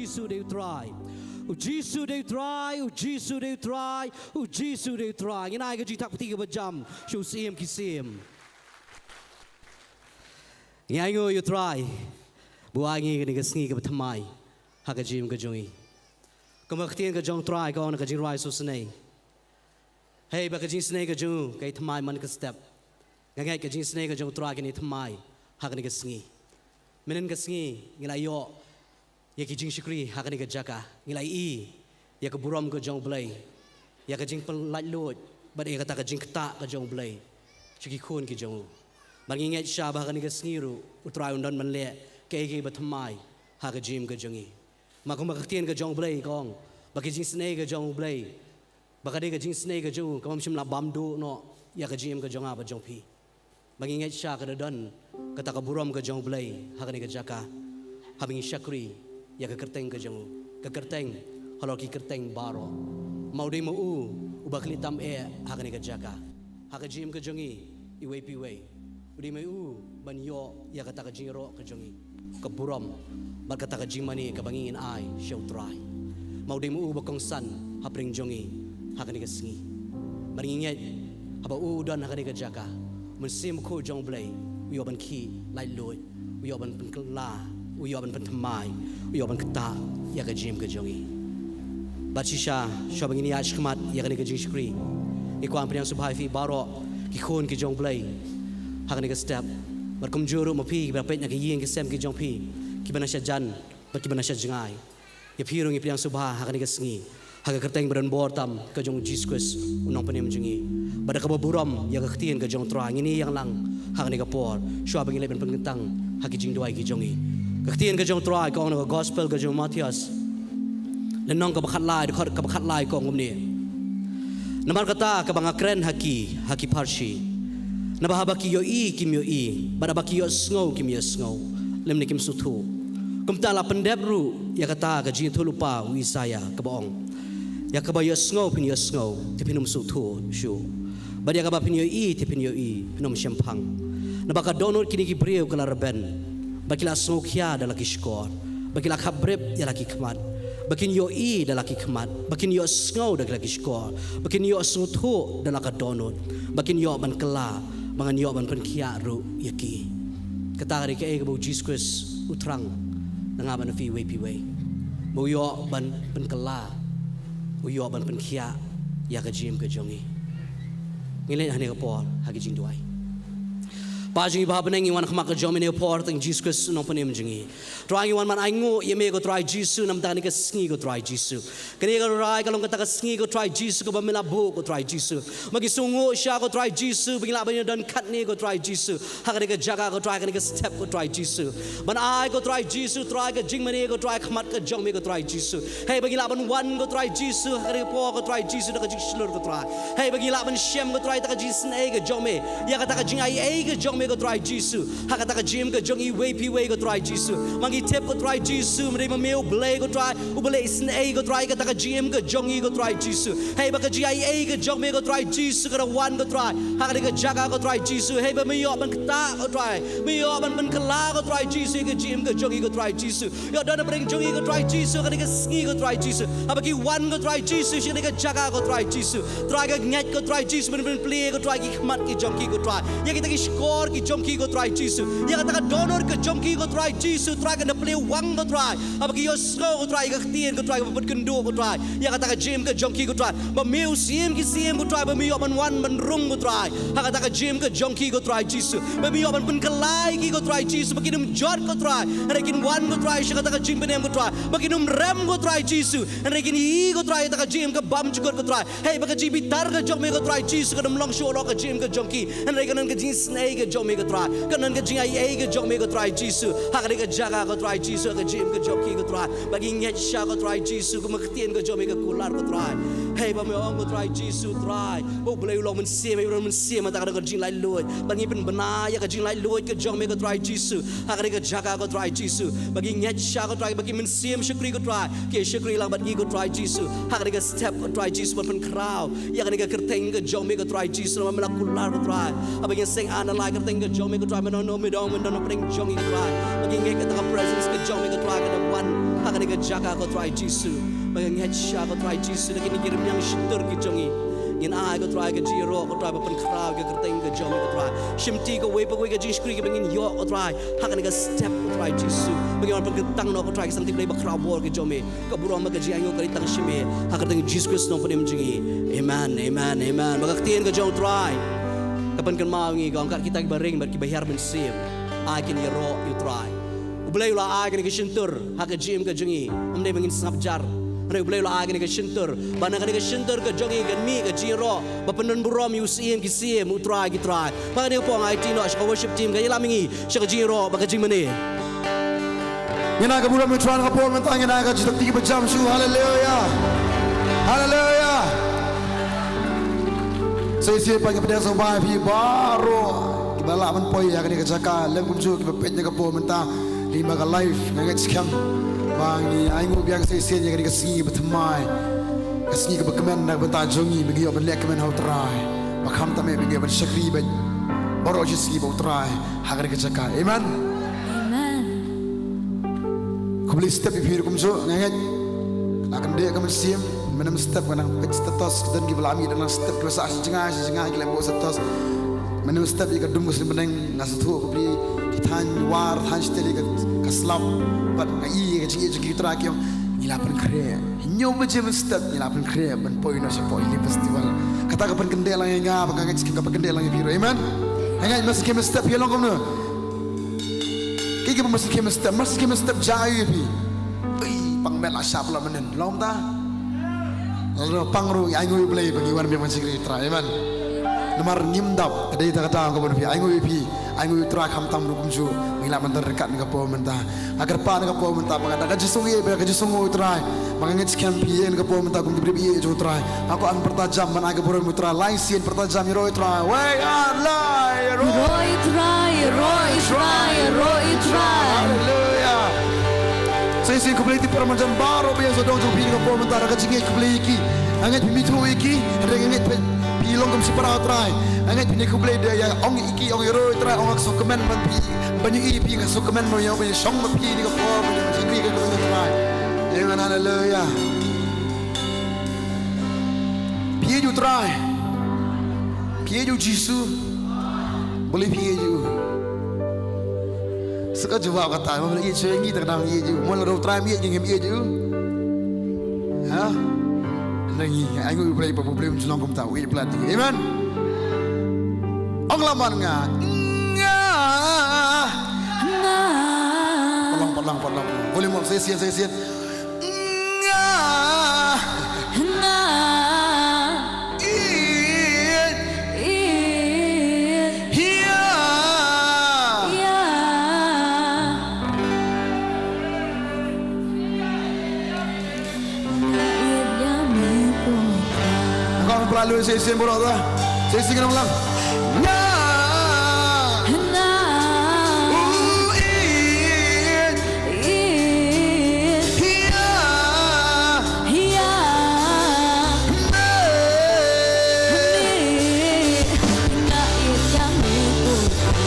Jesus they try. Jesus they try. Jesus they try. Jesus they try. Yang ai cái gì thắc ti cái jam. Show xem ki xem. Yang ai ngồi you try. Bu ai nghe cái sngi cái tham mai. Ha cái jim cái jongi. Có mà tiền cái jong try có cái jing rise so snake. Hey ba cái jing snake cái jong cái tham mai man cái step. Ngay cái jing snake cái jong try cái ni tham mai. Ha cái sngi. Menen cái sngi ngilai yo. Ya ke jing shukri hakani ke jaka ngilai I ya ke buram ke jong blai ya ke jing pelaj lot bad e kata ke jing kata ke jong blai chuki khun ke jong ban ngai sha ba hakani ke sngiru utrai undon man le ke bathamai ha ke jim ke jongi ma ko ma ke tien ke jong blai kong ba ke jing snei ke jong blai ba ke jing snei ke jong kam shim la bam do no ya ke jim ke jong a ba jong pi ban ngai sha ke don kata ke buram ke jong blai hakani ke jaka habing shakri ya ke kerteng ke jong ke kerteng halo ki kerteng baro mau de mau ubakli tam hakani ke jaka hak jim ke jongi I we pi we udi mau ban yo ya kata ke jingro ke jongi ke buram ban kata ke jimani ke bangingin ai show try mau de mau bakong san hapring jongi hakani ke sngi maringet haba dan hakani ke jaka mensim ko jong blai yo ban ki lai loi yo ban la uyo ban pentamai uyo ban kata ya ke jim ke jongi bacisha shobang ini ashkmat ya ke jing shkri ikwan priang subhai fi baro ki khon ki jong blai hakani ke step bar kum juru mo pi ba pet na ke ying ke sem ki jong pi ki bana jan ba ki bana jangai ya pirung i priang subha hakani ke sngi hak kerteng badan bor tam ke jong jiskus unong panem jongi bada ke buram ya ke tien ke jong tra ini yang lang hakani ke por shobang ile ben pengentang hak jing doai ki jongi Kektian ke jong try kong no gospel ke jong Matius. Dan nong ke bakat lai kong umni. Namar kata ke bang akren haki parshi. Nabah baki yo I kim yo I, bada baki yo snow kim yo snow. Lem ni kim sutu. Kumta la pendebru ya kata ke jing tu lupa wi saya ke boong. Ya ke ba yo snow pin yo snow tipinum sutu shu. Bada ya ke ba pin yo I tipin yo I pinum syampang. Nabah ka donor kini ki brio ke la reben. Bakilah smokia dah laki skor, bakilah kabrep ya laki kemat, bakin yo I dah laki kemat, bakin yo snow dah laki skor, bakin yo smutu dah laki donut, bakin yo ban kela, bangan yo ban penkia ru yaki. Kata hari ke bau Jesus utrang, dengan ban fi way pi way, bau yo ban penkela, bau yo ban penkia ya ke jim ke jongi. Ngilai hanya ke Paul hagi jing duai. Pajing iba benengi wan khmak jom ini por teng Jesus no panem jingi try wan man aingu ye me go try Jesus nam tani ke sngi go try Jesus kini go rai kalong kata ke sngi go try Jesus go bamila bu go try Jesus magi sungu sha go try Jesus bingla banyo dan kat ni go try Jesus hakani ke jaga go try kani ke step go try Jesus ban ai go try Jesus try ke jing mani go try khmat ke jom me go try Jesus hey bangila ban wan go try Jesus hakani po go try Jesus da ke jing slur go try hey bangila ban shem go try ta ke jing sne ke jom me ya kata ke jing ai ke jom me go try Jesus hakata ka jim ka jongi way pi way go try Jesus mangi tep go try Jesus mre ma meu blay go try u blay snai go try kata ka jim ka jongi go try Jesus hey ba ka GIA ka jong me go try Jesus ka one go try hakata ka jaga go try Jesus hey ba me yo ban kata go try me yo ban kala go try Jesus ka jim ka jongi go try Jesus yo dona bring jongi go try Jesus ka sngi go try Jesus abaki one go try Jesus ka jaga go try Jesus try ka ngat go try Jesus ben play go try ki mat ki jongi go try ya kita ki score ki jongki go try Jesus ya kata donor ke jongki go try Jesus try ke play wang go try abaki yo sko go try ke tien go try ke kendo go try ya kata jim ke jongki go try ba museum ki sim go try ba mi yo ban wan ban rung go try ha kata jim ke jongki go try Jesus ba mi yo ban kelai ki go try Jesus baki num jot go try rekin wan go try shi kata jim benem go try baki num rem go try Jesus rekin I go try kata jim ke bam chukot go try hey baka jim bitar ke jong me go try Jesus ke long show ke jim ke jongki rekin ke jing snai ke jong me go try kanan ke jingai ai ke jong me go try Jesus hakari ke jaga go try Jesus ke jim ke joki go try bagi nget sha go try Jesus ke maktien ke jong me ke kular go try hey ba me ong go try Jesus try bo blai long men se mata ke jing lai loi bagi pen bena ya ke jing lai loi ke jong me go try Jesus hakari ke jaga go try Jesus bagi nget sha go try bagi men sim shukri go try ke shukri lang bagi go try Jesus hakari ke step go try Jesus pen krau ya ke kerteng ke jong me go try Jesus ma mela kular go try abagi sing ana like kerteng ke jong me go try no me don't bring jongi go try bagi nget ke presence ke jong me go try ke one Hakan ika jaga ko try Jisu. Bagang hecha ko try Jisu. Nakin ikirim yang shintur ki jongi. Ngin ai ko try ka jiro ko try papan kraw ka kerteng ka jom ko try. Shimti ko wei pa ko ka jiskri ka bangin yo ko try. Hakan ika step ko try Jisu. Bagaimana pergentang no ko try ka samti play ba kraw bor ka jomi. Ka buram ka ji ayo ka itang shime. Hakan teng Jesus no panim jingi. Amen, amen, amen. Bagaktiin ka jom try. Kapan kan mau ngi gong kat kita baring ber ki bayar men sim. Ai kin yero you try. Ublay la ai kin ka shintur. Haka jim ka jingi. Amne bangin snapjar. Ano ublay la ai kin ka shintur. Bana kan ka shintur ka jongi kan mi ka jiro. Bapanon burom you sim ki sim u try ki try. Baka ni po ang IT no sa worship team ka ilamingi sa ka jiro baka jing mani. Yana ka buram try ka po man tang yana ka jitak tiki ba jam shu hallelujah. Hallelujah. Saya panggil pada sampai pi baru kibala man poi ya kan kecaka lem kumju kibapetnya ka po menta lima ka life ngangat scam bangi aingu biang saya ya kan kasi betmai kasi ka bakamen na bata jongi bagi yo belek men how try bakam tame bagi yo shakri ben baro jisi bo try hagar kecaka amen Amen. kubli step pi kumju ngangat akan dia kamen sim Menam step kana status dan gibalami dan step dua sa jengah gilam bo status menam step ika dum muslim beneng ngasatu ko bli kitan war han steli ka kaslap bat ngai ka jingi trakyo nilapan kre nyom bejem step nilapan kre ben poino sa poi li festival kata ka pen kendela nga baka ngit ka pen kendela nga biro amen hanga mas kem step yelong komno kiki mas kem step jai pi pang mel asap la menen lom ta lalu pangru aingu play bagi wan biang mancing tra amen nomor nyimdap ada kita kata ko pi aingu tra kham tam lu kumju ngila mantar dekat nga po menta agar pa nga po menta mangada ka jisungi ba ka jisungu tra mangangit scam pi nga po menta kum dibri bi jo tra aku ang pertajam man aga boro mutra lain sien pertajam ro tra way on lie ro try hallelujah Saya kumuliti para macam baru biasa sedang jumpa dengan pemerintah rakyat jingai kumuliti iki, angat pimitu iki, angat pilong kum separa try, angat pini kumuliti dia ong iki ong hero try ong akso kemen man pi, banyak iki akso kemen man yang banyak song man pi ni ko macam jingai ko try, dengan hallelujah, pi ju try, pi ju Jisu, boleh pi ju. Suka jawab kata, mana ia cuci ni tak nak ia ju, mana rau try ia yang ia ju, ha? Lagi, aku boleh problem Shillong kum tahu, ia pelatih, amen. Ang laman nga, Palang, boleh mau saya sian, Lalu saya borak dah. Saya sing ulang.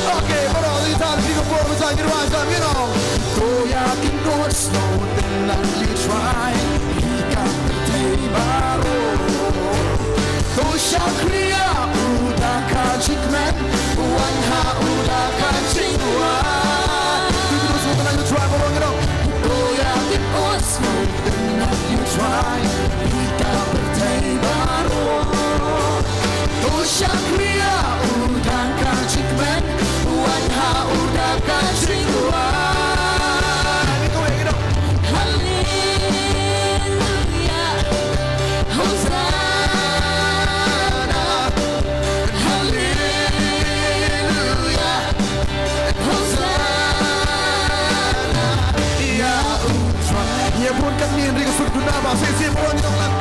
Okay, borak di tal tiga por macam ni macam you know. Kau yakin kau slow then you try. Ikan tertib baru. Nongkhryiem udah kacikmen, wanha udah kacingwan. Terus mau tenang you try bolong dong. Oh yakin osmo, dengar you try. Kita bertemu baru. Nongkhryiem udah kacikmen, wanha udah kacingwan. Itu yang dong. Haleluya, Hosanna. Pun kami yang ringan surga bahasa isi orang yang nak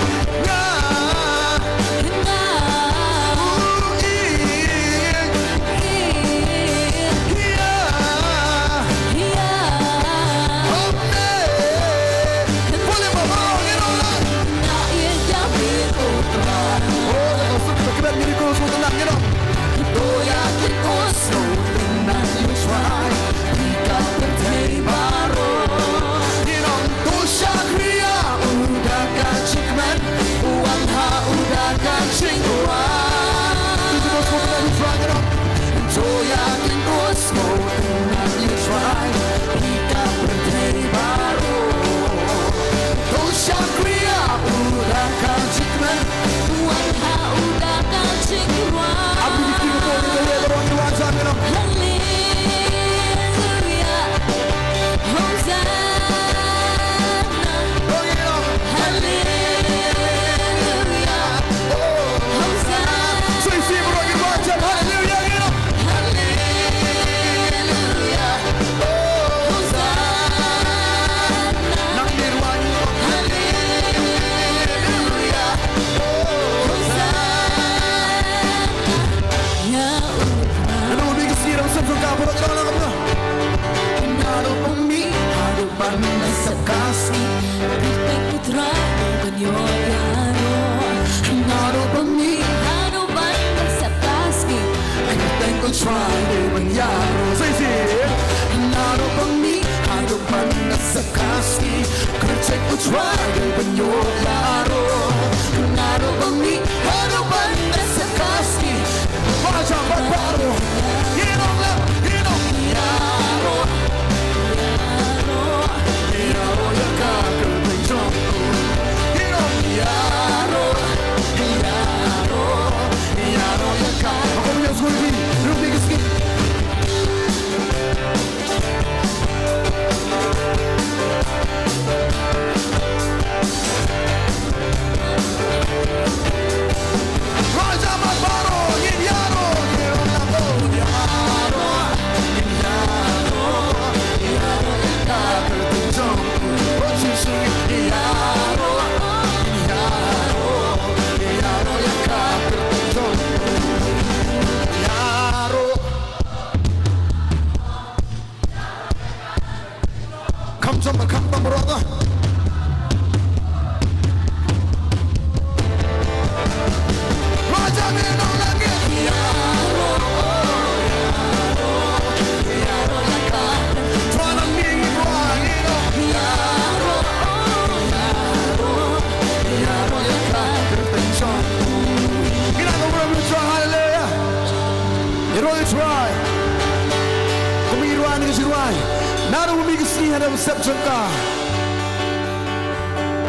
try banyo yaro naro bangi haro banda sakasi baca baru hirong yaro yaro yakaku benjong hirong yaro yakaku aku punya skor ini belum dikasih Sama kampung berota. Raja minum lagi. Yaro, yaro yaka. Twana mingi wangino. Yaro, yaro yaka. Terpencong. Kita ngobrol try hallelujah. You really try. Kumiruan dengan siruan. Naru bumi kesini ada besar jengka.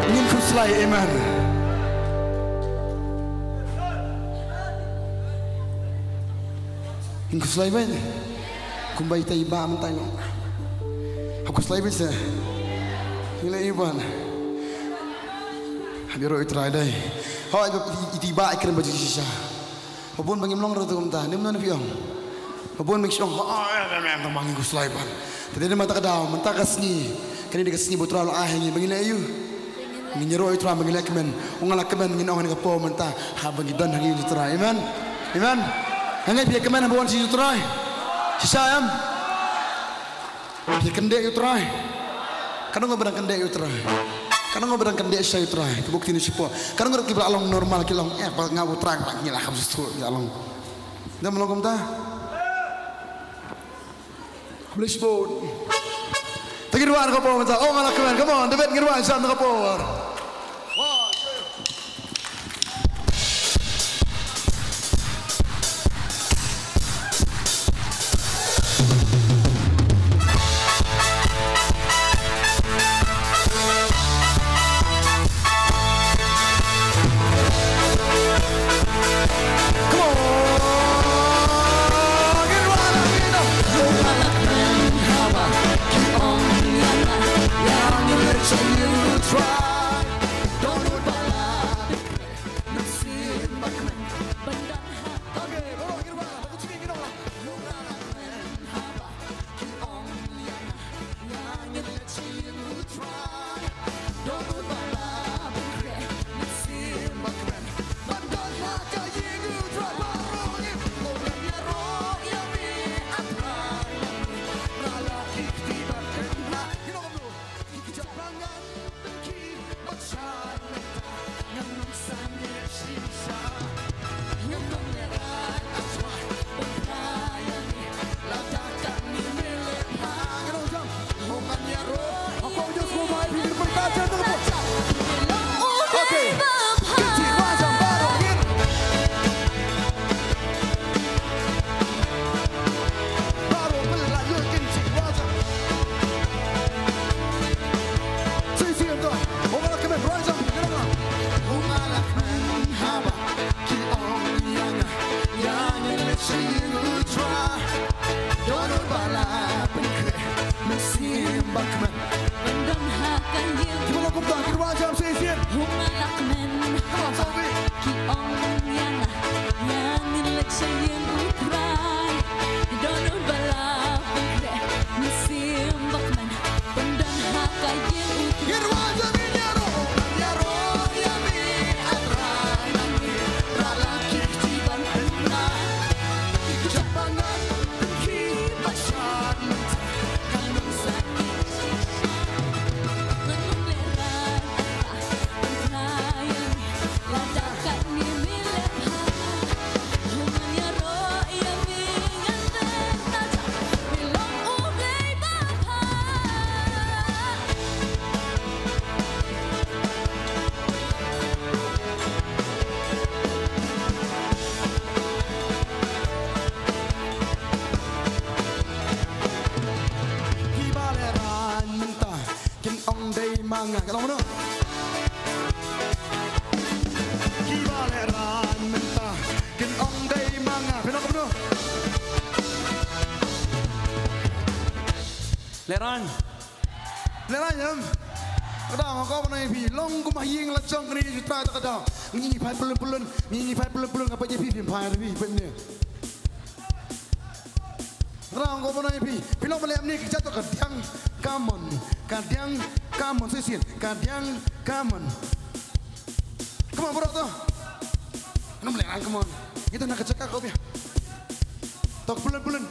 Ingin ku selai iman. Ingin ku selai iman. Kumbai tayi ba mentai no. Aku selai bisa. Ingin iman. Habiro itrai dai. Hau itiba ikan baju sisa. Hubun bagi melong ratu kumta. Nim non fiong. Hubun mixong. Tamangin ku selai iman. Tadi dia mata kedau, mata kasni, kini dia kasni buat orang ahli, bagi ayu, menyeroi itu orang bagi kemen, orang kemen ingin orang ni kapo mata, bagi dan hari itu terai, iman, hangat dia kemen bukan si itu terai, sisayam, dia kendek itu terai, kadang ngau berang kendek itu terai, kadang ngau berang kendek saya itu terai, bukti ni siapa, kadang ngau kibra along normal kilong, ngau terang tak ngilah kamu sesuatu along, dah melongkom dah. Please vote. Tagirwan ka po. Oh, malakaman. Come on. Dapat ngirwan. Saan ka po? Kalau mana? Kiba leran mentah, kin ong day manga. Kenapa mana? Leran jam. Kadang kau mana pi long ku mah ying lacong kini juta tak kadang. Ni pai pelun apa je pi pai pi benar. Kadang kau mana pi long boleh ni jatuh kadang kamon sesin kadang kamon. Come on bro tu. Kenapa boleh kamon? Kita nak cakap kau pi. Tok pelun.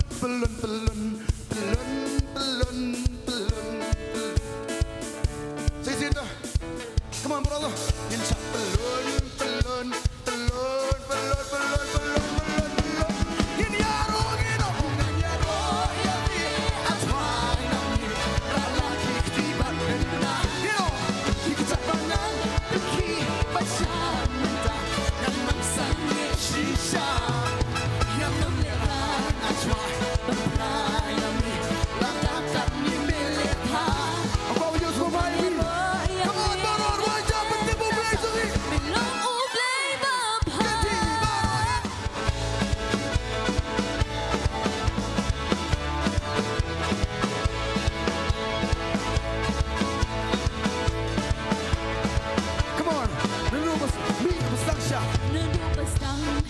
Sesin tu. Come on bro tu. Yang cak pelun. Ini yaro gino. Yaro ya ni. Atwai nami. Rala kiki batna. Yo. Kita bangang. Kiki pasang menta. Yang mangsang shisha. Yang memleran atwai. Bernai nami. Latakan ni meleha. Apa wujud semua ini?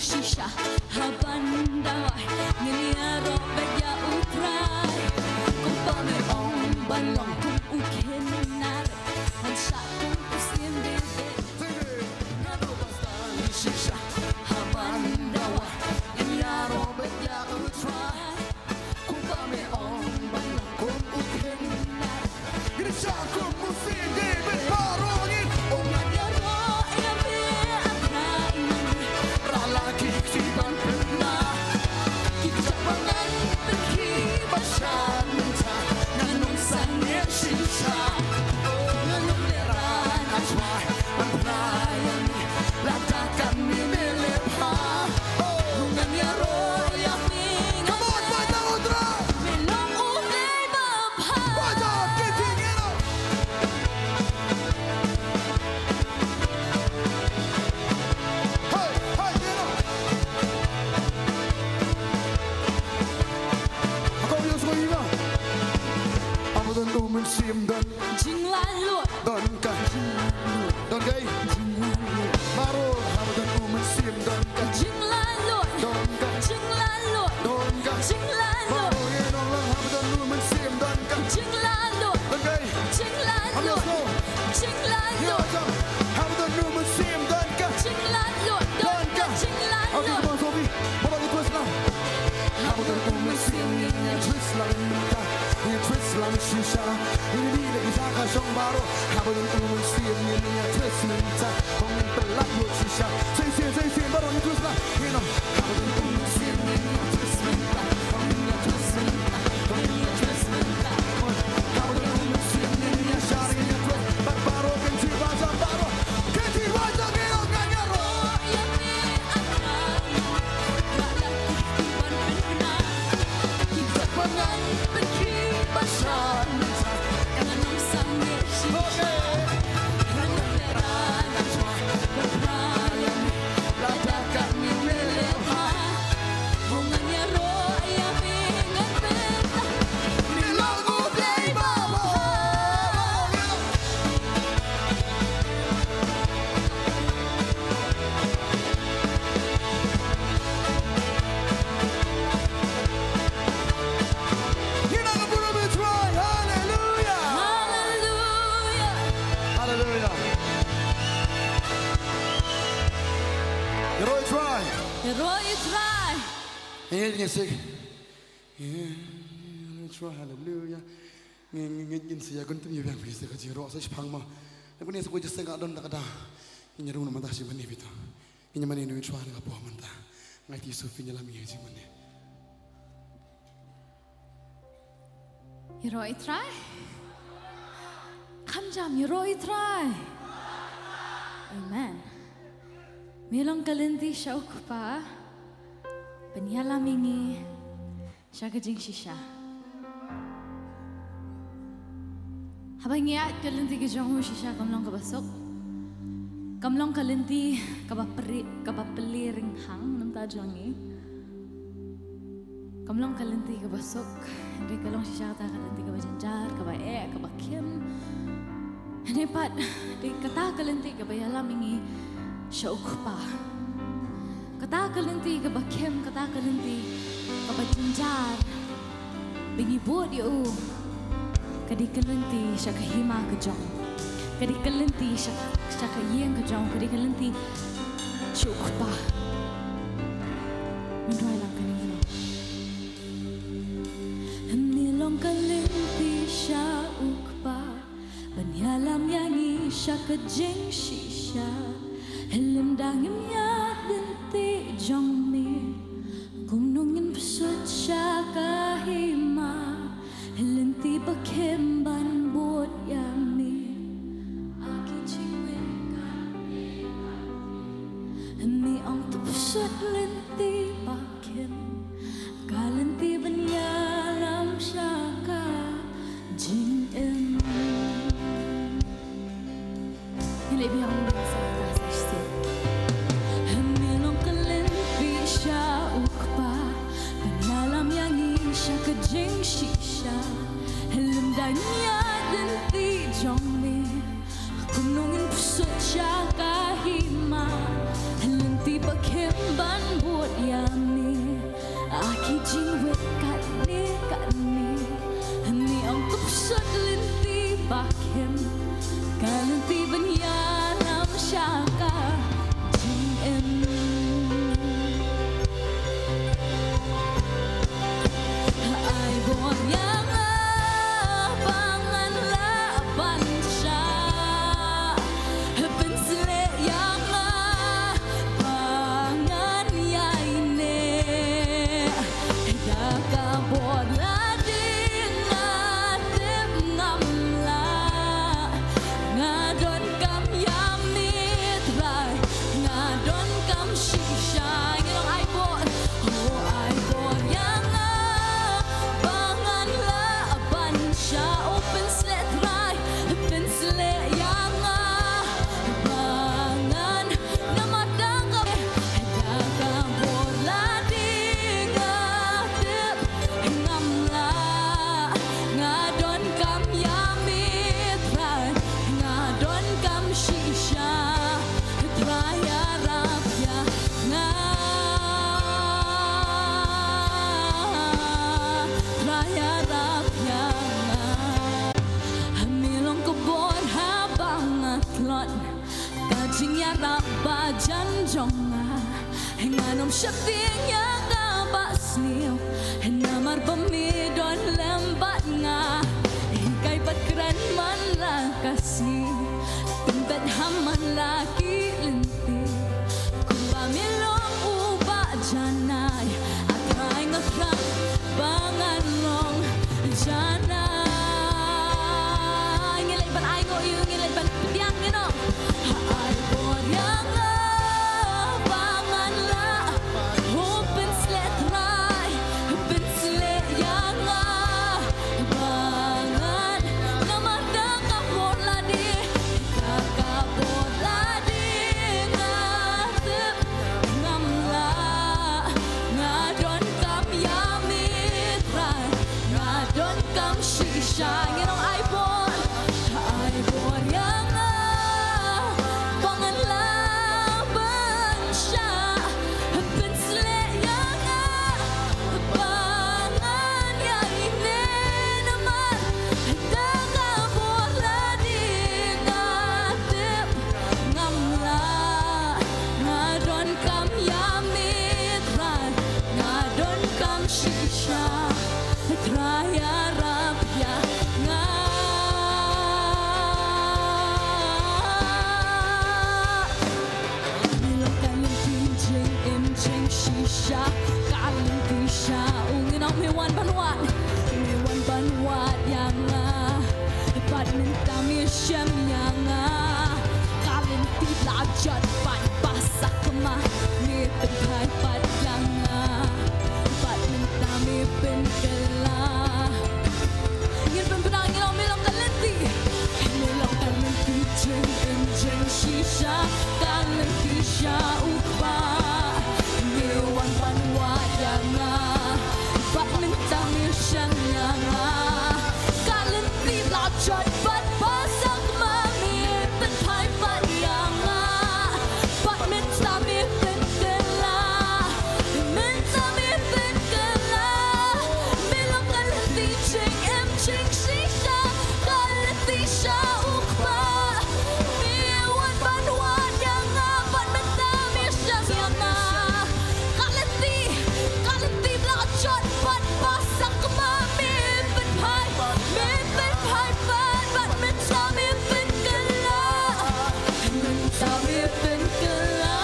Shisha habandawai ngeniaro beja utrai kumpame om balong ukenar hansa kusin bebe shisha habandawai ngeniaro beja utrai kumpame om balong ukenar grisa kusin bebe parongin om ngeniaro ebe atrai lagi siban pernah kita bangan pergi basah minta nganung sangnya sisa nganung leran aswai memperayaan latakan ni melepa hubungannya royak ni ngamut pada udra melong ulai bapa pada ketinggian Mình xiêm đơn chính lan luôn đơn cả đơn gây baro làm đơn u mình xiêm đơn cả chính lan luôn đơn cả chính lan luôn đơn cả chính lan luôn baro ye non lang làm đơn u mình xiêm đơn cả chính lan luôn đơn gây chính lan luôn chính lan luôn làm đơn u mình xiêm đơn cả chính lan luôn đơn cả chính lan luôn okay come on Sophie what about the twist now làm đơn u mình xiêm twist lang minta twist lang shisha ini lagi saka song baru habang umur siam ini twist minta pengin pelak buat shisha say baru ni twist lah you know habang umur siam ini twist minta pengin twist minta habang umur siam ini syari ini twist baru ganti wajah kita nganya roh yang ni akan iban benar kita pengen pergi basah Hallelujah. Ngin siya gun tum yubang bisa ka jiro sa pang ma. Aku ni sa ko just nga don nakada. Inya ru na mata si mani bito. Inya mani no chwa nga po manta. Ngai ti su finya lam ye ji mani. Yero itrai. Kamjam yero itrai. Amen. Milong kalinti syauk pa. Penyalam ini syaka jing shisha. Habang ngiat kalenti ke jong shisha kamlong kabasok. Kamlong kalenti kabapeli ring hang nam ta jongi. Kamlong kalenti kabasok. Hindi kalong shisha kata kalenti kabajanjar, kabakiem. Hindi pat di kata kalenti kabayalam ingi syaukpa. Kata kalenti kabakiem, kata kalenti kabajanjar. Bingi buat yu. Kadi kalenti siya kahima ka jong. Kadi kalenti siya kahiyang ka jong. Kadi kalenti siya ukpa. Minroy lang kanino. Nilong kalenti siya ukpa. Banyalam yangi siya ka jeng shisha. Helim dangin ya dinti jong mi. Kunungin pusut siya kahima. Helinti bakemban buat yami Aki ciwin kami Hemi ang tupsut linti bakem Kalinti banyalam syaka jing em Nilai biyang bangsa kasih Hemi long kalinti sya ukpa Banyalam yang isya ka jing shisha Helim danya dinti jongmi Kunungin pusut siya kahima Helinti bakemban buat yami Aki jingwet katni Hemi ang pusut linti bakem Kalinti banyalam siya ka jing em Ay buat yang abangan laban siya Pensile yang abangan yaine Daga buat lading ngatip ngamla Ngadon kam yamit rai Ngadon kam shisha Ngilong ay buat ay buat yang Open slit right, open slit yang bangan nama dangam dangam bola dingatip ngamla ngadon kam yamit right ngadon kam shisha traya rapya traya rapya Kebon habang atlon Kajing yarap bajan jonga Henganom syaping yang gabasniw Henamar pamidon lembat nga Hingkay patkran man lakasi Pimpet haman laki linti Kung pamilong uba janay Atray ngakrang banganlong janay Ay buat yang abangan la Open slit rai Open slit yang abangan Nama dangam bola di Kakak bola di Ngatip ngamla Ngadon kam yamit rai Ngadon kam shisha Nginong ay buat yang Banwat yang Pat kami syam yang Kalin tidak jadpan Pasak kemah Mi pentai pat yang Pat kami penkelah Ingin penang ingin omelong kalenti jeng shisha kalan kisha upa Miwan panwa yanga Bat mentami shanyanga Kalan tila chot bat pasak mami Penpai pat yanga Bat mentami penkela Mentami penkela Milong kalan ti jeng em jeng shisha Kalan tisha ukpa Miwan panwa yanga Bat mentami shanyanga Kalan ti bla chot bat pasak mami Penpai pat bat mentami penkela Mentami penkela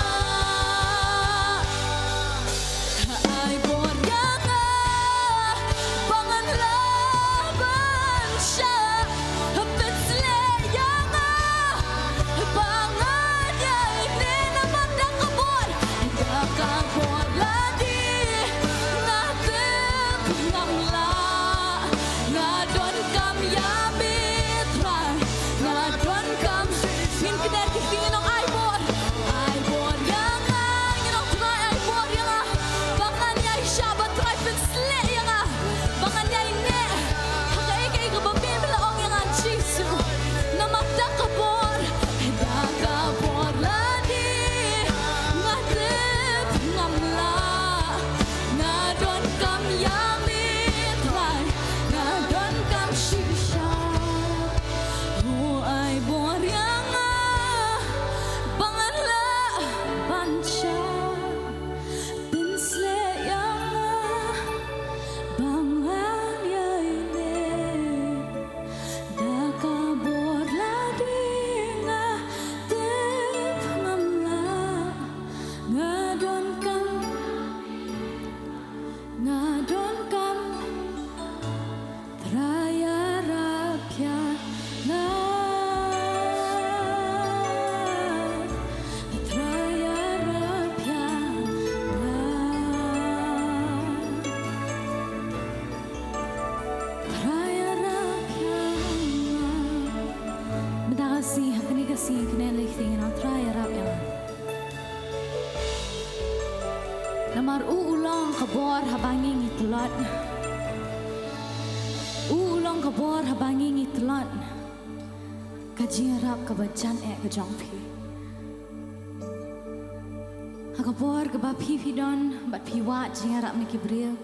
Ay boryanga Bangan laban siya Petsle yanga Bangan niya Ini naman nakabor Nakabor lagi Ngatip ngamla Ngadon kam yamit ray Ngadon kam Min kedar kitinong ay bor yanga Nginong tunay ay bor yanga Bangan niya siya Batray petsle yanga Bangan niya ini Hakaikay kababim laong yanga Jisu Namakdakabor Dakabor lagi Ngatip ngamla Ngadon kam yamit ray Ngadon kam shisha ay bor yanga Bangan laban siya Pinsle yanga Bangan niya ini Dakabor lagi Ngatip ngamla Ngadon kam Traya rapya na Traya rapya na Traya rapya na Madakasi hakani kasi kinalik tingin ang traya rapya na Namar uulang kabor habanging itulot Uulong kabor habanging itulot Kajingarap kabajan kajongpi Hakabor kabapi pidon Bat piwat jingarap ni kibril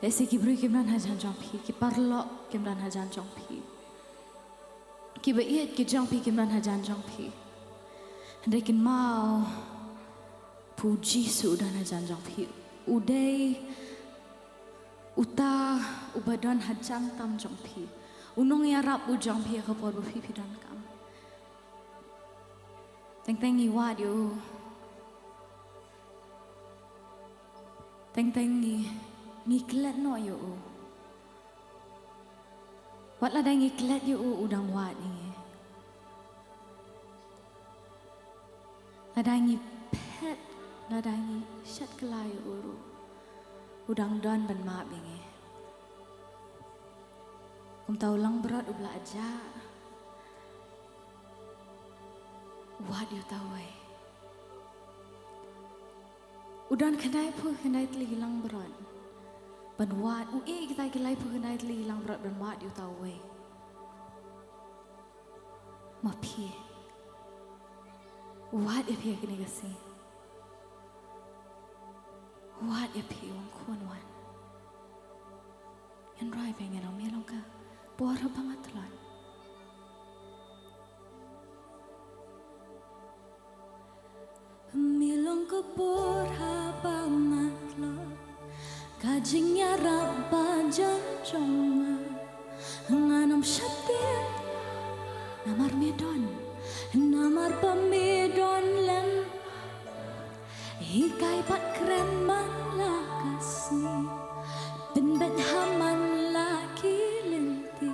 Desi kibril kimran hajan jongpi Kiparlok kimran hajan jongpi Kibait kijongpi kimran hajan jongpi Hendakin mau Puji sudah hajan jongpi Uday Uta ubadon hajan tam jongpi Unong yarap u jongpi kapor bapi pidan kam Teng iwat yo Teng ngiklet no yo Wat ladang ngiklet yo udang wat ni Ladang ngipet Ladang ngishat kelai yo Udang don ban maap ini Kum tahu lang berat u belajar Wat you tahu Udan kendai pun kendai teli hilang berat Ban wat kita kilai pun kendai teli hilang berat ban wat you tahu Mapi Wat ya pihak ini kasih Wat ya pihak wang kuan wan Yang rai pengen om Mawlong ka Buara banget telan Mawlong ka buara banget lo Kajingnya rapa janjonga Nganam syatir Namar medon Namar pemedon lem Hikai pat keren malakasni Benbet haman laki lenti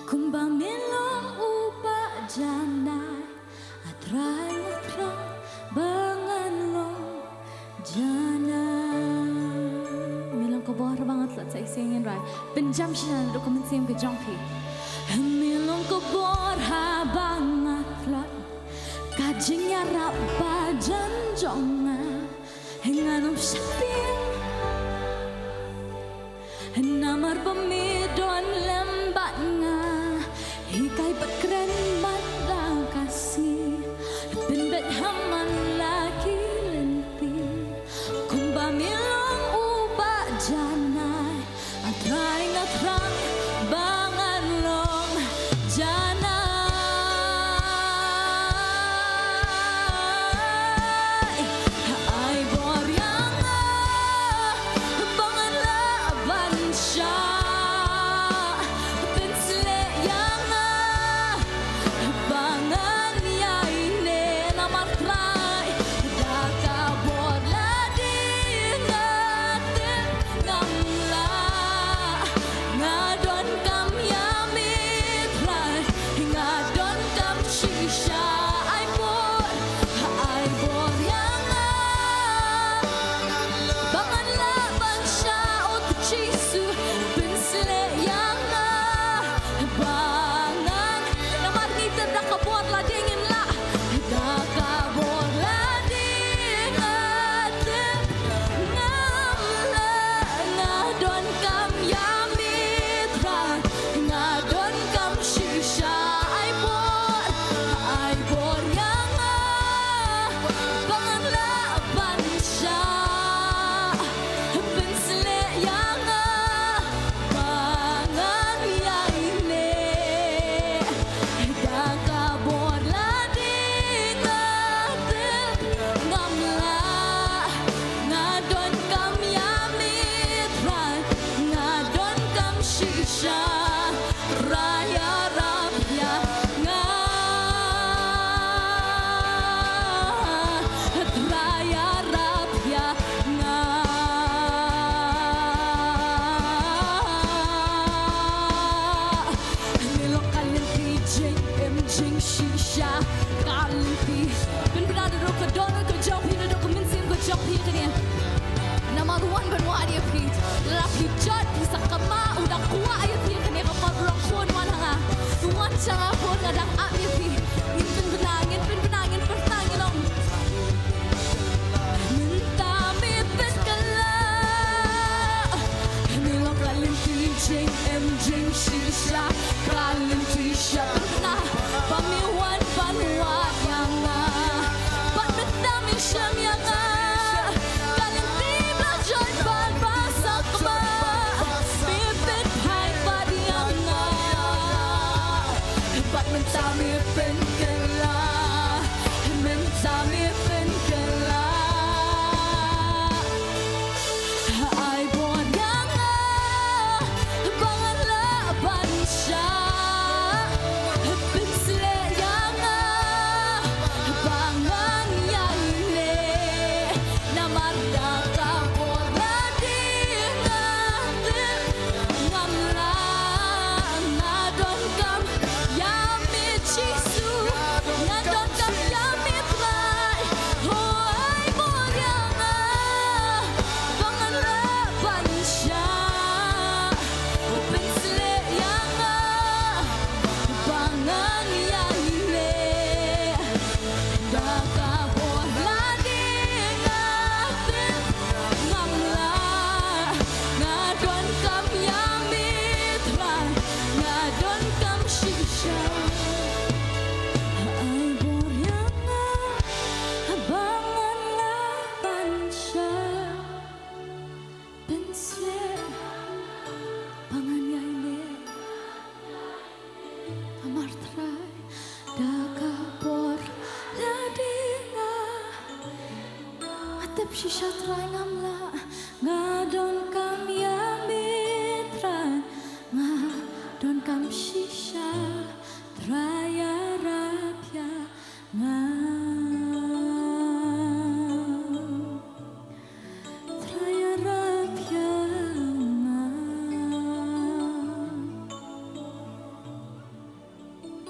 Kumba Mawlong upa janai Atrai bangan long janai Mawlong ko buar banget lah saya singin rai Penjam siya dokumen sim ke jongpi Mawlong ko buar banget bajan jonga henganum sapin namar pemidon lembat nga hikai bekren mandang kasih pendet haman lagi lenti kumba milong ubah janai atrai ngatrang bangan long janai ai boryang bangan laban sya pensle yang bangan yai ne namatrai daka borla dingat ngamla ngadon kam yamit rai ngadon kam shisha ai bor yang bangan laban sya ot chisu pensle yang bangan namar ni terdaka buat la dingin la daka buat la dingat ngamla ngadon kam yamit rai ngadon kam shisha ai bor yang bangan laban sya pensle yang bangan yai ne daka bor la dingat ngamla ngadon kam yamit rai ngadon kam shisha raya rapya nga raya rapya nga nilong kalimpi jing jing shisha kalimpi ben benada ro ka don ka jong pi do ka min sim ka jong pi kania nama ruan ben wa dia pi la pi jot bisa kama udah kuwa ayo pi kania ka parong kon wan hanga wan changa pon kadang a pi pi in ben benangin pertangin om minta mi petkala nilong kalimpi jing jing shisha kalimpi sha na pamiwan panwa yang pat betam sham yang kalimpi blajoy pan pasak ma pipit hai padiang pat mentami penkela mentami penkela ai buat yang bangan laban sya pensle yang bangan yang le namar daka borla dingat ngamla ngadon kam yamit chisu ngadon kam yamit rai hoai boryang bangan laban sya pensle yang bangan yang le daka borla dingat ngamla ngadon kam yamit rai ngadon kam shisha ai boryang bangan laban sya pensle bangan yai le amar trai daka bor ladinga atep shisha trai ngamla ngadon kam yamit rai ngadon kam shisha traya rapya nga traya rapya nga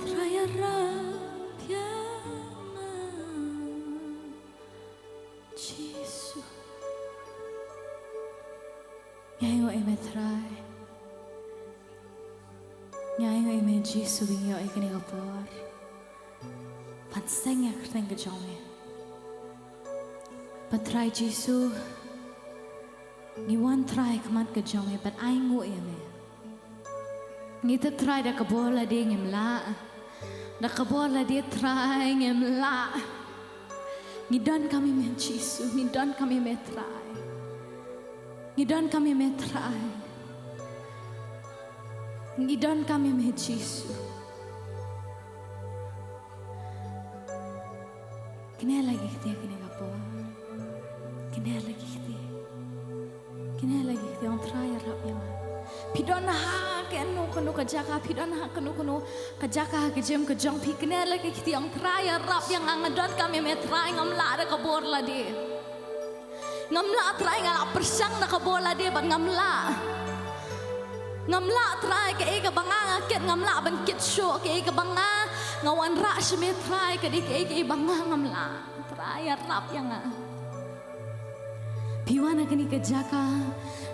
traya rapya nga Jesus ngayon ay may try ngayon ay may Jesus yung ay kanigapor panseng ya kerteng ke jome try Jisu. Ni one try kamat ke jong but I ngu ya me. Ni ta try da kabola dia ngem la. Da kabola dia try ngem la. Ni don kami me Jisu, ni don kami me try. Ni don kami me try. Ni don kami me Jisu. Kena lagi kita kena kapo. Kena lagi kita. Kena lagi kita orang try rap yang. Pidon ha kenu kenu kajaka pidon ha kenu kajaka kejem kejong pi kena lagi kita orang try rap yang ngadon kami me try ngamla ada kabor la dia. Ngamla try ngala persang na kabor la dia ban ngamla. Ngamla try ke ega banga ket ngamla ban ket show ke ega banga ngawan ra shme try ke ega banga ngamla try rap yang piwana kini kejaka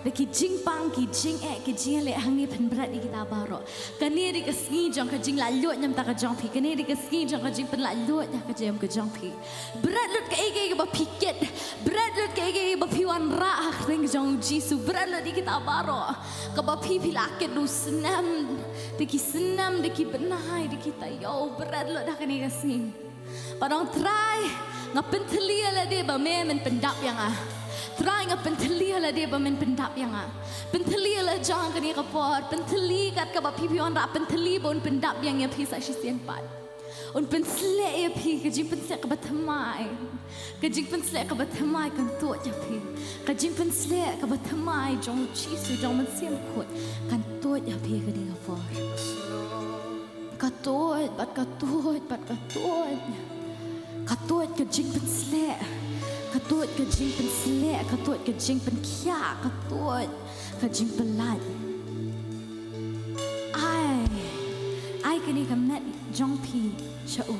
deki jingpang ki jing ki jing le hangi pen berat di kita baro kani di keski jong ka jing lalut nyam ta ka jong pi kani di keski jong ka jing pen lalut ya ka jam ka jong pi berat lut ka ege ba piket berat lut ka ege ba piwan ra ring jong jisu berat lut di kita baro ka ba pi pilaket du senam deki benai di kita yo berat lut dah kani keski padang try ngapen telia la de ba men pendap yang try ngapen telia la dia bamen pendap yang pentelia la jang kani kapor penteli kat ka ba pipion ra penteli bon pendap yang ya pi sa sisian pat un pensle ya pi ka jing pensle ka ba thamai ka jing pensle ka ba thamai kan to ja pi ka jing pensle ka ba thamai jong chi su jong man siam khot kan to ja pi ka ni kapor ka to bat ka jing pensle katut ke jing pen selek, katut ke jing pen kia, katut ke jing pen lat. Ai kini kamnet jong pi chau.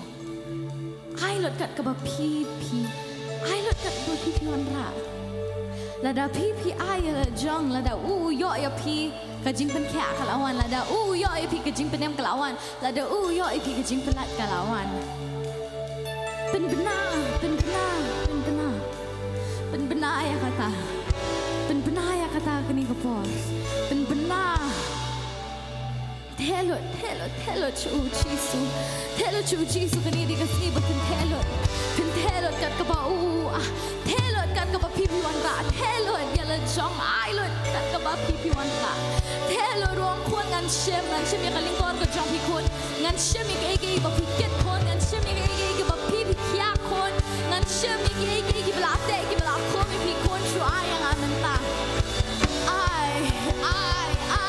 Ai lot kat ke ba pi. Ai lot kat ba pi wan ra. Lada pi ai la jong lada yo ya pi ke jing pen kia kalawan lada yo ya pi ke jing pen em kalawan lada yo ya pi ke jing pen lat kalawan. Pen benar ya kata. Pen benar ya kata kini kapor. Pen benar. Telot cu Jisu. Telot cu Jisu kini dikasih betul telot. Pen telot kat kapa telot kat kapa pipi wan ra. Telot ya le jong ailot kat kapa pipi wan ra. Telot ruang kuan ngan shem ya kalingkor ke jong pikun. Ngan shem ya ege ba piket kon ngan shem ya ege ba pipi kia kon. Ngan shem ya ege belate kon pipi kon cu ai yang amenta. Ai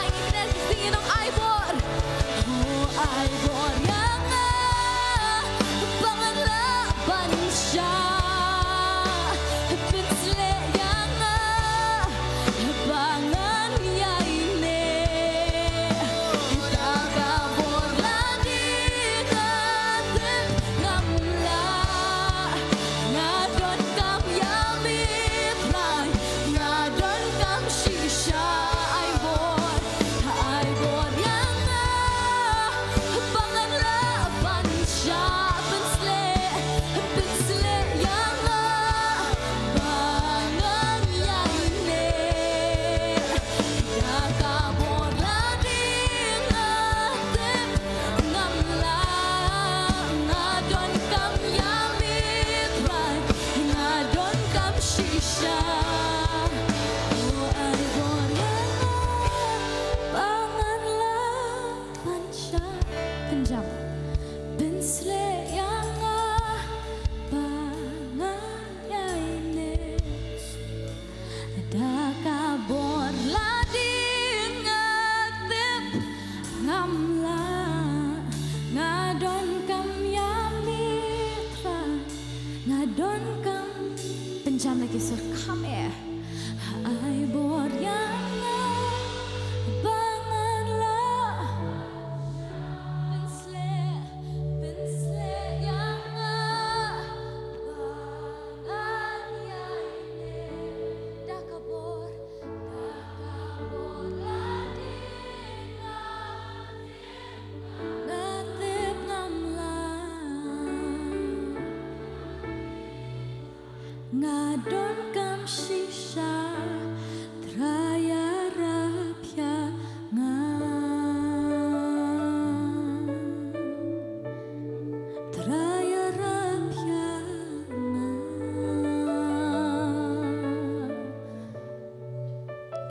kita singin dong ai bor. Ai bor yang banganlah bansha. Pensle yang bangan ya ini. Kita bor lagi ngatem ngamla. Ngadon kam yami prai. Ngadon kam shisha. Ai bor yang banganlah bansha. Pensle yang bangan ya ini. Kita kabur lagi ngatem ngamla. Ngadon kam yami prai. Ngadon kam shisha. Ai bor yang banganlah bansha. Kenjam. Pensle yang bangan ya ini. Ada kabor lagi ngatip ngamla. Ngadon kam yami tra. Ngadon kam penjam lagi surkam ai bor yang banganlah. Pensle yang bangan ya ini. Dah kabor lagi ngatip ngamla. ngadon kam shisha traya rapya nga traya rapya nga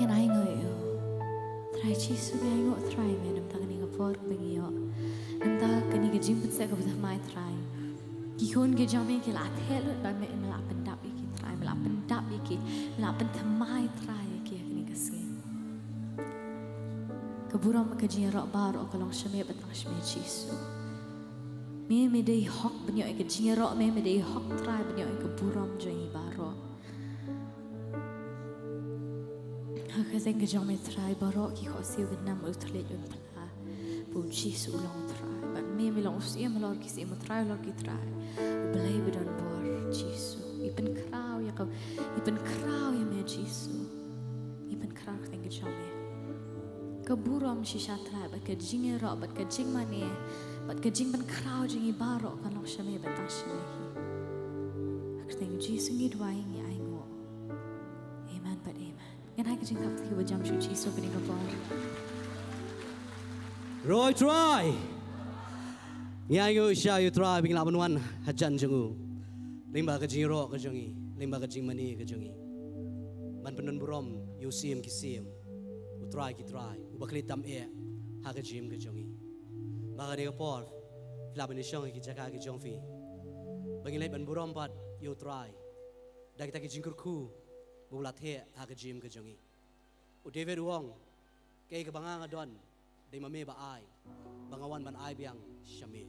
yan ay ngayon try chisu ngay ngo try me nam ta kani ka por bengiyo nam ta kani ka jimput sa ka buta mai try ki khon ke jame ke la thel ba me la pendap iki try me la pendap iki la pentamai try iki kani ka se ka buram ka jin ro bar o kalong shame batang shame chisu me dei hok banyo ka jin ro me dei hok try banyo ka buram jai baro Hakazen ke jame try baro ki khosi Vietnam utle yun pala bu chisu long try but me long usia malor ki se mo try lor ki try belai bedon bor chisu ipen krau ya ka ipen krau ya me chisu ipen krau think ke jame ka buram shisha try but ka jing ro but ka jing mane but ka jing ban krau jing I baro ka long shame batang shame hi think chisu ni dwai ni ai ngo amen but amen Yan ay kajing kapit ki wajam shu chiso kini kapor. Roy try. Ngay ngu siya yu try bing laban wan hajan jengu. Limba kajing ro kajongi, limba kajing mani kajongi. Man penun burom yu sim ki sim. U try ki try. U bakli tam e ha kajim kajongi. Baka ni kapor. Laban ni siyong ki jaka ki jong fi. Bangilay ban burom pat yu try. Dagi taki jing kurku. Bulat he aga jim ke jongi. U David Wong kay ka banga don de mame ba ai. Bangawan ban ai biang shame.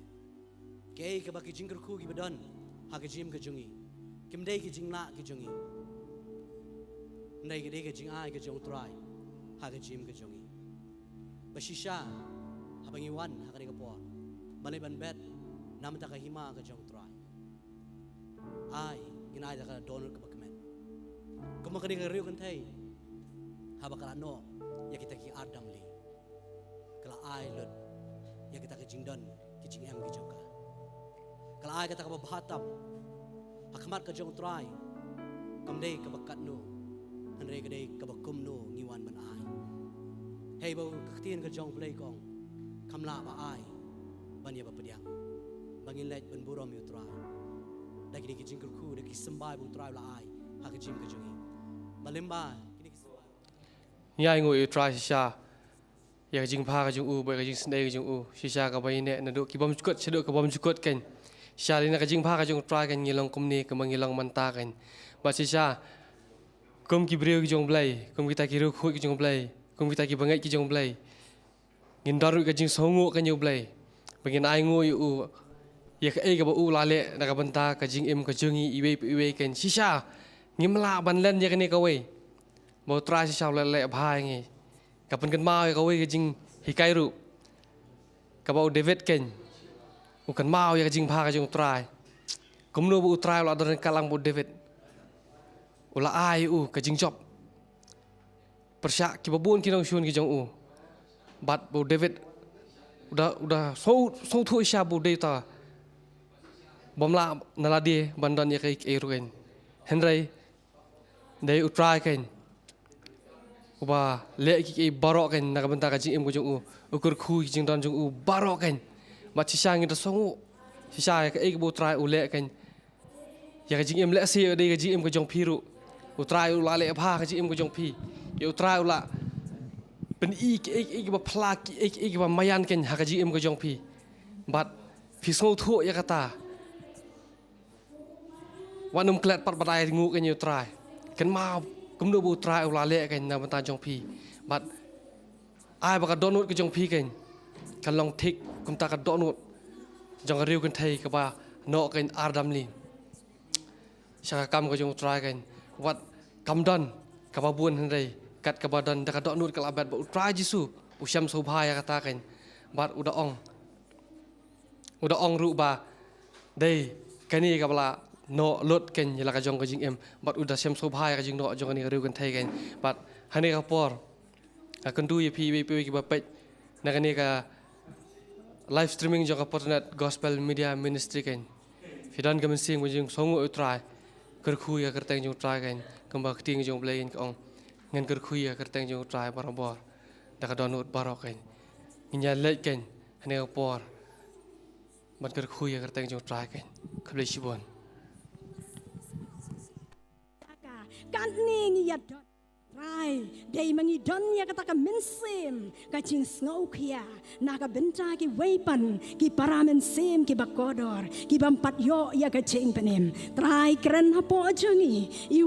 Kay ka ba ki jingker ku gi badon aga jim ke jongi. Kim dei ki jingla ke jongi. Ndai ke de ke jing ai ke jong try. Aga jim ke jongi. Ba shisha habangi wan aga de ka por. Balai ban bet nam ta ka hima ke jong try. Ai ginai da ka donor ka Kung makading riyo kan tay, haba kala no, ya kita ki Adam li, kala ay lud, ya kita ki jingdon, ki jing em ki jongka, kala ay kita kababahatam, hakamat ka jong try, kamday kabakat no, hanray kaday kabakum no, ngiwan man ay, hey ba kaktiin ka jong play kong, kamla ba ay, banya ba padyang, bangin let ban burom yu try, dagi ni ki jingkur ku, dagi sembay bu try la ay, haka jim ka jongi. Malimba Nyai ngui try shisha ya jing pha ka jung u ba ka jing snei ka jung u shisha ka bai ne na do ki bom chukot chedo ka bom chukot ken sha lina ka jing pha ka jung try kan ngilong kumni ka mangilong manta kan ba shisha kum ki breu ki jong blai kum kita ki ru khu ki jong blai kum kita ki bangai ki jong blai ngin daru ka jing songo ka nyu blai bangin ai ngui u ya ka e ka ba u la le na ka banta ka jing em ka jungi iwe kan shisha ngimla ban len ya kani kawai mau try si shau le bhai ngi kapan kan mau ya kawai ka jing hikai ru ka bau David ken u kan mau ya ka jing pha ka jing try kumno bu try la don kalang bu David ula ai u ka jing job persya ki babun ki nong shun ki jong u bat bu David udah so thu sha bu data bomla naladi bandan ya kai eru ken henry Dai utrai kan, uba le ki barok kan nak bentar kaji em kujung ukur kui jing dan jung barok kan, macam siang itu songu, sisa ke ek utrai ule kan, ya kaji em le si dai kaji em kujung piru, utrai ula le apa kaji em kujung pi, ya utrai ula pen ek ba plak ek ba mayan kan kaji em kujung pi, bat pisau tu ya kata, wanum kelat pat badai ngu kan ya utrai. Kan mau kumdo bu try ula le kan na banta jong pi but ai ba ka donut ke jong pi kan long tik kum ta ka donut jong riu kan thai ka ba no kan ardam li sha kam ko jong try kan wat kam don ka ba bun han dai kat ka ba don da ka donut ka labat ba try jisu usyam so bha ya kata kan but uda ong ru ba dai kani ka bala no lot kan yala ka jong ka jing em but udah sem so bhai ka jing no jong ni riu kan thai kan but hani ka por ka kan du ye pi ki ba pet na kan ka live streaming jong ka Potternet gospel media ministry kan fidan ka mensing jing songu utrai kerkui kerteng jong try kan kembang ting jong belain kong ngan kerkui kerteng jong try barabor dak donut barok kan nya lek kan hane por bat kerkui kerteng jong try kan kable sibon kan ning ya Rai, day mangi donya kata ka mensem, ka ching snow kia, na ka benta ki wepan, ki paramen sem ki bakodor, ki bampat yo ya ka ching penem. Try keren hapo ajangi, I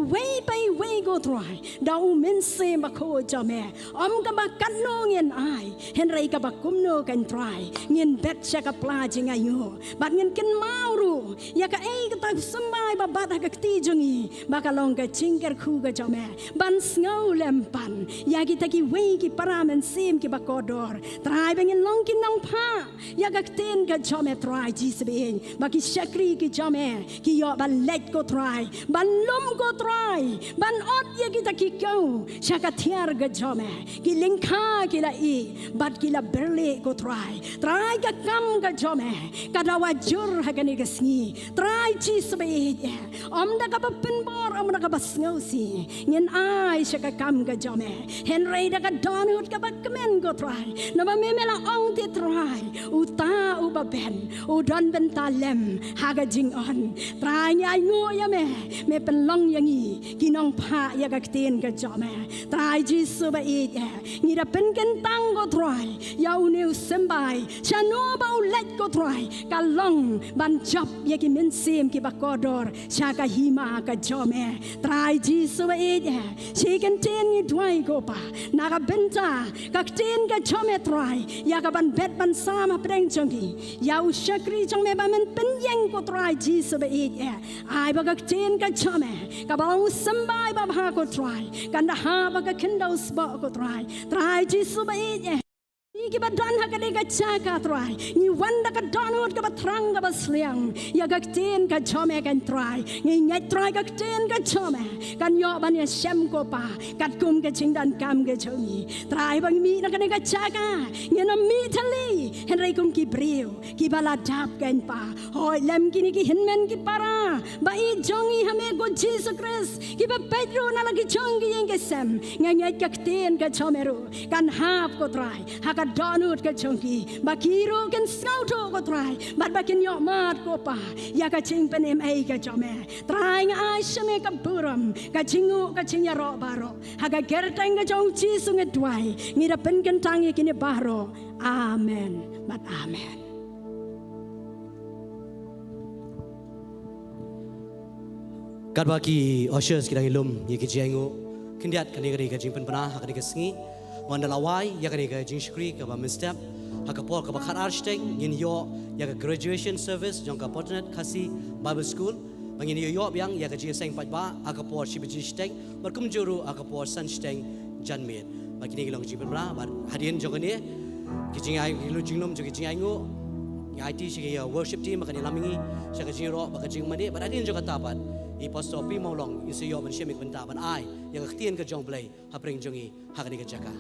way go try, da u mensem bako jame, ka bakat no ngin ai, henry ka bakumno kan try, ngin bet sya ka plajing ayo, bat ngin ken mauru, ya ka kata sembay babat ha ka tijangi, bakalong ka chingker ku ka jame, ban snow lempan ya kita ki wei ki paramen sim ki bakodor try bengin long ki nong pa ya gak ten ka jome try jisbein baki shakri ki jome ki yo ban let ko try ban lum ko try ban ot ya kita ki kau shaka tiar ga jome ki lingkha ki la I bat ki la berle ko try ka kam ga jome kada wajur ha gani gasni try jisbein da ka pinbor da ka basngausi ngin ai shaka kam ga jome henry da ka donut ka bakmen go try na ba memela ong ti try uta u ba ben u don ben talem haga jing on try nya ngo ya me pelong yang I kinong pa ya ga tin ga jome try jisu ba I ni da pen ken tang go try ya u new sembai chano ba u let go try ka long ban job ya ki men sim ki bakodor sha ka hima ka jome try jisu ba I she can ten ni dwai go pa naga benta kak ten ka chome try ya ka ban bet ban sama preng chongi ya u shakri chong me ba men pen yang ko try jisu ba ai ba kak ten ka chome ka ba u sambai ba ha ko try kan da ha ba ka kindos ba ko try jisu ba Iki badan hakade ka chaka try ni wanda ka donut ka batrang ka basliang ya ka ten ka chome kan try ni ngai try ka ten ka chome kan yo ban ya shem ko pa kat kum ka chingdan kam ka chomi try bang mi na ka chaka ni na mi thali henry kum ki breu ki bala dap kan pa hoi lem ki ni ki hinmen ki para ba I jongi hame go Jesus Christ ki ba Pedro na lagi jongi yang ke sem ngai ka ten ka chome ru kan hap ko try haka donut ka chongki bakiro kan skauto ko try bat bakin yo mat ko pa ya ka ching penem ai ka chome try nga ai shame ka buram ka chingu ka chinya ro baro haga gertang ka chong chi sunge twai ngira pen kan tangi kini baro amen bat amen kat baki oshers kita ilum ye ki jengo kindiat kani kani ka jingpen pana kani ka sngi wanda lawai ya kani ka jing shkri ka ba mistep haka por ka ba khat architect yin yo ya ka graduation service jong ka Potternet kasi Bible school bangin yo yang ya ka jing seng pat ba haka por shibi steng berkum juru haka por san steng janmet bagini kilong jing bra bar hadian jong ni ki jing ai lu jing lom jong ki jing ai ngo ya IT shi ya worship team makani lamingi sha ka jing ro ba ka jing made bar hadian jong ka tapat I pastor pi Mawlong isi yo man shemik benta ban ai yang ktien ka jong play ha pring jongi ha ka ni ka jaka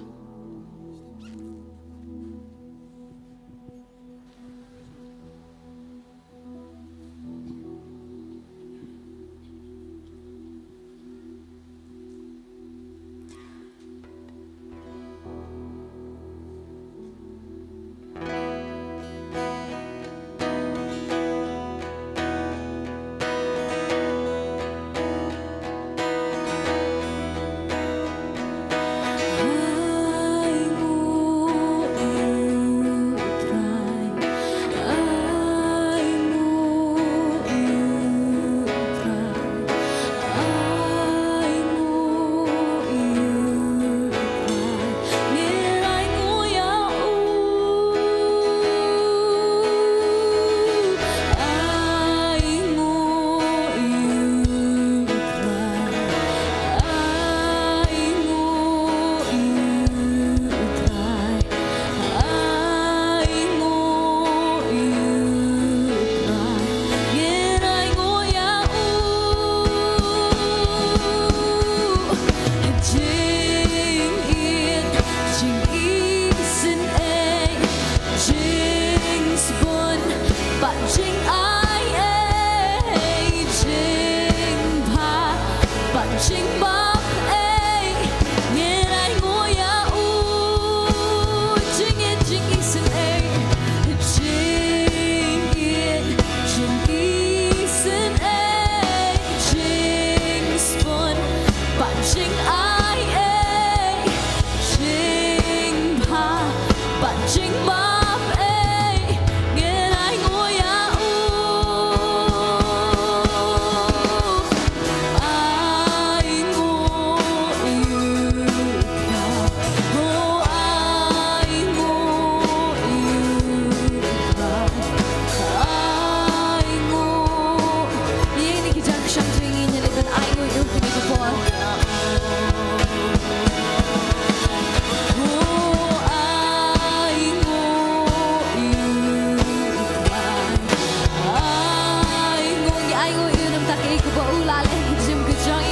cái bộ la lên cái chim cái joy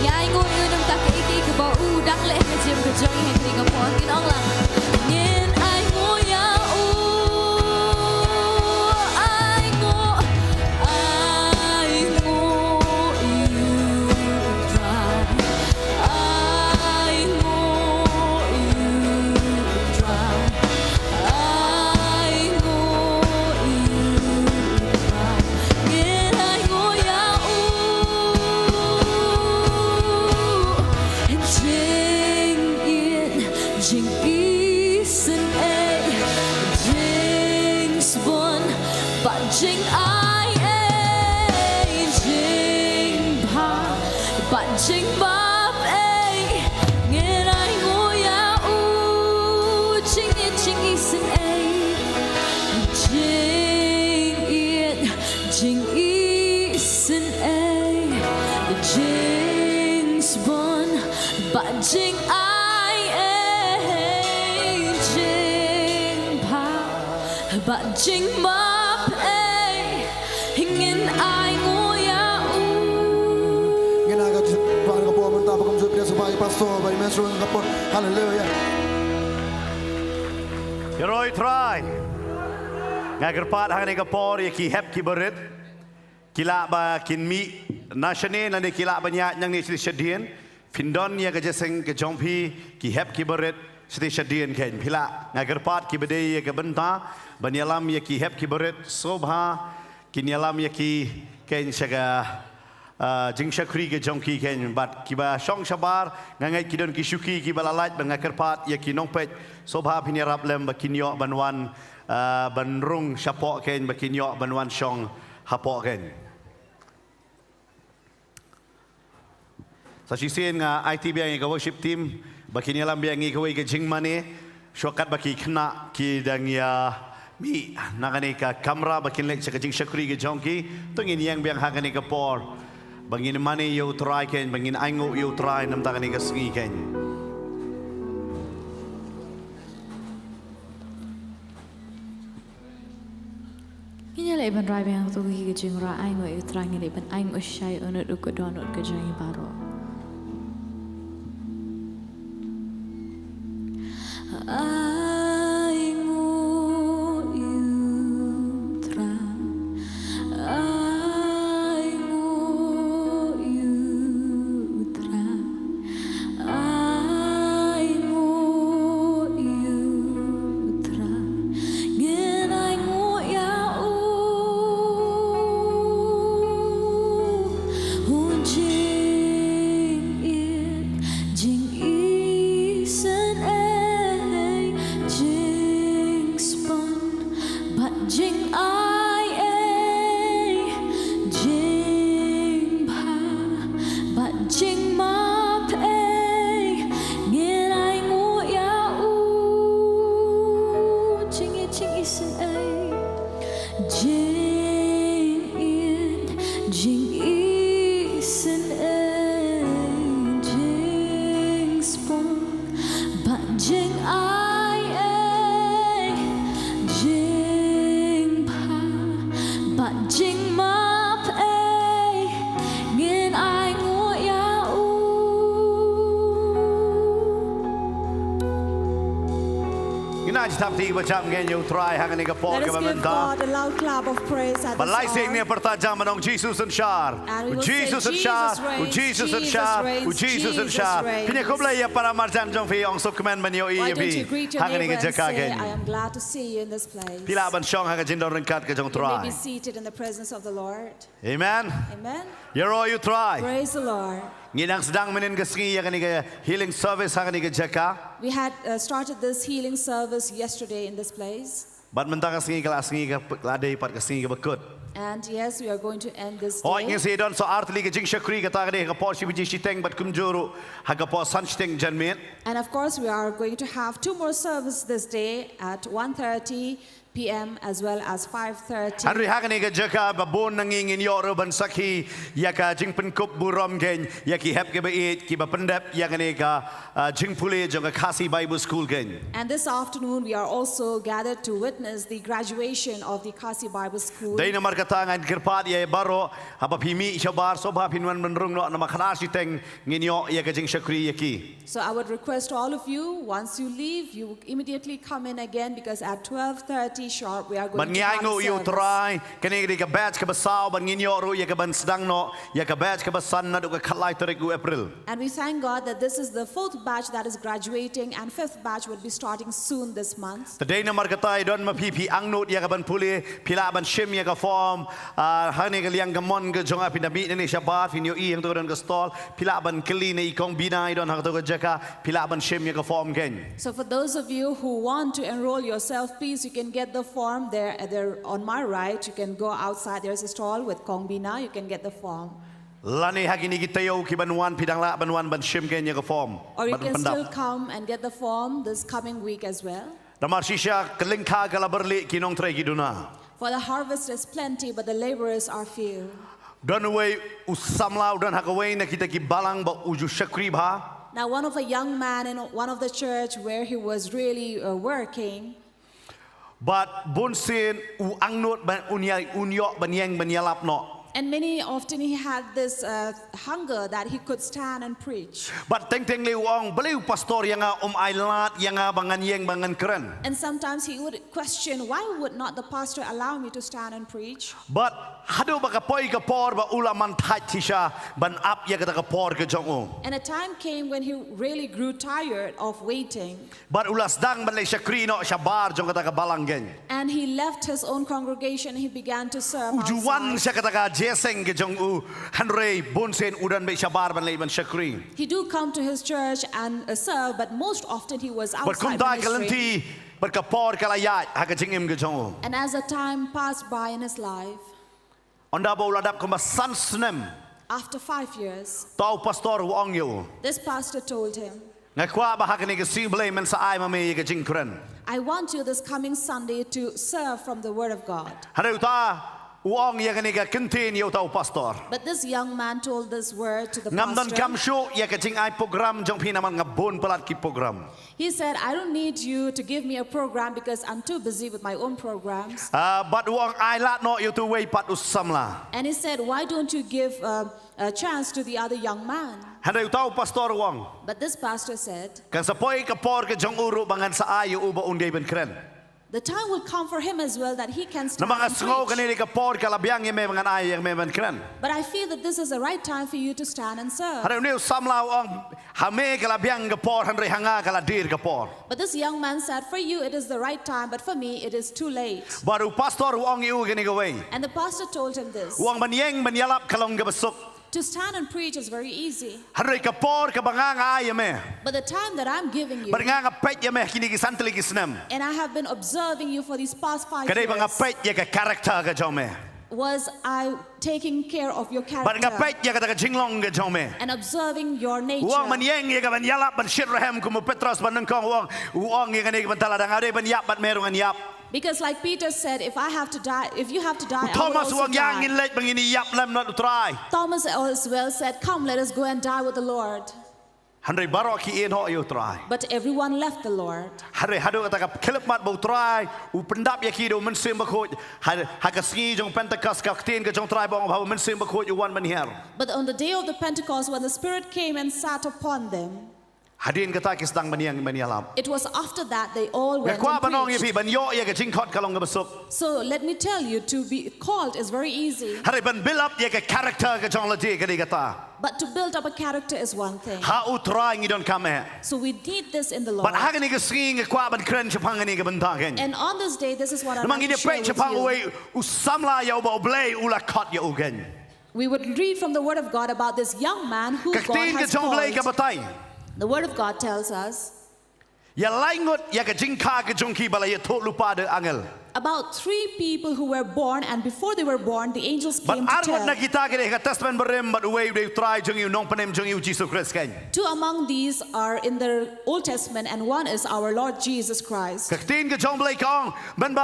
ngay ngồi yêu đâm ta cái bộ đắc lên cái chim cái joy hay cái bộ cái đó là nhìn ai ngồi ya ai ngồi you try ai ngồi you try ai ngồi you try nhìn ai ngồi ya Jing isen a Jing spun but Jing I a Jing pa but Jing bap a nghe ai ngồi ya u Jing isen a Jing isen a Jing spun but Jing bạn chính mập ấy hình ai ngồi ya Nghe nào các bạn có bộ mình ta không giúp được bài pastor bài message của các bạn hallelujah Rồi try ngay cái part hàng này cái por ki hep ki berit kila ba kin mi national nanti kila banyak yang ni sedien Findon ya ke jeseng ke jompi ki hep ki berit sedih sedien ken pila ngay cái part ki bedai ya ke benta banyalam ya ki hep ki berit sobha kinyalam ya ki ken saga jing shakri ke jongki ken bat kiba shong shabar ngai kidon ki shuki ki balalait bangai kerpat ya ki nongpet sobha pinyarap lem bakinyo banwan banrung shapok ken bakinyo banwan shong hapok ken sa sisien nga IT biang ka worship team bakinyalam biang ka ke jing mane shokat baki kena ki dang ya mi nakani ka kamera bakin lek sa jing shakri ke jongki tungin yang biang hangani ka por bangin mani yo try ken bangin aingo yo try nam takani ka sngi ken Ini lagi ban rai bang tu ki jing ra aingo yo try ngi ban aingo shai onot ko donot ke jang baro Let us give God a loud clap of praise at this hour. Jesus and Shar. Jesus and Shar. Jesus and Shar. Jesus and Shar. Pinya kubla ya para marjan jong fi ong subcommand man yo Why don't you greet your neighbor and say, I am glad to see you in this place. Pila ban shong hanga jindon ringkat ke jong You may be try. seated in the presence of the Lord. Amen. Amen. Yero you try. Praise the Lord. Nginang sedang menin kesengi ya kani ke healing service hanga ni ke jaka. We had started this healing service yesterday in this place. Bat mentang kesengi kala sengi ke ladai pat kesengi ke bekut. And yes, we are going to end this Oh, day. ingin saya don so artli ke jing shakri ke tagade ke por shibiji shiteng bat kumjuru haga por sanchteng janmin. And of course, we are going to have two more services this day at 1:30 p.m. as well as 5:30. Hari hakani ka jaka babon nanging in yo roban sakhi ya ka jing penkup burom gen ya ki hep ke bait ki bapendap ya kani ka jing pule jong ka Kasi Bible School gen. And this afternoon we are also gathered to witness the graduation of the Kasi Bible School. Dai na markatangan kirpat ya baro haba pimi shabar sobha pinwan menrung no na makhanasi teng nginyo ya ka jing shakri ya ki. So I would request all of you, once you leave, you immediately come in again, because at 12:30 sharp we are going to have you service. try kani ka batch ka basaw ban nginyo ro ya ka ban sedang no ya ka batch ka basan na do ka khalai tarik April. And we thank God that this is the 4th batch that is graduating, and 5th batch will be starting soon this month. Today na markatai don mapipi ang note ya ka ban puli pila ban shim ya ka form hani ka liang gamon ka jong apinabi ni shabat finyo I ang to don ka stall pila ban kli na ikong binay don ha to ka jaka pila ban shim ya ka form ken. So for those of you who want to enroll yourself, please, you can get the form there on my right. You can go outside. There's a stall with Kongbina. You can get the form. Lani hagini gitayo ki banwan pidang la banwan ban shim ken ya ka form. Or you can still come and get the form this coming week as well. Damar shisha kelingka kala berli ki Nongkhryiem ki duna. For the harvest is plenty, but the laborers are few. Don way usamlau don hakaway na kita ki balang ba uju shakri bha. Now, one of a young man in one of the church where he was really working, but bonsin u angnot ban unyo banyeng banyalap no. And many often he had this hunger that he could stand and preach. But teng liwang beliau pastor yang ailat yang bangan yeng bangan keren. And sometimes he would question, why would not the pastor allow me to stand and preach? But hado bakapoi kapor ba ulaman tisha ban up ya kata kapor ke jong. And a time came when he really grew tired of waiting. But ulas dang ban shakri no shabar jong kata balangen. And he left his own congregation. He began to serve Ujuan outside. siya kata jeseng ke jong hanrei bonsen udan be shabar ban ban shakri. He do come to his church and serve, but most often he was But kum outside da ministry. kalanti berkapor kalayat hakajingim ke jong. And as the time passed by in his life, Onda bo ladap kum san snem. after 5 years, Tau pastor wong yo. this pastor told him, Ngakwa ba hakani ke sible men sa ai mame ke jing kren. I want you this coming Sunday to serve from the Word of God. Hanu ta wong ya kani ka continue tau pastor. But this young man told this word to the Ngam don kam pastor. shu ya ke jing ai program jong pinaman ngabon pelat ki program. He said, I don't need you to give me a program because I'm too busy with my own programs. But wong ai lat no you to way pat usamla. And he said, why don't you give a chance to the other young man? Hanu tau pastor wong. But this pastor said, Kan sapoi ka por ke jong uru bangan sa ai uba unde ben kren. the time will come for him as well that he can stand Na mga and sngo preach. kani ka por ka labyang ye me bangan ai yang me ben kren. But I feel that this is the right time for you to stand and serve. Hanu ni samla wong hame ka labyang ka por hanrei hanga ka ladir ka por. But this young man said, for you it is the right time, but for me it is too late. Baru pastor wong yu kani ka way. And the pastor told him this. Wong banyeng banyalap kalong ka besok. To stand and preach is very easy. Hanrei ka por ka bangang ai me. But the time that I'm giving you, Baranga pet ya me kini ki santli ki snem. and I have been observing you for these past 5 Kadai banga years, pet ya ka character ka jome. was I taking care of your Baranga character pet ya ka ta jinglong ka jome. and observing your Wong nature. manyeng ya ka banyalap ban shirrahem kumu Petros ban nengkong wong ya ka ni ban taladang ade ban yap ban merong an yap. Because like Peter said, if I have to die, if you have to die, I will Thomas also wong yang in die. late bangini yap lam not try. Thomas as well said, come, let us go and die with the Lord. Hanrei baro ki in ho you try. But everyone left the Lord. Hanrei hadu ka ta ka kelep mat bo try. U pendap ya ki do men sim ba khoj. Ha ka sngi jong Pentecost ka tin ka jong try bong ba men sim ba khoj you wan ban her. But on the day of the Pentecost, when the Spirit came and sat upon them, Hadin kata ki sedang banyang banyalap. it was after that they all went Ngakwa and banong ye preached. pi ban yo ya ka jingkot kalong ka besok. So let me tell you, to be called is very easy. Hari ban build up ya ka character ka jong lati ka di kata. But to build up a character is one thing. Ha utra ngi don kame. So we need this in the Lord. But ha ni ka singi ngakwa ban kren chapang ni ka bentagen. And on this day, this is what I Namang like ini to share pe with chapang you. we usamla ya ba oblay ula kat ya ugen. We would read from the Word of God about this young man who God Kaktin ka has jong blay ka called. batay. The Word of God tells us, Ya laingot ya ka jingka ka jong ki bala ya thot lupa de angel. about 3 people who were born, and before they were born, the angels But came to arwat na tell. kita kini ka testament berim but way they try jong you nongpanem jong you Jesus Christ kan. 2 among these are in the Old Testament, and one is our Lord Jesus Christ. Kaktin ka jong blay kong ban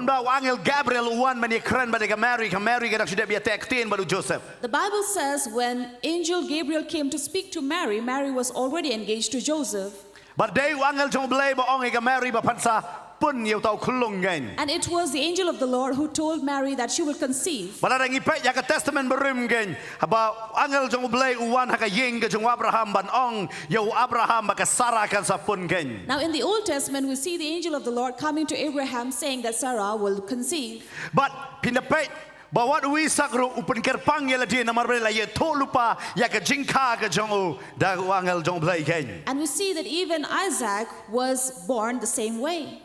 ba angel Gabriel uwan man ikran ba ka Mary ka nak sudah biya tektin baru Joseph. The Bible says when angel Gabriel came to speak to Mary, Mary was already engaged to Joseph. But day angel jong blay ba ong ka Mary ba pansa pun you tau kulung kan. And it was the angel of the Lord who told Mary that she will conceive. Bala nang ipet ya ka testament berim kan. Ba angel jong blay uwan ha ka ying ka jong Abraham ban ong yo Abraham ba ka Sarah kan sa pun kan. Now in the Old Testament we see the angel of the Lord coming to Abraham saying that Sarah will conceive. But pinapet bawa wi sakro upun kerpang ya dia namar bela ya to lupa ya ka jingka ka jong u da angel jong blay kan. And we see that even Isaac was born the same way.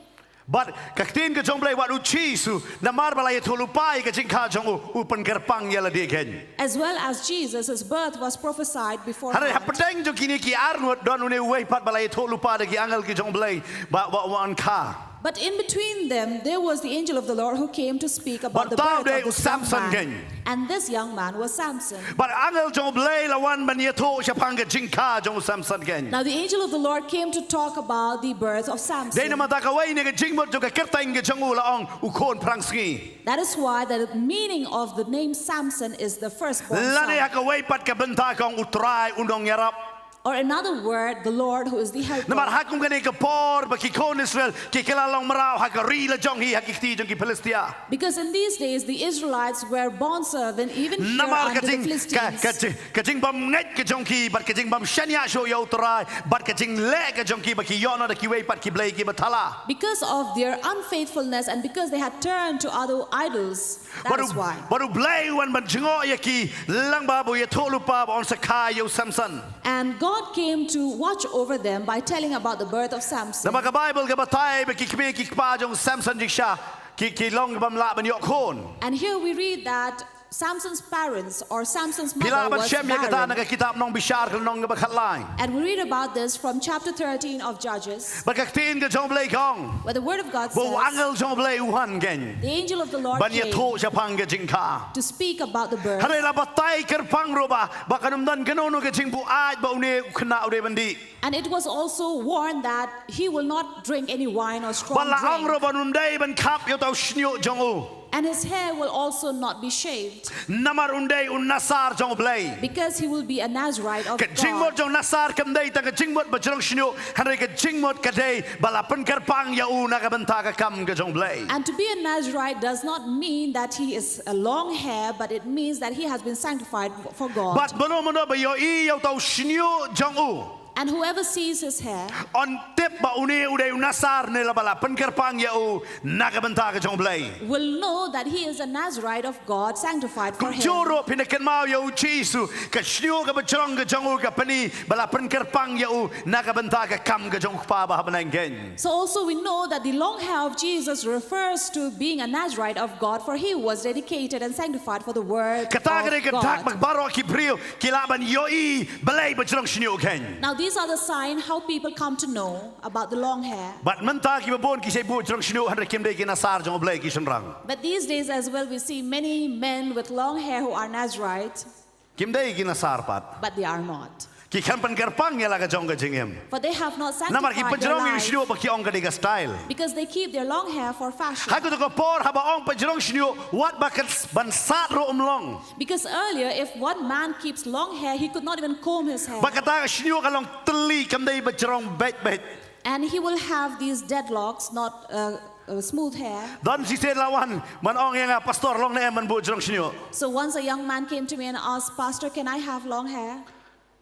But kaktin ka jong blay wat u chisu namar bela ya to lupa ka jingka jong u upun kerpang ya dia kan. As well as Jesus, his birth was prophesied beforehand. Hari hapedeng jong kini ki arnut don une wei pat bela ya to lupa da ki angel ki jong blay ba wan ka. But in between them, there was the angel of the Lord who came to speak about But the tao birth de of this Samson young gen. man. And this young man was Samson. But angel jong blay la wan ban ya to siapang ka jingka jong Samson gen. Now the angel of the Lord came to talk about the birth of Samson. Dei nama ta ka wei ne ka jingmot jong ka kerteng ka jong u la ong u kon prang ski. That is why the meaning of the name Samson is the firstborn Lani son. ha ka wei pat ka benta kong utrai undong yarap. Or another word, the Lord who is the helper. Namar hakum kani ka por ba ki kon Israel ki kilalong marao ha ka ri la jong hi ha ki ti jong ki Palestia. Because in these days, the Israelites were bondservant even here Namar under ka the jing Philistines. ka jing bam nget ka jong ki bat ka jing bam shanya sho yo utrai bat ka jing le ka jong ki ba ki yono da ki wei pat ki blai ki batala. Because of their unfaithfulness and because they had turned to other idols. That is why. Baru blai wan ban jingo ya ki lang ba bo ya to lupa ba on sa ka yo Samson. And God came to watch over them by telling about the birth of Samson. Nama ka Bible ka batay ba ki kme ki pa jong Samson jing sha ki long bam la ban yok kon. And here we read that Samson's parents or Samson's mother Pila ban was shem ya kata na barren. ka kitab nong bishar ka nong ba khatlain. And we read about this from chapter 13 of Judges, Ba ka tin ka jong blai kong. where the word of God Bo says, angel jong blai uhan gen. the angel of the Lord Ban ya came to siya pang ka jing ka. to speak about the birth. Hare la batay kerpang roba ba kanum dan kanono ka jing bu aj ba une khna ure bandi. And it was also warned that he will not drink any wine or strong Ba la ang drink. roba num dai ban kap yo tau shnyo jong u. And his hair will also not be shaved, Namar undai un nasar jong blai. because he will be a Nazarite of Ka jingmot God. jong nasar kam dai ta ka jingmot ba jong shnyo hare ka jingmot ka dai bala pen kerpang ya u na ka banta ka kam ka jong blai. And to be a Nazarite does not mean that he is a long hair, but it means that he has been sanctified for God. But bono mono ba yo I yo tau shnyo jong u. And whoever sees his hair On tip ba une uday nasar ne la bala pen kerpang ya u na ka banta ka jong blai. will know that he is a Nazarite of God, sanctified for Kung him. juro pinakan mau ya u chisu ka shnyo ka ba jong ka jong u ka pani bala pen kerpang ya u na ka banta ka kam ka jong pa ba habanang gen. So also we know that the long hair of Jesus refers to being a Nazarite of God, for he was dedicated and sanctified for the word Kata ka ka dak of God. magbaro ki brio kilaban yo I balay ba jong shnyo ken. Now these are the signs how people come to know about the long hair. But menta ki babon ki say bu jong shnyo han kim dai ki nasar jong blai ki shenrang. But these days as well we see many men with long hair who are Nazarite, Kim dai ki nasar pat. but they are not. Ki kan pen kerpang ya la ka jong ka jingem. For they have not Namar ki sanctified their pajrong yung life shnyo ba ki ong ka di ka style. because they keep their long hair for fashion. Hago to ko por haba ong pajrong shnyo wat ba kan bansat ro umlong. Because earlier, if one man keeps long hair, he could not even comb his hair. Ba kata ka shnyo ka long teli kam dai ba jrong bet bet. And he will have these deadlocks, not smooth hair. Dan si se lawan man ong yang pastor long na man bu jrong shnyo. So once a young man came to me and asked, Pastor, can I have long hair?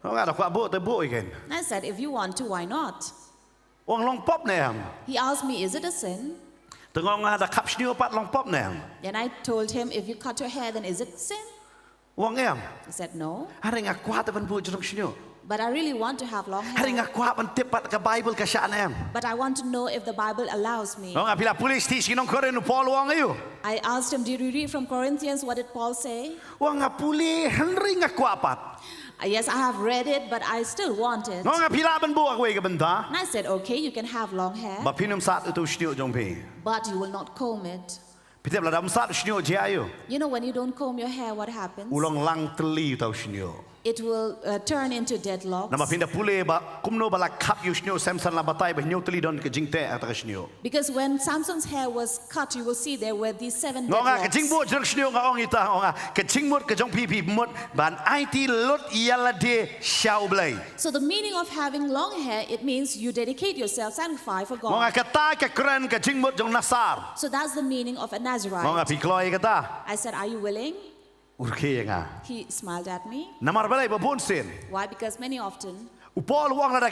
Ong ada ko bu te bu iken. I said, if you want to, why not? Ong long pop na am. He asked me, is it a sin? Tengong ada kap shnyo pat long pop na am. Then I told him, if you cut your hair, then is it sin? Ong am. He said, no. Are nga kwat ban bu jrong shnyo. But I really want to have long Hari hair. ngakwa ban tepat ke Bible ke syaan em. But I want to know if the Bible allows me. Nong apila pulis ti sinong koren Paul wang ayu. I asked him, did you read from Corinthians? What did Paul say? Wang apuli henry ngakwa pat. Yes, I have read it, but I still want it. Nong apila ban buak we ke benta. And I said, okay, you can have long hair, Ba pinum sat itu sniu jong pi. but you will not comb it. Pitep la dam sat sniu je ayu. You know, when you don't comb your hair, what happens? Ulong lang teli tau sniu. It will turn into deadlocks. Nama pinda pule ba kumno bala kap yu sniu Samson la batai ba sniu teli don ke jingte ata sniu. Because when Samson's hair was cut, you will see there were these 7 Ngonga ke jing deadlocks. bu jeng sniu nga ong ita onga ke jing mut ke jong pi pi mut ban IT lot yala de shau blai. So the meaning of having long hair, it means you dedicate yourself, sanctify for Ngonga God. ke ta ke keren ke jing mut jong nasar. So that's the meaning of a Nazarite. Ngonga pi kloi ke ta. I said, are you willing? Urke nga. He smiled at me. Namar balai ba bon sin. Why? Because many often, Upol wang lada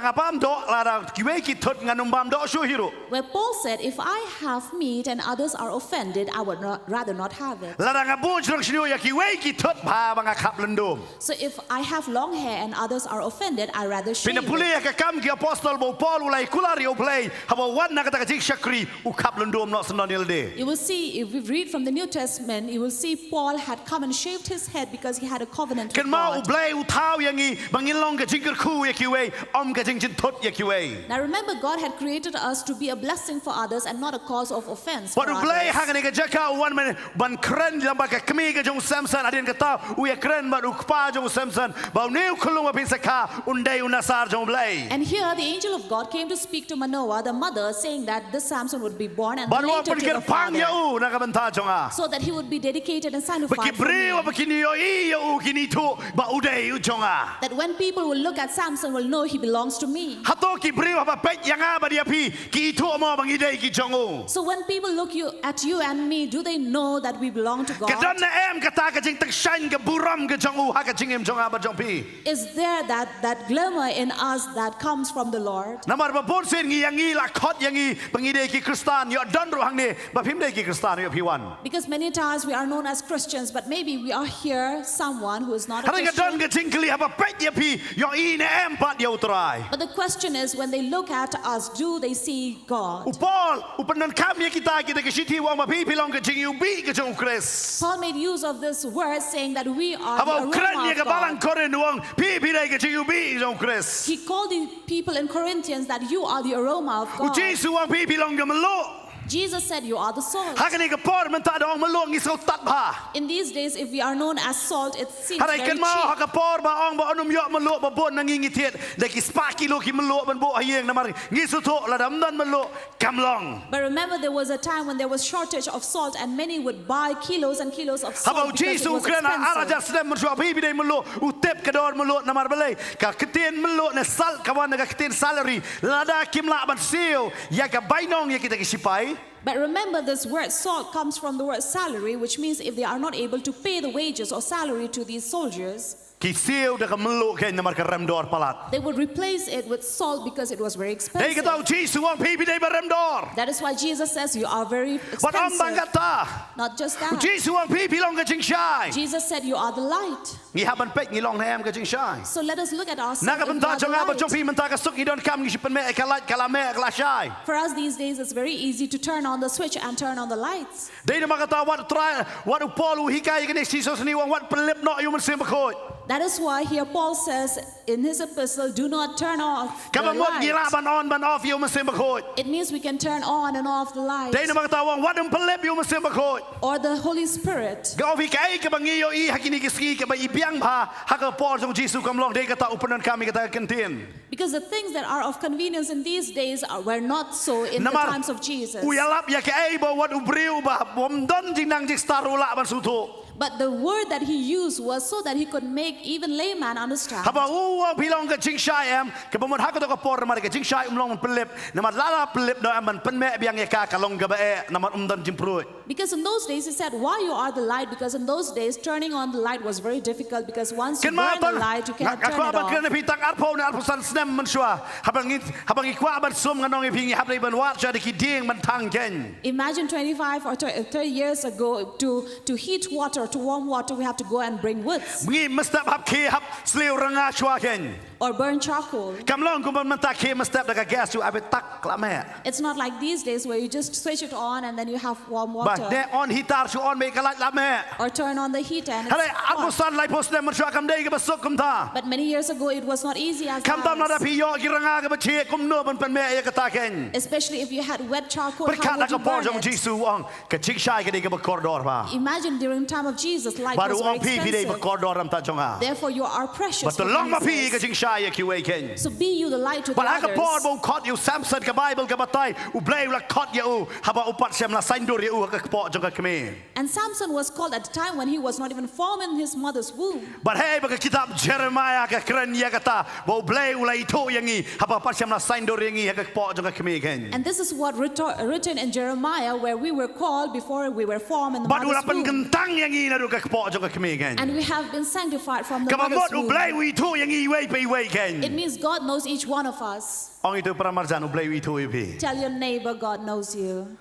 ngapam do lada kiwe ki thot nganumbam do shu hiru. where Paul said, if I have meat and others are offended, I would rather not have it. Lada ngabun jong sniu ya kiwe ki thot ba banga kap lendum. So if I have long hair and others are offended, I rather shave Pina puli it. ya kam ki apostol bo Paul ulai kulari oplay haba wan na kata jik shakri u kap lendum no senon yelde. You will see, if we read from the New Testament, you will see Paul had come and shaved his head because he had a covenant with Ken mau God. ublay u tau yangi bangilong ke jingker ku ya kiwe om ke jing jin thot ya kiwe. Now remember, God had created us to be a blessing for others and not a cause of offense for But ublay others. hangani ke jaka wan man ban kren lamba ke kemi ke jong Samson adin kata u ya kren ba u kpa jong Samson ba neu khulung pin sakha undai unasar jong blay. And here the angel of God came to speak to Manoah, the mother, saying that this Samson would be born and Ban wa later to pen the ker pang ya father, u na ka banta jonga. so that he would be dedicated and sanctified for Bakibri wa me. bakini yo I ya u kini tu ba udai u jonga. That when people will look at Samson, will know he belongs to me. Hato ki bri wa ba pet yanga ba dia pi ki tu mo bang idai ki jongu. So when people look at you and me, do they know that we belong to God? Kadon na em kata ka jing tak shan ke buram ke jongu ha ka jing em jonga ba jong pi. Is there that glimmer in us that comes from the Lord? Namar ba bon sen ngi yangi la khot yangi bang idai ki Kristan yo don ro hang ne ba phim dai ki Kristan yo pi wan. Because many times we are known as Christians, but maybe we are here someone who is not a Hari ka don Christian. ke jing kli ha ba pet ya pi yo I ne em pat yo trai. But the question is, when they look at us, do they see God? Upol upanan kam ya kita ke shiti wa ma pi long ke jing yu bi ke jong Kris. Paul made use of this word saying that we are Haba the ukran aroma ya of ke balang God. koren wong pi dai ke jing yu bi jong Kris. He called the people in Corinthians that you are the aroma of U God. Jesu wang pi long ke melo. Jesus said you are the salt. Hakani ke por men ta dong melo ngi so tat ba. In these days, if we are known as salt, it seems Harai very kan mau cheap. haka por ba ong ba onum yo melo ba bon nangi ngi tiet de ki spa kilo ki melo ban bo hayeng namar ngi su to la dam dan melo kamlong. But remember, there was a time when there was shortage of salt, and many would buy kilos and kilos of salt Haba because it Jesu was krena ara expensive. jar sedem men sua bi dai melo u tep ke dor melo namar balai ka ketien melo ne sal kawan ka ketien salary lada kim la ban sil ya ka bainong ya kita ki sipai. But remember, this word salt comes from the word salary, which means if they are not able to pay the wages or salary to these soldiers, Ki sil de ka melo ke namar ka rem dor palat. they would replace it with salt because it was very Dai expensive. ka tau Jesu wang pi dai ba rem dor. That is why Jesus says you are very But am bang expensive. kata. Not just that. Jesu wang pi long ka jing shai. Jesus said you are the light. Ngi haban pet ngi long hem ka jing shai. So let us look at ourselves. Naga if we benta are the jonga ba light. jong pi menta ka suk idon kam ngi sipen me kalat kala me kala shai. For us these days, it's very easy to turn on the switch and turn on the lights. Dei na makata wat try wat u Paul u hikai gani Jesus ni wang wat pelip no yu men sim khoi. That is why here Paul says in his epistle, do not turn off the Kama mot ngi la light. ban on ban off yu men sim khoi. It means we can turn on and off the light. Dei na makata wang wat pelip yu men sim khoi. Or the Holy Spirit. Ga ofi kai ka bangi yo I hakini ki ski ka ba I biang ba haka Paul jong Jesus kam long dei kata upanan kami kata kentin. Because the things that are of convenience in these days were not so in the Namar times of Jesus. u yalap ya ka ai ba wat u briu ba bom don jing nang jik starula ban suto. But the word that he used was so that he could make even layman understand. Haba uwa pilong ka jing shai em ka bamon haka to ka por mar ka jing shai long pelip na mat lala pelip no aman pen me biang ya ka kalong ga ba e na mat dan jim proi. Because in those days, he said, why you are the light? Because in those days, turning on the light was very difficult because once you Ken burn ma the light, you cannot turn aku it aban off. kena pitang arpo na arpo san snem man shwa habang ikwa ban sum nganong ipingi hablay ban wat sha de ki ding man tang ken. Imagine 25 or 30 years ago to heat water water, to warm water, we have to go and bring woods Ngi mesti hap ke hap sliu ranga chua ken. or burn charcoal. Kamlong ku man ta ke mesti daga gas tu abe tak la me. It's not like these days where you just switch it on and then you have warm Ba water. de on hitar chu on me kalat la me. Or turn on the heater and Hale it's aku hot. san lai pos dem chua kam dei ke besuk kum ta. But many years ago, it was not easy as Kam tam na da that. pi yo ki ranga ke che kum no ban pen me ye ka ta ken. Especially if you had wet charcoal, Berkat how would nak you ke por burn jong it? Jisu ong ke chik shai ke de ke bekordor ba. Imagine during time of Jesus, life Baru was very ong pi pi de expensive. bekordor am ta jonga. Therefore, you are precious. But for long ma pi ke Jesus. chik shai ye ki we ken. So be you the light to the But I por others. bo kot you Samson ke Bible ke batai u blai la kot ye u haba upat sem la saindur ye u ke po jong ke me. And Samson was called at the time when he was not even formed in his mother's womb. But hey bagi kitab Jeremiah ke keren ye kata bo blai u lai to ye ngi haba pat sem la saindur ye ngi ke po jong ke me ken. And this is what written in Jeremiah, where we were called before we were formed in the But u la mother's pen womb. gentang ye ngi na du ke po jong ke me ken. And we have been sanctified from the Ka mother's mot u womb. blai u to ye ngi we pe we ken. It means God knows each one of us. Ong itu pramarjan u blai u to ye pi. Tell your neighbor God knows you.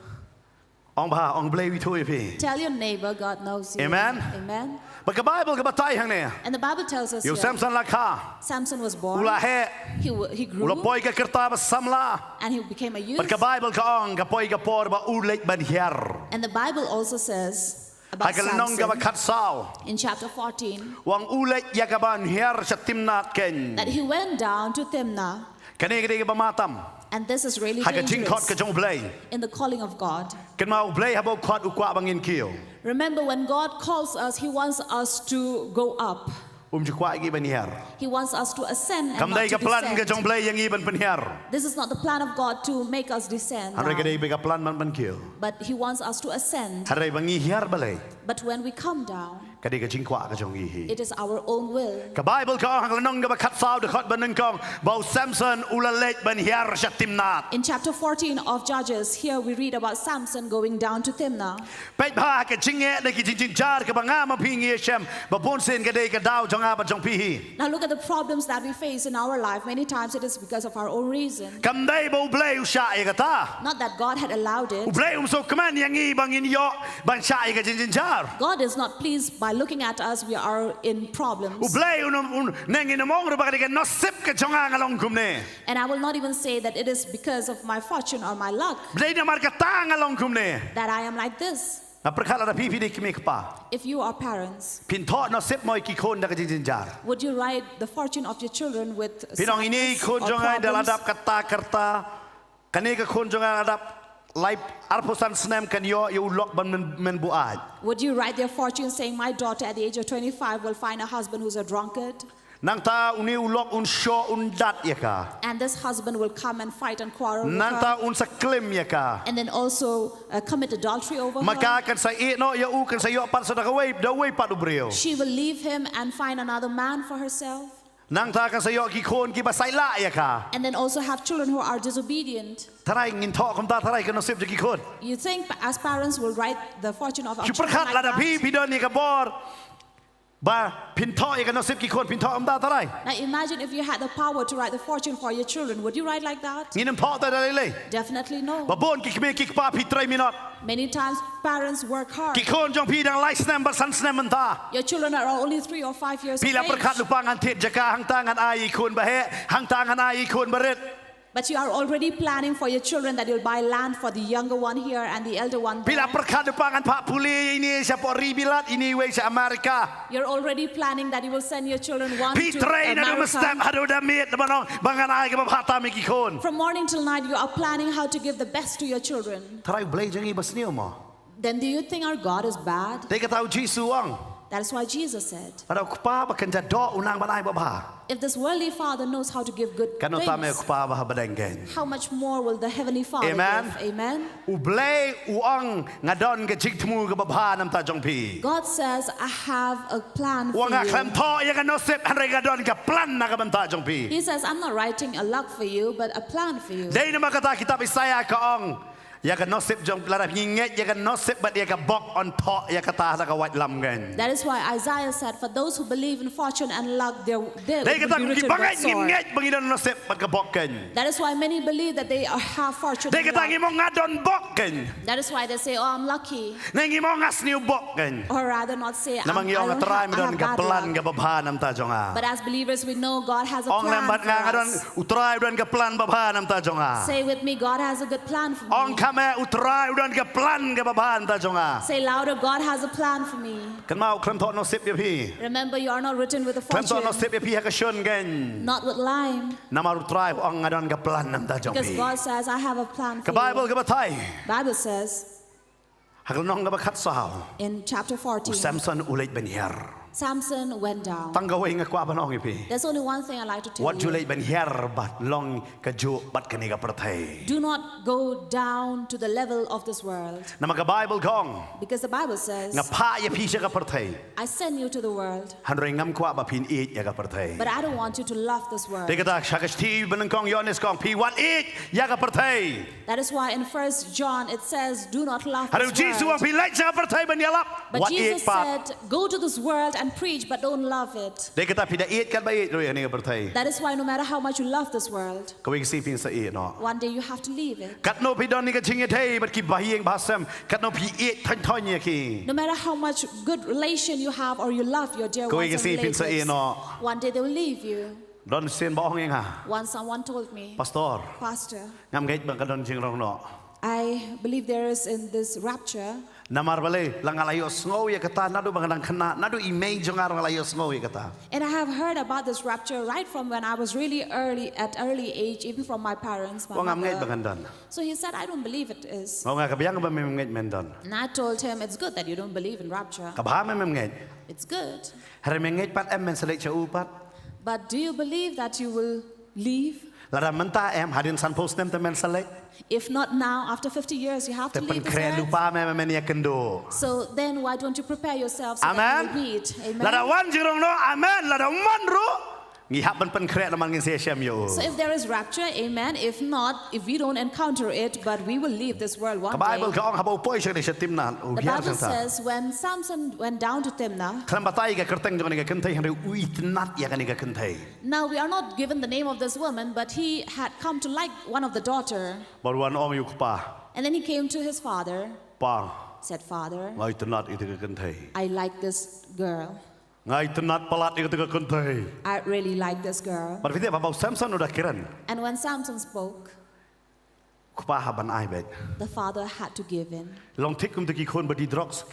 Ong ba ong blai u to ye pi. Tell your neighbor God knows you. Amen. Amen. But ke Bible ke batai hang ne. And the Bible tells us You here, Samson la kha. Samson was born, Ula he he grew, ula poi ke kerta ba samla. and he became a youth. But ke Bible ke ong ke poi ke por ba u lek ban hier. And the Bible also says Hai about ke lenong ke ba Samson khat sao. in chapter 14 Wang u lek ya ke ban hier satimnat ken. that he went down to Timnah, Kene ke de ke ba matam. and this is really Hai ke jing khot ke dangerous jong blai. in the calling of God. Ken mau blai habo khot u kwa bangin kio. Remember, when God calls us, he wants us to go up. Ju kwa gi ban hier. He wants us to ascend and Kam not dai to ke plan ke jong descend. blai yang i ban pen hier. This is not the plan of God to make us descend Hare ke down, de be ke plan man ban kio. but he wants us to ascend. Hare bangi hier balai. But when we come down, Ke de ke jing kwa ke jong i hi. it is our own will. Ke Bible ke ong lenong ke ba khat sao de khot ban neng kong. Bau Samson ula lek ban hier satimnat. In chapter 14 of Judges, here we read about Samson going down to Timnah. Pe ba ke jing e de ke jing jar ke ba nga ma pi ngi shem. Ba bon sen ke de ke dau jong a ba jong pi hi. Now look at the problems that we face in our life. Many times it is because of our own reason. Kam dai bo blai u sha ye kata. Not that God had allowed U it. blai so kaman yang i bangin yo ban sha ye ke jing jar. God is not pleased by looking at us. We are in U problems. blai neng in mong ro ba ke no sip ke jong a ngalong kum ne. And I will not even say that it is because of my fortune or my luck Blai na mar ka ta ngalong kum ne. that I am like this. Na perkala da pi pi de ki me pa. If you are parents, Pin thot no sip moi ki khon da ke jing jar. would you write the fortune of your children with Pinong ini sadness khon or jong a da problems? ladap kata kerta. Kane ke khon jong a ladap lai arposan snem kan yo lok ban men buat. Would you write their fortune saying, my daughter at the age of 25 will find a husband who's a drunkard? Nang ta uni ulok un sho un dat ya ka. And this husband will come and fight and quarrel with Nang her. ta un saklim ya ka. And then also commit adultery over Maka her. kan sa e no ya u kan sa yo pat sa da way pat u brio. She will leave him and find another man for herself. Nang ta kan sa yo ki khon ki ba sai la ya ka. And then also have children who are disobedient. Tarai ngin thok kom ta tarai kan no sip ki khon. You think as parents will write the fortune of our Chu children perkhat like la da pi that? pi don ni ka bor. Ba pin thok ya kan no sip ki khon pin thok om ta tarai. Now imagine if you had the power to write the fortune for your children. Would you write like that? Ngin thok ta da le. Definitely no. Ba bon ki me ki pa pi 3 minut. Many times parents work hard. Ki khon jong pi dang lai snem ba san snem man ta. Your children are only 3 or 5 years of Pila age. perkhat lupa ngan tit jaka hang tangan ai khon ba he hang tangan ai khon baret. But you are already planning for your children that you'll buy land for the younger one here and the elder one there. Pila perkhat lupa ngan pak puli ini sa pori bilat ini we sa Amerika. You're already planning that you will send your children one Pi to train adu mestap America. adu da mit banong bangan ai ke ba hata mi ki khon. From morning till night, you are planning how to give the best to your children. Tarai blai jangi basniu mo. Then do you think our God is bad? Te ka tau Jisu ang. That's why Jesus said, Ada kupa ba kan jado unang ban ai ba ba. if this worldly father knows how to give good Kan utame things, kupa ba badenggen. how much more will the heavenly Father Amen. give? Amen. U blai u ang ngadon ke jigtmu ke ba ba nam ta jong pi. God says, I have a plan for Wang a klem you. tho ya kan no sep han re gadon ke plan na ka ban ta jong pi. He says, I'm not writing a luck for you, but a plan for you. Dai na makata kitab Isaiah ka ong ya kan nosip jong lara nyinget ya kan nosip bat ya ka bok on tok ya kata sa ka wat lam kan. That is why Isaiah said, for those who believe in fortune and luck, they will Dai be kata ki written with bangai sword. nyinget bangidon nosip bat ka bok kan. That is why many believe that they have fortune Dai and kata ki luck. mo ngadon bok kan. That is why they say, oh, I'm lucky. Nengi mo ngas niu bok kan. Or rather not say, I Namang yo don't ngatrai have, mi I don have ka bad plan luck. ka babhanam ta jonga. But as believers, we know God has a Ong plan lambat nga for ngadon us. utrai don ka plan babhanam ta jonga. Say with me, God has a good plan for Ong me. kame utrai don ka plan ka babhan ta jonga. Say louder, God has a plan for me. Kan mau klam tok nosip ya pi. Remember, you are not written with a Klam tok nosip fortune, ya pi ha ka shun kan. not with lime. Namar utrai ong ngadon ka plan nam ta jong Because pi. God says, I have a plan Ka for Bible you. ka batai. Bible says Hakal nong ka bakat sao. in chapter 14, Samson ulit benyer. Samson went down. Tanggaway nga kwa banong ipi. There's only one thing I like to tell What you. ulit benyer bat long ka ju bat kani ka pertai. Do not go down to the level of this world. Nama ka Bible kong. Because the Bible says, Nga pa ya pi siya ka pertai. I send you to the world, Hanroy ngam kwa ba pin eat ya ka pertai. but I don't want you to love this world. Dia kata syakashti benang kong yones kong pi what eat ya ka pertai. That is why in 1 John it says, do not love Haru this Jisu ang world. pi like siya ka pertai ban yalap. But What Jesus eat pat. said, go to this world and preach, but don't love it. Dia kata pi da eat kan ba eat roy ani ka pertai. That is why no matter how much you love this world, Kawai si pin sa eat no. one day you have to leave it. Kat no pi don ni ka chingi thai bat ki bahiyeng bahasam. Kat no pi eat thon thon ya ki. No matter how much good relation you have or you love your dear Kau ones and ingin sipin sa relatives, ino. one day they will leave you. Don sen bohong yang ha. Once someone told me, Pastor, Pastor, ngam gait bang ka don jing rong no. I believe there is in this rapture, Namar bale lang alayo sngow ya kata nadu bang nang kena nadu image ng arang alayo sngow ya kata. and I have heard about this rapture right from when I was really early age, even from my parents, my Wa ngam gait mother. bang don. So he said, I don't believe it is. Wa nga kabayang ba mem gait men don. And I told him, it's good that you don't believe in rapture. Kabha mem gait. It's good. Hare mem gait pat em men selek cha upat. But do you believe that you will leave? Lara menta em hadin san post nem te men selek. If not now, after 50 years, you have Te to pen leave this kre earth. lupa mem men ya kendo. So then why don't you prepare yourself so that Amen. you will meet? Lara Amen. wan jing rong no amen. Lara man ru. Ngihap ban pen kre naman ngin se syam yo. So if there is rapture, amen. If not, if we don't encounter it, but we will leave this world one Ka Bible day. ka ong habaw poy siya ni sa timna. The Bible says when Samson went down to Timnah, Klan batay ka kerteng jong ni ka kentay handu uit nat ya ka ni ka kentay. now we are not given the name of this woman, but he had come to like one of the daughter. Baruan ong yuk pa. And then he came to his father, Pa. said, Father, Ngai tenat itu ka kentay. I like this girl. Ngai tenat palat itu ka kentay. I really like this girl. But kita babaw Samson udah kiran. And when Samson spoke, Kupa haban ai bet. the father had to give in. Long tik kum tiki kon badi drugs.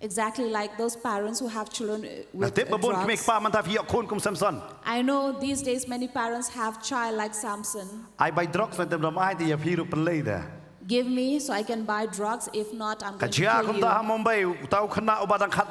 Exactly like those parents who have children Na with tip babon kmek drugs. pa man ta fi kon kum Samson. I know these days many parents have child like Samson. Ai by drugs na tem dam ai ti ya fi ru penlei da. Give me so I can buy drugs. If not, I'm going to Kajia kill kum ta you. Mumbai tau kena ubadang khat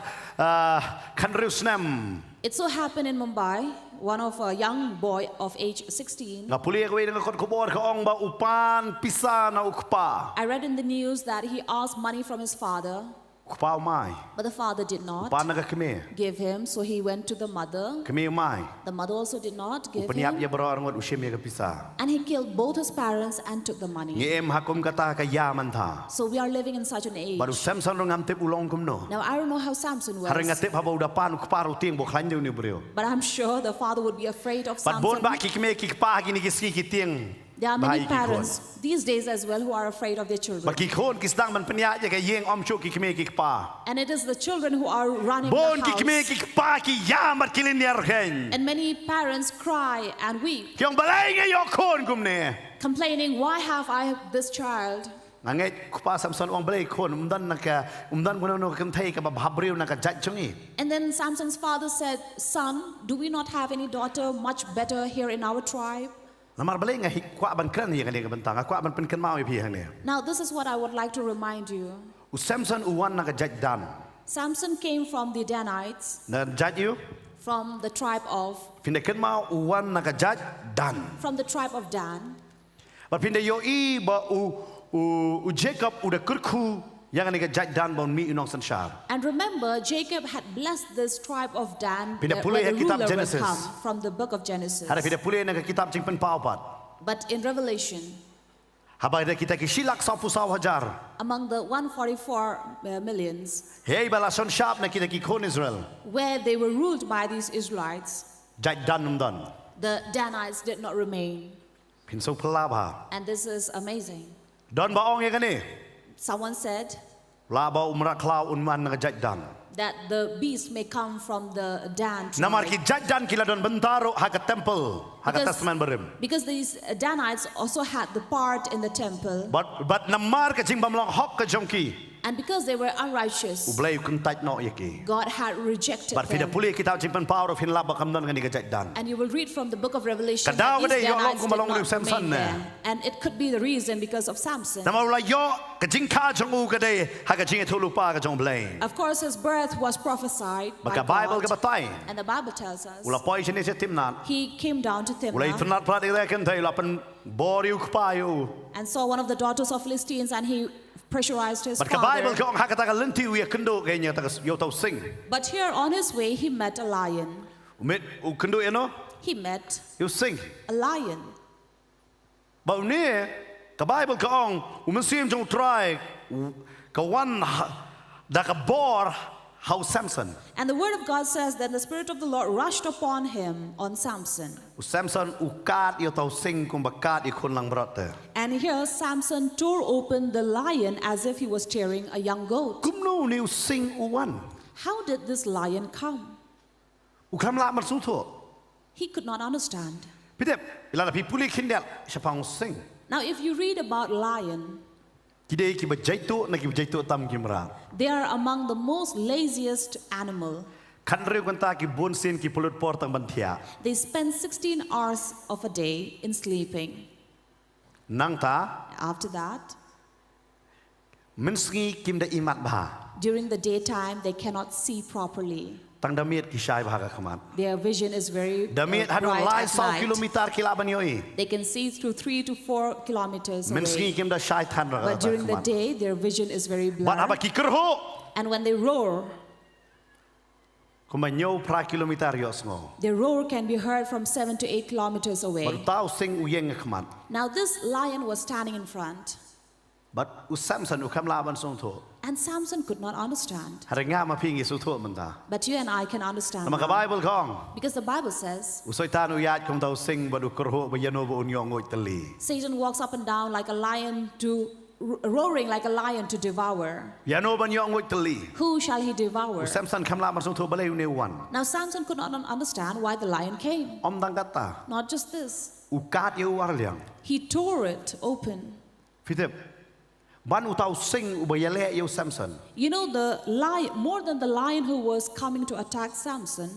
kan riu snam. It so happened in Mumbai, one of a young boy of age 16. Nga puli ko dengan kot kubor ka ong ba upan pisa na ukpa. I read in the news that he asked money from his father, Ukpa umai. but the father did not Upan naga keme. give him. So he went to the mother. Keme umai. The mother also did not give Upaniap him. ya bro arngot usim ya ka pisa. And he killed both his parents and took the money. Ngiem hakum kata ka yaman ta. So we are living in such an age. Baru Samson rong ngam tip ulong kum no. Now I don't know how Samson was, Hari ngatip habau dapan ukpa ru tiang bo khlan ni bro. but I'm sure the father would be afraid of But bon Samson. ba ki keme ki pa ki ni ki ski ki tiang. There are many Bahai ki khon. parents these days as well who are afraid of their children. But ki khon ki sedang man penya ya ka yeng om chuk ki keme ki pa. And it is the children who are running Bon the ki keme house. ki pa ki yamat kilin yar khen. And many parents cry and weep, Kyong balai nga yo khon kum ne. complaining, why have I this child? Nganget kupa Samson ong balai khon umdan kuno no kam thai ka ba bhabriu na ka jat chungi. And then Samson's father said, Son, do we not have any daughter much better here in our tribe? Namar balai nga kwa ban kran ya ka ni ka bentang kwa ban pen kan mau pi hang ne. Now this is what I would like to remind you. U Samson uwan na ka jat dan. Samson came from the Danites, Na jat you from the tribe of pinda kan mau uwan na ka jat dan. Dan. But pinda yo I ba u Jacob udah kurku yang ni ka jat dan bon mi unong sanshar. And remember, Jacob had blessed this tribe of Dan, Pindah where pulih the kitab ruler would Genesis. come from the book of Genesis. Hari pinda pulih na ka kitab jing pen paupat. But in Revelation, Habai dah kita kisilak 10,000. Among the 144 millions, Hei balason syab na kita kikon Israel. where they were ruled by these Israelites, Jaj dan numdan. the Danites did not remain. Pinso pelabha. And this is amazing. Don baong ya kani. Someone said Laba umrak klau unman na jaj dan. that the beast may come from the Dan tribe. Namar ki jaj dan kila don bentaro haga temple. Haga tasman berim. Because these Danites also had the part in the temple. But namar ka jing bamlong hok ka jongki. And because they were unrighteous, Ublay kun taj no yaki. God had rejected But fida them. puli kita jimpan power of hin laba kamdon kani ka jaj dan. And you will read from the book of Revelation Kadaw that these kada, yo Danites long did kumalong not liu Samson remain na. there. And it could be the reason because of Samson. Namar ula yo ka jing ka jong u ka day haga jing etulu pa ka jong blay. Of course, his birth was prophesied by Maka Bible ka God. batay. And the Bible tells us Ula poi sini se timnat. he came down to Ula Timnah itunat prat ila kan tay lapan boriu kpayu. and saw one of the daughters of Philistines, and he pressurized his But ka Bible father. ka ong hakata ka lenti uya kendo kanya ta yo tau sing. But here on his way, he met a lion. Umit u kendo eno He met yo sing. a lion. Ba ne ka Bible ka ong umasim jong try ka wan da ka bor how Samson. And the word of God says that the Spirit of the Lord rushed upon him, on Samson. U Samson ukat yo tau sing kum bakat ikun lang brate. And here Samson tore open the lion as if he was tearing a young goat. Kumno ni u sing uwan. How did this lion come? U kam la mar suto. He could not understand. Pitep ila pi puli kindel siapang sing. Now, if you read about lion, Kidei ki bajaitu na ki bajaitu tam kimra. they are among the most laziest animal. Kanre kanta ki bonsin ki pulut portang bantia. They spend 16 hours of a day in sleeping. Nang ta After that, menski kim da imat bah. during the daytime, they cannot see properly. Tang damiet ki shai bah ka kamat. Their vision is very Damiet hanu bright lai at 100 night. kilometer ki laban yoi. They can see through 3 to 4 kilometers Menski away. kim da shai tan ra But during the kamat. day, their vision is very Bat apa blurred. ki kerho. And when they roar, Kumanyo pra kilometer yos ngo. their roar can be heard from 7 to 8 kilometers away. Baru tahu sing uyeng kamat. Now, this lion was standing in front, But u Samson u kam laban song tho. and Samson could not understand. Hari nga ma pingi su tho menta. But you and I can understand Nama ka now. Bible kong. Because the Bible says Usoi tan uyat kum tahu sing badu kerho bayano bu unyong ngoi teli. Satan walks up and down like a lion roaring like a lion to devour. Yano ban yong ngoi teli. Who shall he devour? Samson kam laban song tho balai une wan. Now Samson could not understand why the lion came. Om dang kata. Not just this. Ukat yo warliang. He tore it open. Fitep. Ban utau sing ubayale yo Samson. You know, the lion, more than the lion who was coming to attack Samson,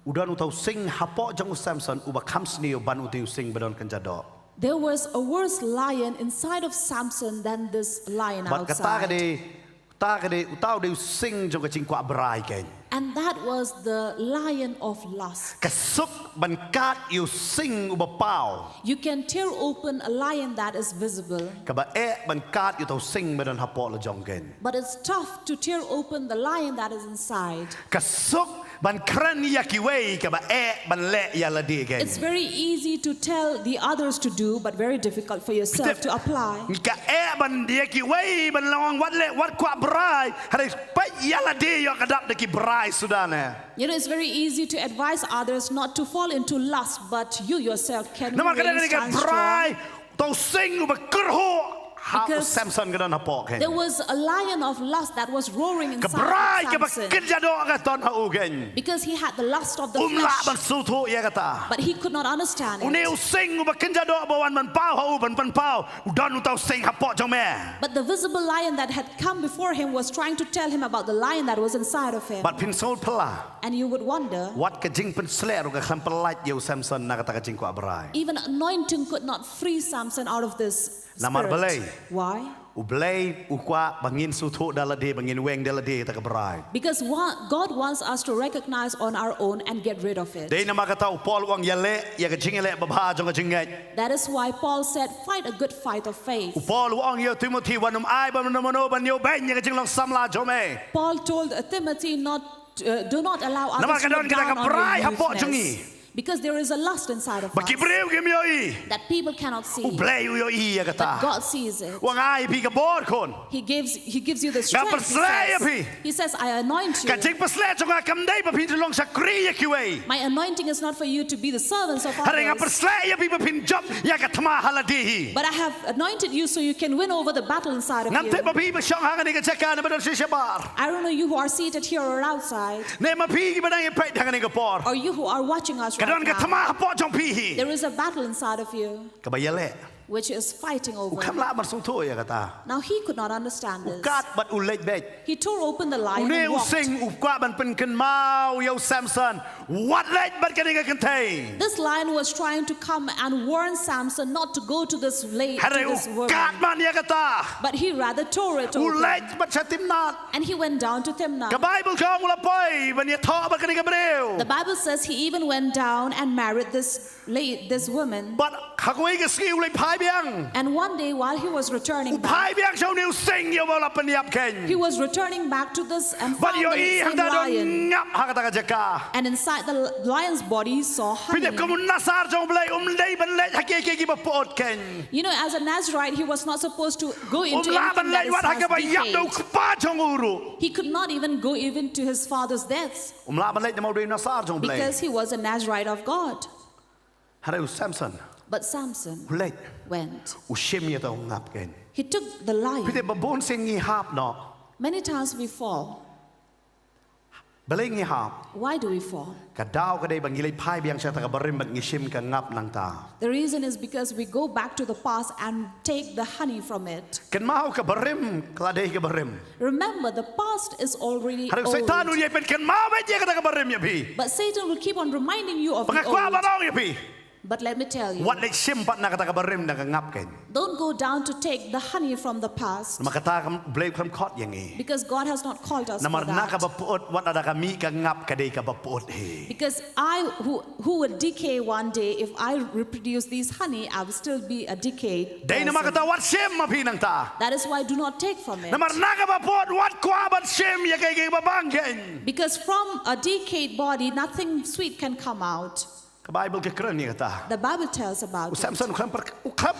Udan utau sing hapo jang Samson uba kam sni ban utiu sing badon kanjado. there was a worse lion inside of Samson than this lion Bat kata outside. kade utau de sing jong kacing kwa brai ken. And that was the lion of lust. Kasuk ban kat yo sing uba pau. You can tear open a lion that is visible, Kaba ban kat yo tau sing badon hapo la jong ken. but it's tough to tear open the lion that is inside. Kasuk ban kran yakiwei kaba ban le ya la di ken. It's very easy to tell the others to do, but very difficult for yourself to apply. Ka ban yakiwei ban lawang wat kwa brai. Hari pa ya la di yo kadap de ki brai sudane. You know, it's very easy to advise others not to fall into lust, but you yourself can Nama kada really ni ka stand strong. brai tau sing uba kerho. Ha Because Samson kada hapo ken. There was a lion of lust that was roaring inside Kabrai of ka ba Samson, kerja do ka ton ha ugen. because he had the lust of the Umla ban flesh, sutu ya kata. but he could not understand Une it. using uba kerja do bawan ban pau ha u ban pau. Udan utau sing hapo jong me. But the visible lion that had come before him was trying to tell him about the lion that was inside of him. But pin sol pela. And you would wonder, Wat ka jing pen sler ka klam pelat yo Samson na kata ka jing kwa brai. even anointing could not free Samson out of this Namar balay. spirit. Why? Ublay ukwa bangin sutu dalade bangin weng dalade ta ka brai. Because God wants us to recognize on our own and get rid of it. Dei na makata upol wang yale ya ka jing ele babha jong ka jing ngai. That is why Paul said, fight a good fight of faith. Upol wang yo Timothy wanum ai ban no ban yo ben ya ka jing long samla jome. Paul told Timothy do not allow Namar others to kadon look kita down ka on brai your hapo youthfulness. jongi. Because there is a lust inside of Bagi us breu ke mio I. that people cannot see. Ublei yo I ya But kata. God sees it. Wang ai pi ka bor kon. He gives you the strength. perslay He says, I anoint you. Ka jing perslay jonga kam dai pa pin long sakri ya kiwei. My anointing is not for you to be the servants of Hari nga others. perslay ya pi pa pin job ya ka tama haladi. But I have anointed you so you can win over the battle inside of Ngam te you. pa pi pa syong hanga ni ka chaka na badal shabar. I don't know you who are seated here or outside, Ne ma pi ki badang ipait hanga ni ka por. or you who are watching us right Kadon ka now. tama po jong pi hi. There is a battle inside of you Ka bayale. which is fighting over. Ukam la mar sung to ya kata. Now he could not understand this. Ukat bat ulej bet. He tore open the line Une and walked. using ukwa ban pen ken mau yo Samson. What lej bat ka ni ka contain. This lion was trying to come and warn Samson not to go to this Hari woman. ukat man ya kata. But he rather tore it open. Ulej bat sa timnat. And he went down to Timnah. Ka Bible ka mula poi ban ya tho ba ka ni ka breu. The Bible says he even went down and married this woman. But hakoi ka ski ulej pai biang. And one day while he was returning back, Pai biang so ni using yo wala pan yap he ken. was returning back to this and But found yo the I same hang da lion. ngap hakata ka jaka. And inside the lion's body he saw honey. Pidep kamu nasar jong blai lei ban lej hakiki ki ba pot ken. You know, as a Nazarite, he was not supposed to go into La ban anything that lej wat hakka ba yap do decayed. pa jong uru. He could not even go even to his father's deaths La ban lej mau do nasar jong blai. because he was a Nazarite of God. Hari Samson. But Samson Lej went. ushim ya to ngap ken. He took the lion. Pidep ba bon sing ngi hap no. Many times we fall. Balai ngi hap. Why do we fall? Ka daw ka dai bang ilay pai biang sa ta ka barim bat ngi shim ka ngap nang ta. The reason is because we go back to the past and take the honey from it. Ken mau ka barim kala dai ka barim. Remember, the past is already Hari setan old. ul ye pen ken mau ba je ka ta ka barim ya pi. But Satan will keep on reminding you of the Pangakwa ba old. daw ya pi. But let me tell you, What lej shim pat na ka ta ka barim na ka ngap ken. don't go down to take the honey from the past Makata kam blame kam khot yang i. because God has not called us for Namar na ka that. ba puot wat ada ka mi ka ngap ka dai ka ba puot he. Because I, who would decay one day, if I reproduce these honey, I will still be a decayed Dai na person. makata wat shim ma pi nang ta. That is why do not take from it. Namar na ka ba puot wat kwa bat shim ya kay kay ba bang ken. Because from a decayed body, nothing sweet can come out. Ka Bible ke kren ni kata. The Bible tells about it. Samson ukam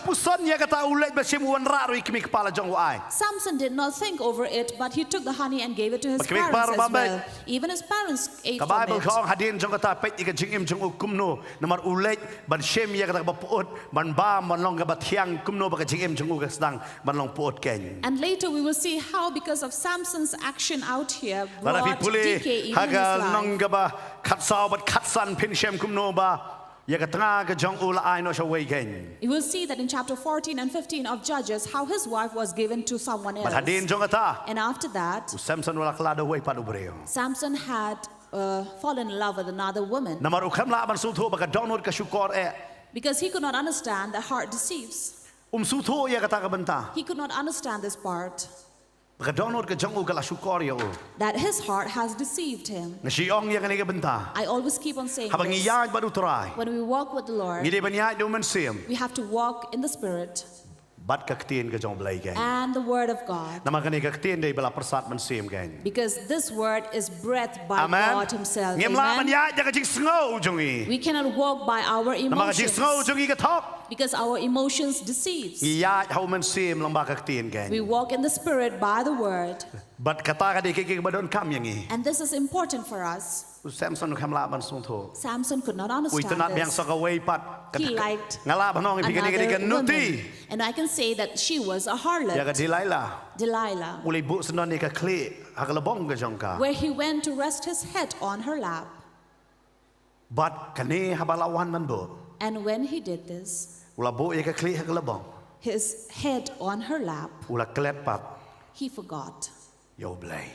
puson ya kata ulej ba shim wan ra ro ikmi kepala jong ai. Samson did not think over it, but he took the honey and gave it to his Bakimik parents para as babay. well. Even his parents ate Ka from Bible it. ka ong hadin jong kata pet ika jingim jong ukum no. Namar ulej ban shim ya kata ba puot ban ba man long ka ba thiang kum no ba ka jingim jong ukas dang ban long puot ken. And later we will see how, because of Samson's action out here, Lala brought pi puli decay even in his haga life. nong ka ba kat sao bat kat san pin shem kum no ba. Ya ka tanga ka jong ula ai no sha wei ken. You will see that in chapter 14 and 15 of Judges, how his wife was given to someone else. Bat hadin jong kata. And after that, Samson wala kalada wei padu breo. Samson had fallen in love with another woman Namar ukam la ban sutho ba ka donor ka shukor e. because he could not understand that heart deceives. Sutho ya kata ka banta. He could not understand this part, Ba ka donor ka jong u ka la shukor ya o. that his heart has deceived him. Na siong ya ka ni ka banta. I always keep on saying Habang this. iyad ba utray. When we walk with the Lord, Ngide ba niya do man sim. we have to walk in the Spirit Bat ka ktin ka jong blay ken. and the Word of God. Naman ka ni ka ktin dai bala persat man sim ken. Because this Word is breathed by Amen. God Himself. Ngem la man Amen. ya ka jing sngo jong i. We cannot walk by our Naman ka jing sngo emotions jong i ka thok. because our emotions deceives. Iyad how man sim lang ba ka ktin ken. We walk in the Spirit by the Word. Bat kata ka di kiki ba don kam yang i. And this is important for us. Samson kam la ban sung tho. Samson could not Ui understand tanat biang this. sa ka wei pat. He liked Ngala ba nong ipikani ka another nuti. woman. And I can say that she was a Ya ka harlot, Delilah. Delilah, Uli bu senon ni ka kli. Hakalabong ka jong ka. where he went to rest his head on her lap. But kani habalawan man bu. And when he did this, Ula bu ya ka kli hakalabong. his head on her lap, Ula klet pat. he forgot Yo blay.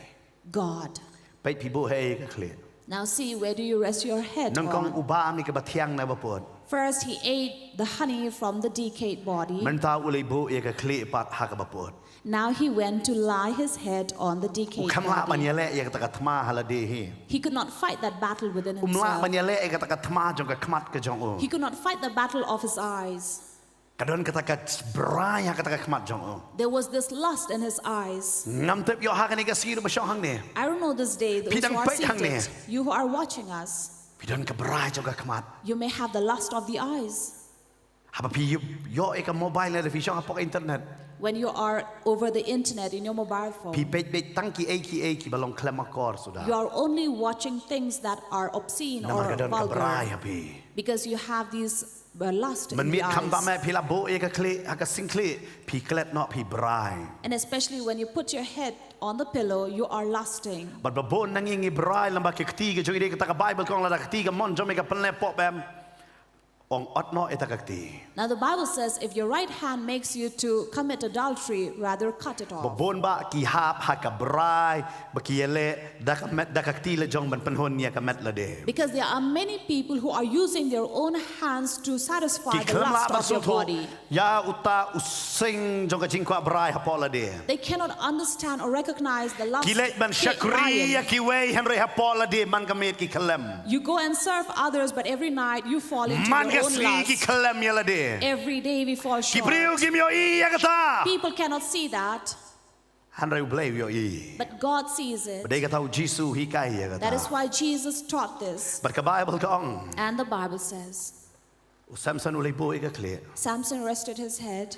God. Pait pi bu hei ka kli. Now see, where do you rest your head Nang kong on? uba mi ka batiang na ba puot. First, he ate the honey from the decayed body. Man ta uli bu ya ka kli pat ha ka ba puot. Now he went to lie his head on the decayed Ukam la man body. ya le ya ka tma haladi hi. He could not fight that battle within La himself. man ya le ya ka tma jong ka kmat ka jong o. He could not fight the battle of his eyes. Kadon kata ka brai ha ka kmat jong o. There was this lust in his eyes. Ngam tep yo ha ka ni ka siru ba syong hang ni. I don't know this day, those Pidang who are pait hang ni. seated, you who are watching us, Pidon ka berai juga kemat. You may have the lust of the eyes. Apa pi yo eka mobile na television apa internet. When you are over the internet in your mobile phone, Pi pet tangki eki balong klemakor sudah. you are only watching things that are obscene or Namar kadon ka berai vulgar api. because you have these lust in Man the mit kam ta eyes. me pi la bo eka kle aka sing kle pi klet not pi berai. And especially when you put your head on the pillow, you are lusting. But babon nangingi berai lamba ke ketiga jong ide kata ka Bible kong la ketiga mon jom meka penle pop bam. Ong otno eta kakti. Now the Bible says if your right hand makes you to commit adultery, rather cut it off. Babon ba ki hap haka berai bakiele dakakti le jong ban penhon nia kamet la de. Because there are many people who are using their own hands to satisfy Ki the kelam lust la of your basutho body. ya uta using jong ka jingkwa berai hapo la de. They cannot understand or recognize the lust. Ki let ban shakri ya ki wei henry hapo la de man kamet ki kelem. You go and serve others, but every night you fall into Man your ka own sli ki lust. kelem ya la de. Every day we fall Ki short. priu ki myo I ya kata. People cannot see that, Henry blay yo I. but God sees it. Badai kata Jisu hikai ya That is kata. why Jesus taught this. But ka Bible kong And the Bible says, Samson ulay bo ika kle. Samson rested his head.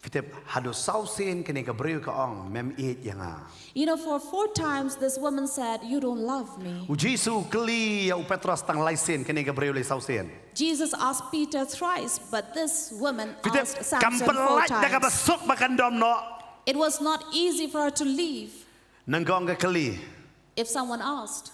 Fitip hado sausin kini ka briu ka ong mem eat yanga. You know, for 4 times this woman said, you don't love me. U Jisu kli ya u Petros tang laisin kini ka briu le sausin. Jesus asked Peter thrice, but this woman Fitip asked Samson 4 kampelat da ka times. basuk makandom no. It was not easy for her to leave Nanggong ka kli if someone asked,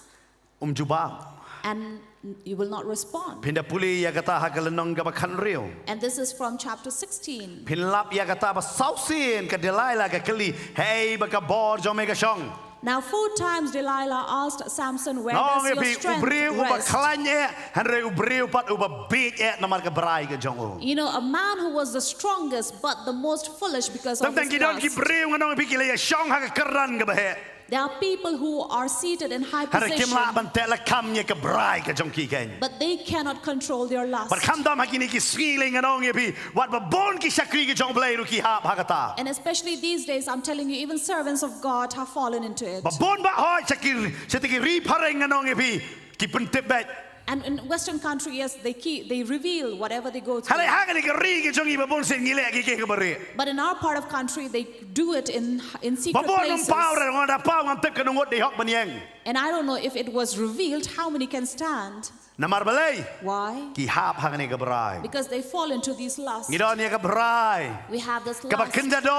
jubab. and you will not respond. Pinda puli ya kata hakalenong ka bakan riu. And this is from chapter 16. Pinlap ya kata ba sausin ka Delilah ka kli. Hey baka bor jom ka shong. Now 4 times Delilah asked Samson, where Nong does your epi strength ubriu uba rest? klanye henry ubriu pat uba beat namar ka berai ka jong u. You know, a man who was the strongest but the most foolish because of Tang his kidon ki lust. briu nganong epi kile ya shong haka keran ka bahe. There are people who are seated in high Hara position, kimla ban tela kamnya ka berai ka jong ki ken. but they cannot control their lust. But kam dam hakini ki swiling nganong epi wat ba bon ki shakri ki jong blai ru ki hap hakata. And especially these days, I'm telling you, even servants of God have fallen into it. Ba bon ba hoy shakir shatiki ri pareng nganong epi ki pentip bet. And in Western countries, yes, they reveal whatever they go through. Hara hakani ka ri ki jong iba bon sin ngile ki ke bari. But in our part of country, they do it in secret Ba bon places. pau ra ngada pau ngam tep ka ngot di hok banyeng. And I don't know if it was revealed, how many can stand? Namar balai Why? ki hap hakani ka berai. Because they fall into these lusts. Ngidon ya ka berai. We have this Ka ba lust kinda do.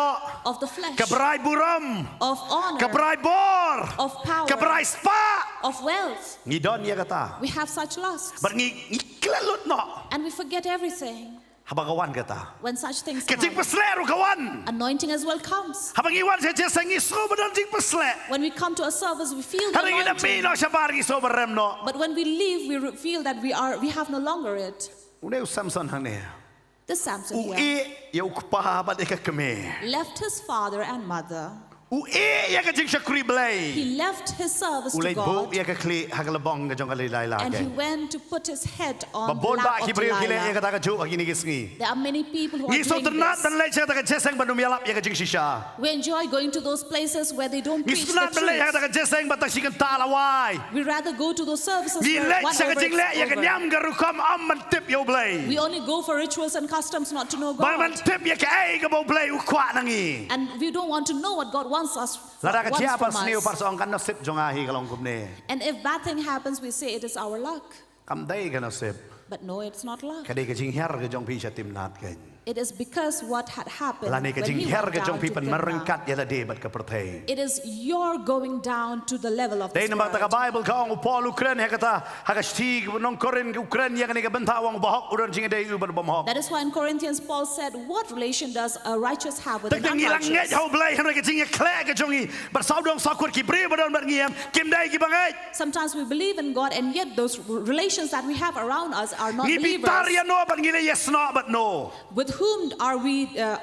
of the flesh, Ka berai buram. of honor, Ka berai bor. of power, Ka berai spa. of wealth. Ngidon ya kata. We have such lusts. But ngi klelut no. And we forget everything Habagawan kata. when such things Kecik come. pesleru kawan. Anointing as well comes. Habang iwan sa jesa ngi so badan jing pesle. When we come to a service, we feel the Habang ina anointing. mino sa bar ngi so barem no. But when we leave, feel that we have no longer it. Uneu Samson hang ne. This Samson here Ue ya ukpa ba de ka keme. left his father and mother. Ue ya ka jing shakri blay. He left his service to Ulay bo God, ya ka kli hagalabong ka jong kalilay and he lage. went to put his head on the Babon ba lap ki of briu kile ya Delilah. kata ka ju agini gisngi. There are many people who are Ngi so doing ternat this. dan lay sa ka jeseng bandum yalap ya ka jing shisha. We enjoy going to those places where they don't Ngi preach the sunat dan lay ya kata truth. ka jeseng batang sikan talawai. We rather go to those services Ngi where lek one sa ka over jing lek ya ka over. nyam garukam am man tip yo blay. We only go for rituals and customs, not to know Bang man God. tip ya ka ay ka bo blay ukwa nangi. And we don't want to know what God wants Lada ka wants tia from pas niu us. par song kan nasib jongahi kalong kumne. And if bad thing happens, we say it is our luck. Kam dai ka nasib. But no, it's not luck. Kadai ka jing her ka jong pi sa timnat kan. It is because what had happened Lani ka when jing he her went ka jong down pi to pan Timnah. merengkat ya la de bat ka perthai. It is your going down to the level of the Dai namang ta ka Spirit. Bible ka ong Paul Ukraine ha kata ha ka stig Nongkhryiem Ukraine ya ka ni ka benta wang bahok uran jing dai uban bomhok. That is why in Corinthians Paul said, what relation does a righteous have with an Tak ngilang nget unrighteous? ho blay han ka jing ya kle ka jongi. Bar saudong sakur ki bre badon bar ngiem kim dai ki bangai. Sometimes we believe in God, and yet those relations that we have around us are not Ngi believers. pitar ya no ban ngile yes no but no. With whom are we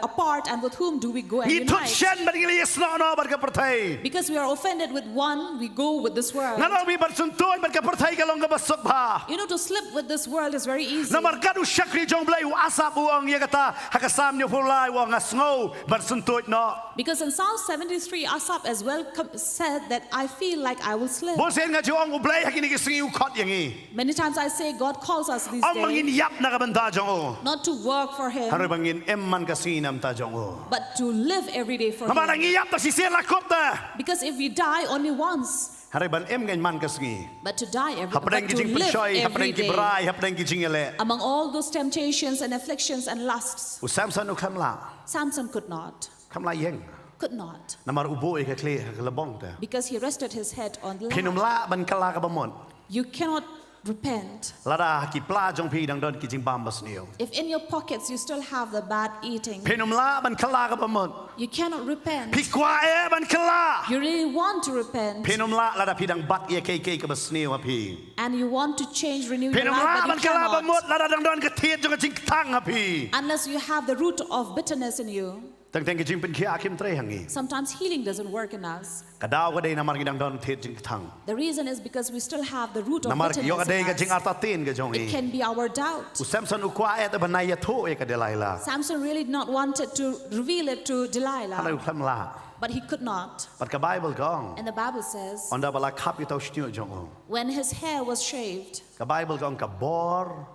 apart and with whom do we go and Ngi thut unite? shen ban ngi yes no no ban ka perthai. Because we are offended with one, we go with this world. Nalo mi ban suntoy ban ka perthai ka long ka basok ba. You know, to slip with this world is very easy. Namar kadu shakri jong blai asap uang ye kata hakasam nyo pulai wang asngo ban suntoy no. Because in Psalm 73, Asaph as well said that I feel like I will slip. Bon sen nga jong ublai hakini ki singi ukot yangi. Many times I say God calls us these Ang mangin days yap na ka banda jong o. not to work for Him, Haru bangin emman ka sinam ta jong o. but to live every day for Namar Him. ang yap ta si sen lakot ta. Because if we die only once, Haru ban em ngan man ka singi. but to die every, Hapreng but ki to jing live persoy, every hapreng ki day brai, hapreng ki jingele. among all those temptations and afflictions and lusts, U Samson u kamla. Samson could not. Kamla yeng. Could not. Namar ubo e ka kle ka labong ta. Because he rested his head on the Pinum land. la ban kala ka bamon. You cannot repent. Lada ki pla jong pi dang don ki jing bam bas niyo. If in your pockets you still have the bad eating, Pinum la ban kala ka bamon. you cannot repent. Pi kwa e ban kala. You really want to repent Pinum la lada pi dang bat ye ke ka bas niyo pi. and you want to change, renew your Pinum la life, ban but you kala cannot bamot lada dang don ka tiet jong ka jing tang pi. unless you have the root of bitterness in you. Tang tang ki jing pen ki akim tre hangi. Sometimes healing doesn't work in us. Kadaw ka day namar ki dang don tiet jing tang. The reason is because we still have the root of Namar ki yo ka day ka bitterness jing in us. arta tin ka jong It e. can be our doubt. U Samson u kwa e ta banai ya tho e ka delaila. Samson really did not wanted to reveal it to Halu Delilah, kam la. but he could not. But ka Bible gong. And the Bible says, Onda bala kap yu tau shnyo jong o. when his hair was shaved, Ka Bible gong ka bor.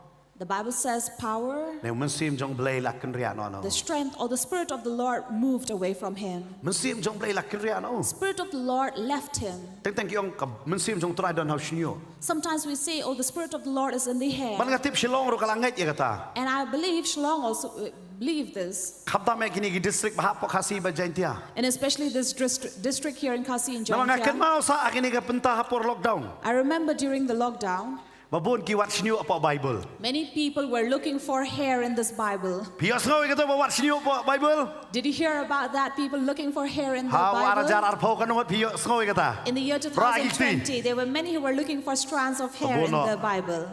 the Bible says power, Ne mun sim jong blay la kan ria no no. the strength or the Spirit of the Lord moved away from him. Mun sim jong blay la kan ria no. Spirit of the Lord left him. Teng teng ki ong ka mun sim jong try don how shnyo. Sometimes we say, oh, the Spirit of the Lord is in the hair. Man ka tip Shillong ro kalangit ye kata. And I believe Shillong also believed this. Kap ta me kini ki district bahap po kasi ba jaintia. And especially this district here in Kasi in Na mga ken Jongkia. mau sa akini ka penta hapor lockdown. I remember during the lockdown, Babun ki wat shnyo apa Bible. many people were looking for hair in this Bible. Pios ngo kata ba wat shnyo apa Bible. Did you hear about that? People looking for hair in the Ha wara jar Bible? arpo kan wat pios ngo kata. In the year Ra 2020, there were many who were looking for strands of hair in Abono. the Bible.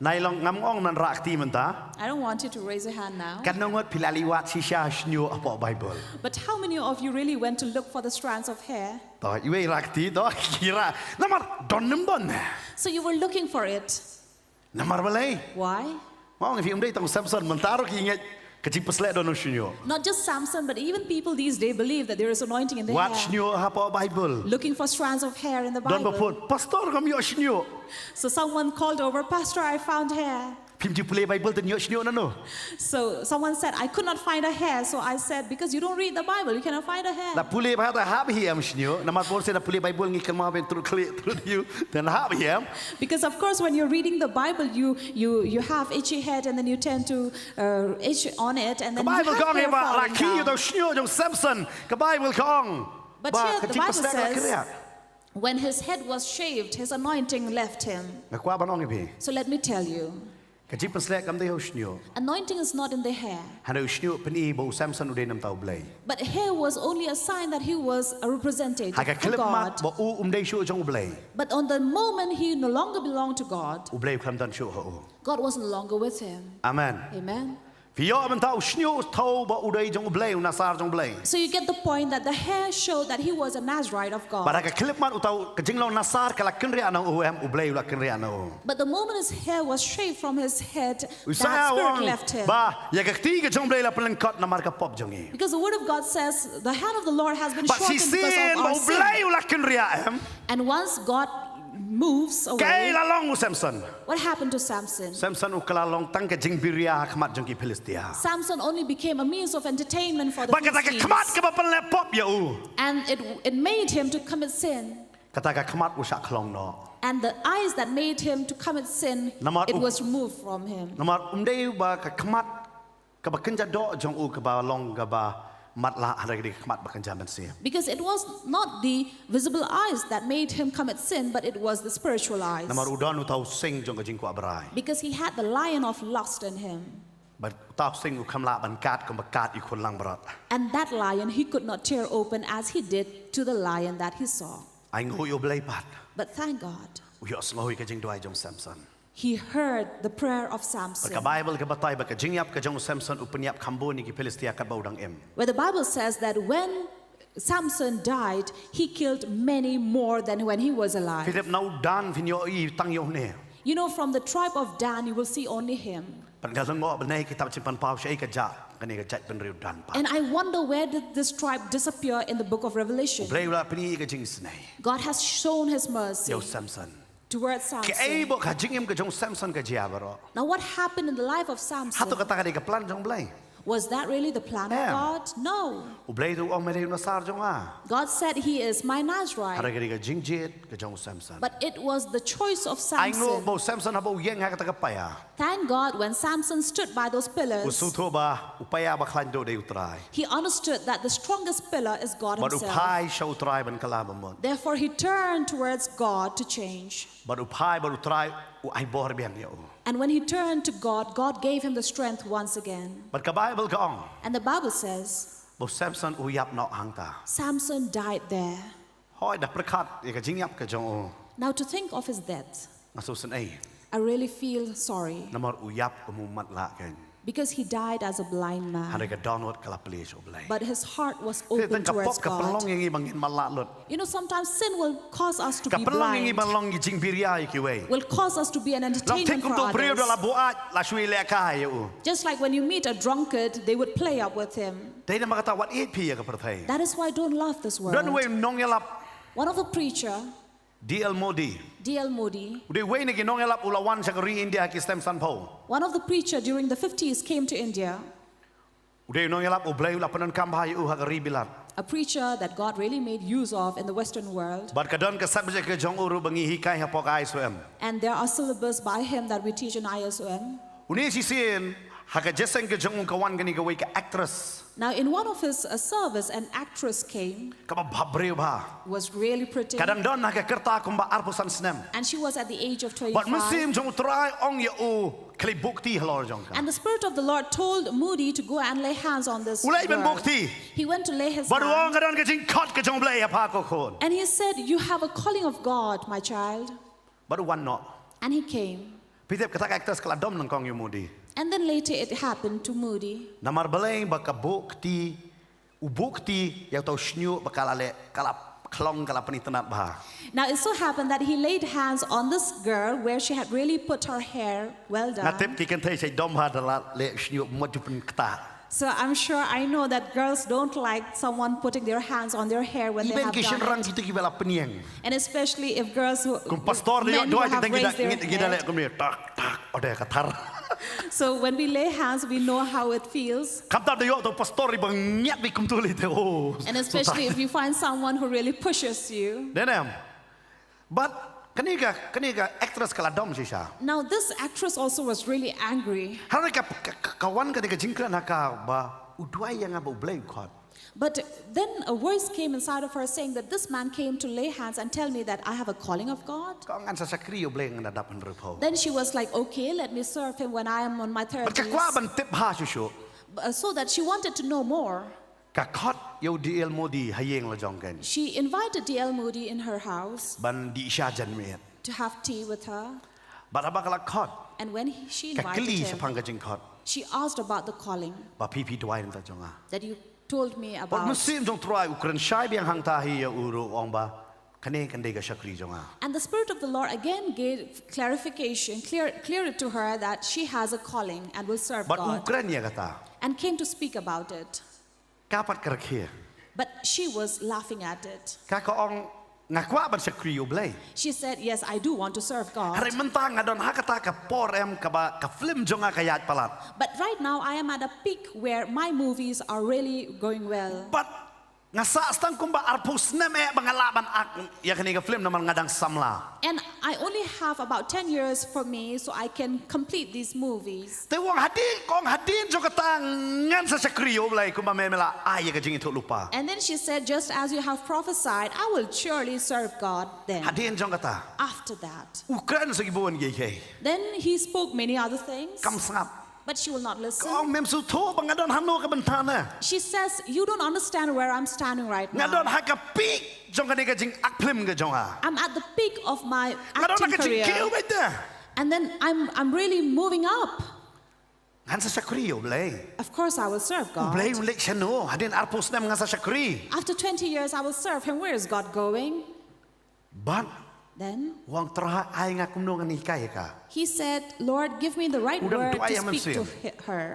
Nailong ngam ong nan ra akti menta. I don't want you to raise your hand now. Kan ngot pilali wat sisha shnyo apa Bible. But how many of you really went to look for the strands of hair? To iwe rakti to kira. Namar don nembon. So you were looking for it. Namar balai. Why? Mau ngi film dei tong Samson mentaro ki ngai kecil peslet don shnyo. Not just Samson, but even people these days believe that there is anointing in the Wat hair. shnyo apa Bible. Looking for strands of hair in the Don Bible. bapun pastor kam yo shnyo. So someone called over, Pastor, I found hair. Pim ji play Bible ten yo shnyo nano. So someone said, I could not find a hair. So I said, because you don't read the Bible, you cannot find a hair. Na pulih bah ta hab hiam shnyo. Namar pun se na pulih Bible ngi kan ma ben tru klik tru you dan hab hiam. Because of course, when you're reading the Bible, you have itchy head and then you tend to itch on it and Ka then you Bible have kong hair e ba falling rakhi yo down. shnyo jong Samson. Ka Bible kong. But Ba here the kecil Bible peslet la says, kriya. when his head was shaved, his anointing left him. Ngakwa banong ibi. So let me tell you, Kecil peslet kam dei ho shnyo. anointing is not in the hair. Hanu shnyo peni bo Samson udah nam tau blay. But hair was only a sign that he was a representative Haga of klip mat God. bo dei shu jong blay. But on the moment he no longer belonged to God, Blay kam dan shu ho. God was no longer with him. Amen. Amen. Vio man tau shnyo tau bo dei jong blay nasar jong blay. So you get the point that the hair showed that he was a Nazarite of God. Pada ka klip mat utau kejing long nasar kala kenri anang blay ula kenri anang. But the moment his hair was shaved from his head, that Usaya spirit wong left him. ba ya ka ti ka jong blay la pelengkot namar ka pop jong e. Because the word of God says the hand of the Lord has been But si shortened because sin of our bo sin. blay ula kenri am. And once God moves Kay away, la long Samson. what happened to Samson? Samson ukala long tang ka jing biria khamat jong ki Philistia. Samson only became a means of entertainment for the Ba kata ka khamat Philistines. ka ba pel pop ya u. And it made him to commit sin. Kata ka khamat usak klong no. And the eyes that made him to commit sin, Namar it u- was removed from him. Namar dei ba ka khamat ka ba kenja do jong u ka ba long ka ba mat la hari di khamat ba kenja man si. Because it was not the visible eyes that made him commit sin, but it was the spiritual eyes. Namar udon utau sing jong ka jing ko abrai. Because he had the lion of lust in him. But utau sing u khamla ban kat ka ba kat i khun lang barat. And that lion he could not tear open as he did to the lion that he saw. Ai ngoi u blai pat. But thank God, U yo ngoi ka jing doi jong Samson. he heard the prayer of Samson. Ka Bible ka batay ba ka jingyap ka jong Samson upanyap kambo ni ki Philistia ka baudang em. Where the Bible says that when Samson died, he killed many more than when he was alive. Philip nau dan vinyo I tang yo ne. You know, from the tribe of Dan, you will see only him. Pan ka lengo banai kitab simpan pau syai ka ja kani ka jat pen riu dan pa. And I wonder, where did this tribe disappear in the book of Revelation? Blay la pani ka jing snai. God has shown his mercy Yo Samson. towards Ke Samson. ai bo ka jingyam ka jong Samson ka jiabaro. Now, what happened in the life of Hatu Samson? ka ta ka ka plan jong blay. Was that really the plan of Yeah. God? No. U blay tu ong mere nasar jong a. God said he is my Nazarite. Hara ka jingjit ka jong Samson. But it was the choice of Ai ngo Samson. bo Samson ha bo yeng ha ka ta ka pa ya. Thank God when Samson stood by those U pillars, su tho ba upaya ba khlan do de utrai. he understood that the strongest pillar is God But himself. upai shau utrai ban kala ba mon. Therefore, he turned towards God to change. But upai ba utrai u ai bor biang yo. And when he turned to God, God gave him the strength once again. But ka Bible ka ong. And the Bible says, Bo Samson u yap no hang ta. Samson died there. Hoi da prakat ka jingyap ka jong o. Now, to think of his death, Ngasusan ai. I really feel sorry Namar u yap umumat la kan. because he died as a blind man. Hara ka downward kala please o blay. But his heart was Te open ka towards pop ka pelong God. yang i bangin malat lot. You know, sometimes sin will cause us to Ka be pelong yang i blind, balong i jing biria i ki we. will cause us to be an Long entertainment ting for kum to brio others. la buat la shui le ka yo. Just like when you meet a drunkard, they would play up with him. Te na makata wat 8p ka perthai. That is why I don't love this world. Don we nong yalap One of the preacher, DL Modi. D.L. Moody, Ude we ni ki nong yalap ulawan sa ri India ki stem san po. one of the preacher during the 50s came to India, Ude nong yalap u blay la panan kam hai u ha ka ri bilat. a preacher that God really made use of in the Western world. But kadon ka subject ka jong uru bangi hikai ha pok ai swem. And there are syllabus by him that we teach in ISOM. Uni si sin ha ka jeseng ka jong ka wan gani ka we ka actress. Now, in one of his service, an actress came, Ka ba bhabreu ba. was really pretty, Kadang don ha ka kerta kum ba arpusan snem. and she was at the age of But 25. musim jong try ong ya u kli bukti halor jong ka. And the Spirit of the Lord told Moody to go and lay hands on this Ulai ben girl. bukti. He went to lay his Baru ong hands, kadon ka jing kot ka jong blay ha pa ko khon. and he said, "You have a calling of God, my child." Baru wan no. And he came. Pitep kata actress kala dom nang kong yu mudi. And then later it happened to Moody. Namar balay baka bukti ubukti ya tau shnyu bakala le kala klong kala panitanat bah. Now it so happened that he laid hands on this girl where she had really put her hair well Na tip done. ki kan thai sai dom ha dala le shnyu mod ju pen kata. So I'm sure I know that girls don't like someone putting their hands on their hair when they Iben have ki shin rang done it. kita ki bela peniang. And especially if girls who, Kum pastor le men who doa have kita raised their kita le head. kum le tak tak ode katar. So when we lay hands, we know how it feels. Kapta de yo to pastor bang nyat bi kum tu le te oh. And especially if you find someone who really pushes you. Denem. But kaniga actress kala dom sisa. Now this actress also was really angry. Hari ka kawan ka jingkran ka ba udwai yang abu blame khot. But then a voice came inside of her saying that this man came to lay hands and tell me that I have a calling of God. Kau ngan sa sakri yo blame na dapan rupo. Then she was like, okay, let me serve him when I am on my But 30s. kakwa ban tip ha susu. So that she wanted to know more. Ka khot yo DL Modi hayeng la jong kan. She invited D.L. Moody in her house Ban di isha jan me. to have tea with her. But abakala khot And when she ka invited kli sa him, pang ka jing khot. she asked about the calling Ba pipi dwai ta jonga. that you told me But about. musim jong try ukran shai biang hang ta hi ya uru ong ba. Kane kan de ka sakri jonga. And the Spirit of the Lord again gave clarification, clear it to her that she has a calling and will serve But God. ukran ya kata. And came to speak about it. Kapat kerkhia. But she was laughing at it. Ka ka ong ngakwa ban sakri yo blay. She said, yes, I do want to serve God. Hari mentang ngadon hakata ka por em ka ba ka film jonga ka yat palat. But right now, I am at a peak where my movies are really going well. But ngasa stang kumba arpus nem bangalaban ak ya kani ka film naman ngadang samla. And I only have about 10 years for me so I can complete these movies. Te wong hadin jo katang ngan sa sakriyo blay kumba memela ay ka jing itu lupa. And then she said, just as you have prophesied, I will surely serve God then. Hadin jong kata. After that. Ukran sa gibuan gay. Then he spoke many other things, Kam sangap. but she will not listen. Kong mem su to bangadon hanu ka bentana. She says, you don't understand where I'm standing right Ngadon now. haka peak jong kani ka jing ak film ka jonga. I'm at the peak of my Ngadon acting ka jing kill career. beta. And then I'm really moving up. Ngan sa syakri boleh. Of course, I will serve God. Boleh ulik chano. Hadin arpos nem ngan sa syakri. After 20 years, I will serve Him. Where is God going? But Then wang terah ay nga kumno ngan ikai ka. he said, Lord, give me the right Udang word doa to yang speak to mensiam. her.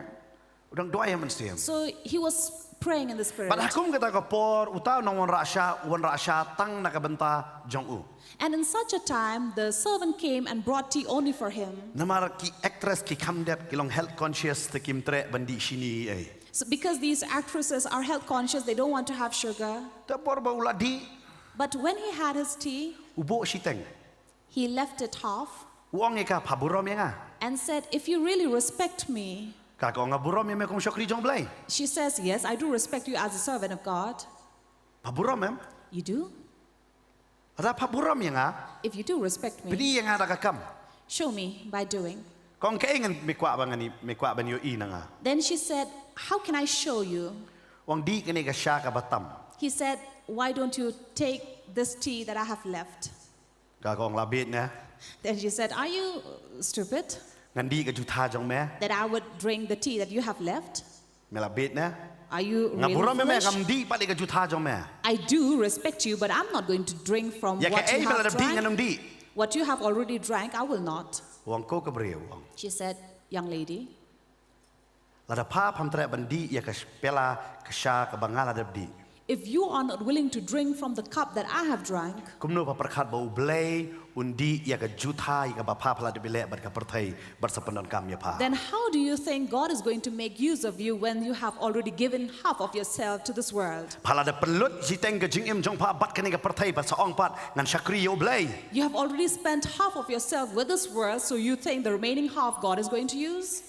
Udang doa yang mensiam. So he was praying in the Spirit. But hakum kata kapor utaw nang wan rasha tang nakabenta jong u. And in such a time, the servant came and brought tea only for him. Namar ki actress ki kamdet ki long health conscious te kim tre bandi sini ay. So because these actresses are health conscious, they don't want to have sugar. Tapor ba uladi But when he had his tea, ubo siteng. he left it half Uang eka paburom ya nga. and said, if you really respect me, Ka ko nga burom ya me kum syakri jong blay. she says, yes, I do respect you as a servant of God. Paburom em. You do? Ada paburom ya nga. If you do respect me, Pidi yang ada kakam. show me by doing. Kong keingan mikwa ban yo i na nga. Then she said, how can I show you? Wang di kini ka sya ka batam. He said, why don't you take this tea that I have left? Ka kong labit na. Then she said, are you stupid Ngan di ka juta jong me. that I would drink the tea that you have left? Me labit na. Are you Nga burom really me foolish? kam di pa di ka juta jong me. I do respect you, but I'm not going to drink from Ya ka what ay you bala have di ngan drank. di. What you have already drank, I will not. Wang ko ka brew wang. She said, young lady, Lada pa pam tre bandi ya ka pela ka sya ka bangala di. if you are not willing to drink from the cup that I have drank, Kumno pa perkat ba ublay undi ya ka juta ya ka ba pa pala de bile bat ka perthai bat sa pendon kam ya pa. then how do you think God is going to make use of you when you have already given half of yourself to this world? Pala de pelut si teng ka jing im jong pa bat ka ni ka perthai bat sa ong pat ngan syakri ya ublay. You have already spent half of yourself with this world, so you think the remaining half God is going to use?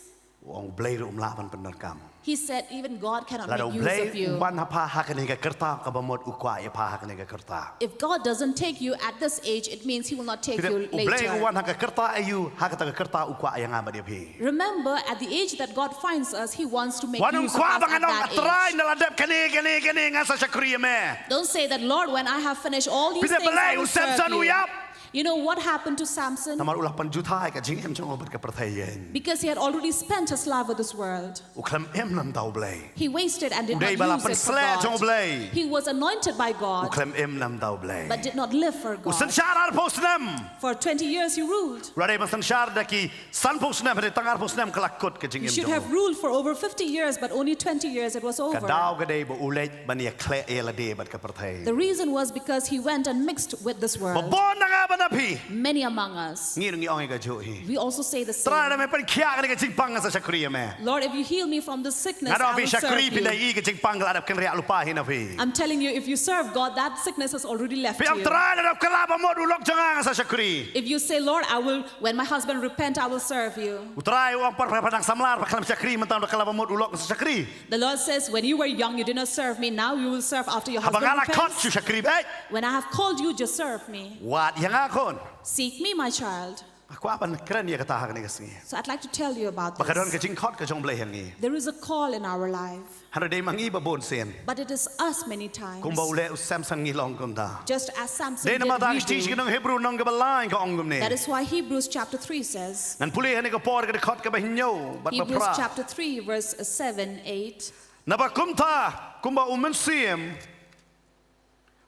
Wang ublay ru umla ban pendon kam. He said, even God cannot Lada make use of ublay you. umban ha pa ha ka ni ka kerta ka ba mod ukwa ya pa ha ka ni ka kerta. If God doesn't take you at this age, it means He will not take Pida you ublay later. uwan ha ka kerta ayu ha ka ta ka kerta ukwa ya nga ba dia pi. Remember, at the age that God finds us, He wants to make Wanung use of kwa us ba at nganong that atray age. na ladap kani nga sa syakri ya me. Don't say that, Lord, when I have finished all these Pida things, I balay will serve Samson you. uyap. You know what happened to Samson? Namar ulah pan juta ka jing im jong bat ka perthai yen. Because he had already spent his life with this world. Uklam em nam tau blay. He wasted and did Uday not bala use pan it for sle jong God. blay. He was anointed by God, Uklam em nam tau blay. but did not live for Usan God. syar pos nam. For 20 years he ruled. Radai masan syar daki san pos nam hade tangar pos nam kelakut ka jing He im should have jong. ruled for over 50 years, but only 20 years it was over. Kadau ka dei bo ulej bania kle ela de bat ka perthai. The reason was because he went and mixed with this world. Babon na nga ba na pi. Many among us. Ngir ngi ong ka jo hi. We also say the Tra na same. me pan kya ka jing pang sa syakri me. Lord, if you heal me from this sickness, Ngado I pi will serve syakri pinai you. i ka jing pang la dap kan ria lupa hi na pi. I'm telling you, if you serve God, that sickness has already left Pi am you. tra na dap kala ba mod ulok jang sa syakri. If you say, Lord, I will, when my husband repent, I will serve you. Utrai uang par padang samlar pa kalam syakri mentang da kala ba mod ulok sa syakri. The Lord says, when you were young, you did not serve me. Now you will serve after your husband Habang ala kot repents. su syakri ba. When I have called you, just serve me. Wat yang akon. Seek me, my child. Aku apan keren ya kata hak ni kasi. So I'd like to tell you about Bakadon this. ka jing kot ka jong blay hangi. There is a call in our life, Hano day mangi ba bon sen. but it is us many times. Kung ba ule us Samson ngilong kum da. Just as Samson Day did, na mata we stis do. ka ng Hebrew nang gabalain ka ongum ni. That is why Hebrews chapter 3 says, Nan puli hani ka por ka kot ka ba hinyo bat ba Hebrews pra. chapter 3 verse 7, 8, Na ba kumta kumba umansiem.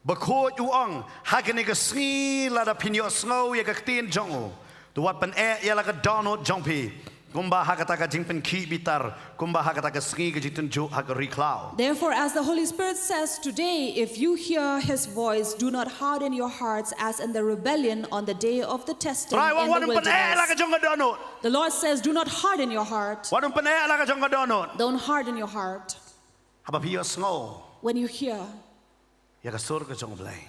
Bakot uang hakani ka sri la da pinyo snow ya ka tin jong. Tuwat pan ya la ka donut jongpi. Kumba hakata ka jing pen ki bitar. Kumba hakata ka sri ka jitun jo hak recloud. Therefore, as the Holy Spirit says today, if you hear His voice, do not harden your hearts as in the rebellion on the day of the testing Try in the wanum pan la ka wilderness. jong ka donut. The Lord says, do not harden your heart. Wanum pan la ka jong ka donut. Don't harden your heart. Haba piyo snow. When you hear Ya ka sur ka jong blay.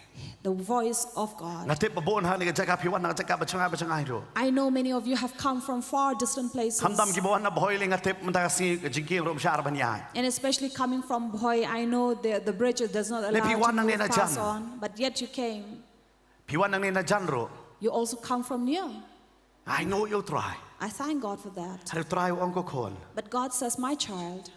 the voice of God. Ngatip pa bon hani ka jaga piwan na jaga ba changa ro. I know many of you have come from far distant places. Hamdam ki bon na boiling ngatip menta ka si jingki rom shar ban ya. And especially coming from Bhoi, I know the bridge does not allow Lepi you wan to nang move nena pass jan. on. But yet you came. Piwan nang ni na jan ro. You also come from near. I know you try. I thank God for that. Har try ong ko kon. But God says, my child,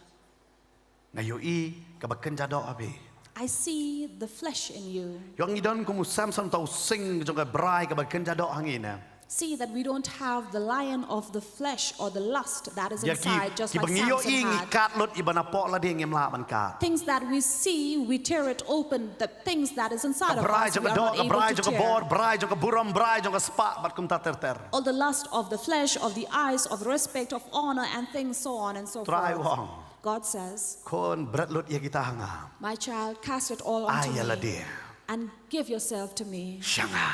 Ngayo i ka bakkan jado abi. I see the flesh in you. Yung idon ko mo Samson tau sing jong ka brai ka bakkan jado hangina. see that we don't have the lion of the flesh or the lust that is Ya inside, just ki like bangio Samson ing had. ikat lut ibana po la ding imla man kat. Things that we see, we tear it open. The things that is inside of Brai us, jong we are dog, not brai able to jong bor, tear. brai jong buram, brai jong spa bat kum ta ter. All the lust of the flesh, of the eyes, of respect, of honor, and things so on and so Try forth. wong. God says, Kon berat lut ya kita hanga. my child, cast it all onto Ayala me dia. and give yourself to me. Shanga.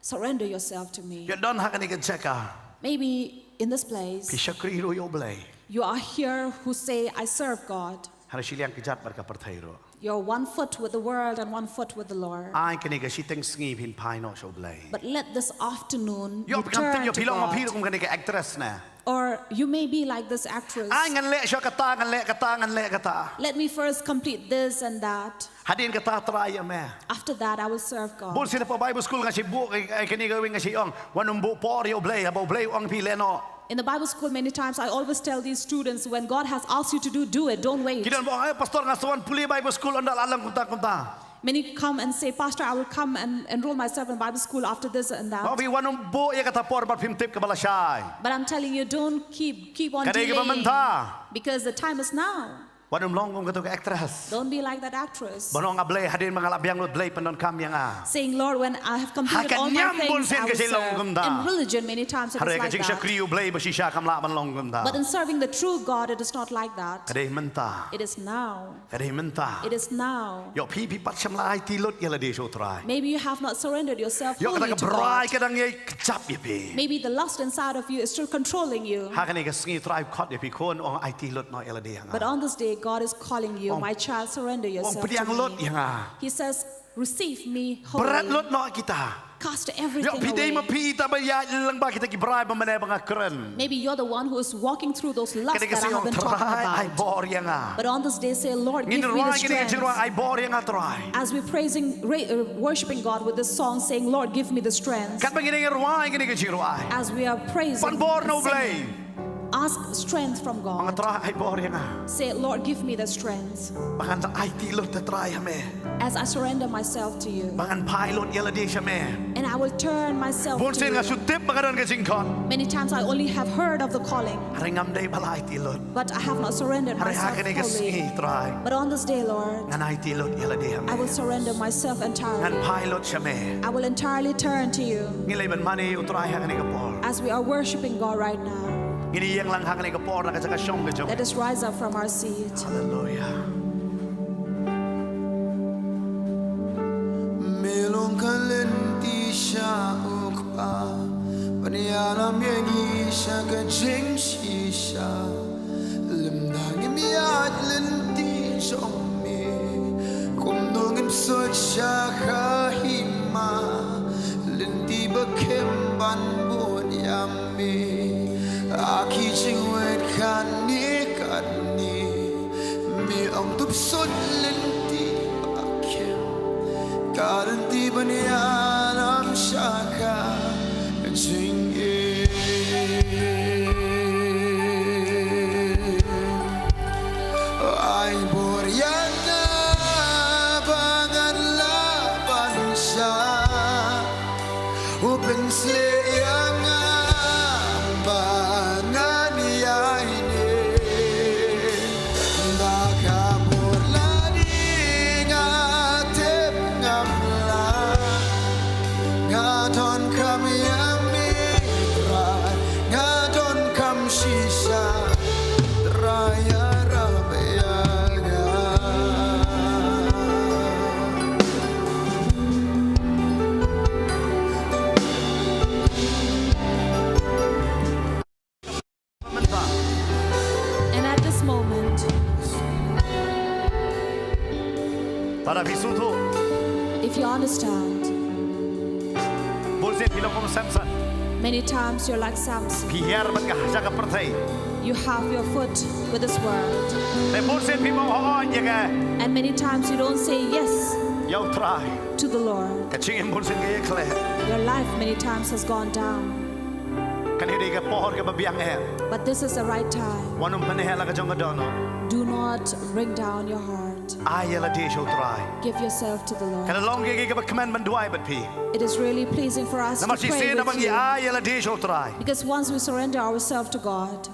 Surrender yourself to me. Ya don hakani kan cheka. Maybe in this place, Pishakri ro yo blai. you are here who say, I serve God. Hana Shillong kijat bar ka perthai ro. You're 1 foot with the world and 1 foot with the Lord. Ai kani ka siteng sngi pin pai no so blai. But let this afternoon Yo you pikam turn yo to pilong ma pir God. kum kani ka actress na. Or you may be like this actress. Ai ngan le syo kata ngan le kata ngan le kata. Let me first complete this and that. Hadin kata try ya me. After that, I will serve God. Bol sila pa Bible school nga si bu ay kani gawin nga si ong wanum bu por yo blai abo blai ong pi le no. In the Bible school, many times I always tell these students, when God has asked you to do it, don't wait. Kidon bo ay pastor nga suwan puli Bible school ondal alam kunta. Many come and say, Pastor, I will come and enroll myself in Bible school after this and that. Mabi wanum bu ya kata por bar pim tip ka balasay. But I'm telling you, don't keep on Kadai ka delaying, mamanta. because the time is now. Wanum long kum ka actress. Don't be like that actress. Banong ablay hadin mga labyang lut blay panon kam yang a. Saying, Lord, when I have completed all my Hakanyam bol things, sin I will kasi long serve. gumda. In religion, many times it Hare is ka like jing siya that. kriyo blay ba siya kam la man long gumda. But in serving the true God, it is not like that. Kadai menta. It is now. Kadai menta. It is now. Yo pi pat siya mla ay tilot yala di so try. Maybe you have not surrendered yourself Yo fully kata ka to bray God. ka dang yay kachap ya pi. Maybe the lust inside of you is still controlling you. Hakani ka sngi try kot ya pi kon ong ay tilot no yala di hanga. But on this day, God is calling you, my child, surrender Ong yourself pediang lot to me. yang a. He says, receive me Berat lot wholly. no kita. Cast Yo everything pidei ma away. pi ta ba ya lang ba kita ki bray ba manay ba nga kren. Maybe you're the one who is walking through those lusts Kani that kasi I have ong been talking try ay about. bor yang a. But on this day, say, Lord, give Ngin me the ruang kini ka strength. ay bor yang a try. As we're worshiping God with this song, saying, Lord, give me the strength. Kat bangin ang ruang kini ka ay. As we are praising, Panbor no and blay. singing, ask strength from Mga God. try ay bor yang a. Say, Lord, give me the strength. Bakan ay tilot na try me. As I surrender myself to you. Bakan pilot yala di siya me. And I will turn myself to Bunsin nga you. sutip baka doon kasing kon. Many times I only have heard of the calling, Haringam day pala ay tilot. but I have not surrendered myself Harihakan ay kasi fully. try. But on this day, Lord, Ngan ay tilot yala di I will me. surrender myself Ngan entirely. pilot siya me. I will entirely turn to you Ngilay ban mani utray hakan ay kapor. as we are worshiping God right now. Nginiyang lang hakan ay kapor na kasaka siyong kajong. Let us rise up from our seat. Hallelujah. Melong kalenti siya ukpa Panialam yengi siya kajing shisha Limdagim yad lenti jomi Kumdongim sot siya kahima Lenti bakem banbun yami Aki jingwet kani Mi ang tupsot lenti bakem Karanti banyalam shaka jinge Ay boryana bangan laban siya Upin siyang bangan yaini Nakaburlani ngatip ngamla Ngaton kami amitra Ngaton kam shisha Raya rabayaga And at this moment, Para visuto. if you understand, Bunsin pilong kong Samson. many times you're like Samson. Piyar man ka siya ka pertay. You have your foot with this world. Ay bunsin pimong hoon ya ka. And many times you don't say yes Yaw try. to the Lord. Kachingin bunsin kaya kle. Your life many times has gone down. Kanidi ka pohor ka babiyang eh. But this is the right time. Wanong panihela ka jong ka dono. Do not bring down your heart. Ai la de show try. Give yourself to the Lord. Kan long ge ge commandment duai but pi. It is really pleasing for us to Namar si pray se na with bang you. ai la de show try. Because once we surrender ourselves to God,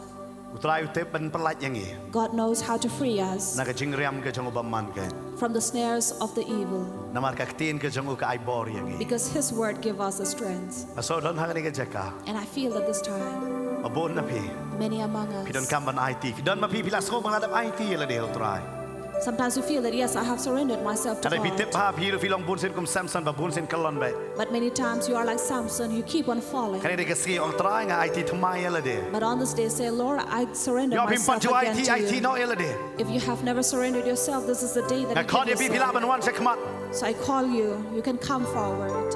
Utrai utep ban pelat yang ni. God knows how to free us Na ka Nongkhryiem ke jong ubaman ke. from the snares of the evil. Namar ka tin ke jong ka ai bor yang ni. Because His word gives us the strength. Aso don hang ni ke jaka. And I feel that this time, Abon na pi. many among Pi don us, kam ban IT. Don ma pi pilas ko bang adap IT la de try. sometimes we feel that, yes, I have surrendered myself to Ada pi tep God. ha pi ru filong bun sin kum Samson ba bun sin kalon ba. But many times you are like Samson, you keep on falling. Kan ni ke si on try nga IT thmai la de. But on this day, say, Lord, I surrender Yo pim myself pan again IT to IT you. no la de. If you have never surrendered yourself, this is the day that Na you kod give ye pi pila ban yourself. wan se kmat. So I call you. You can come forward.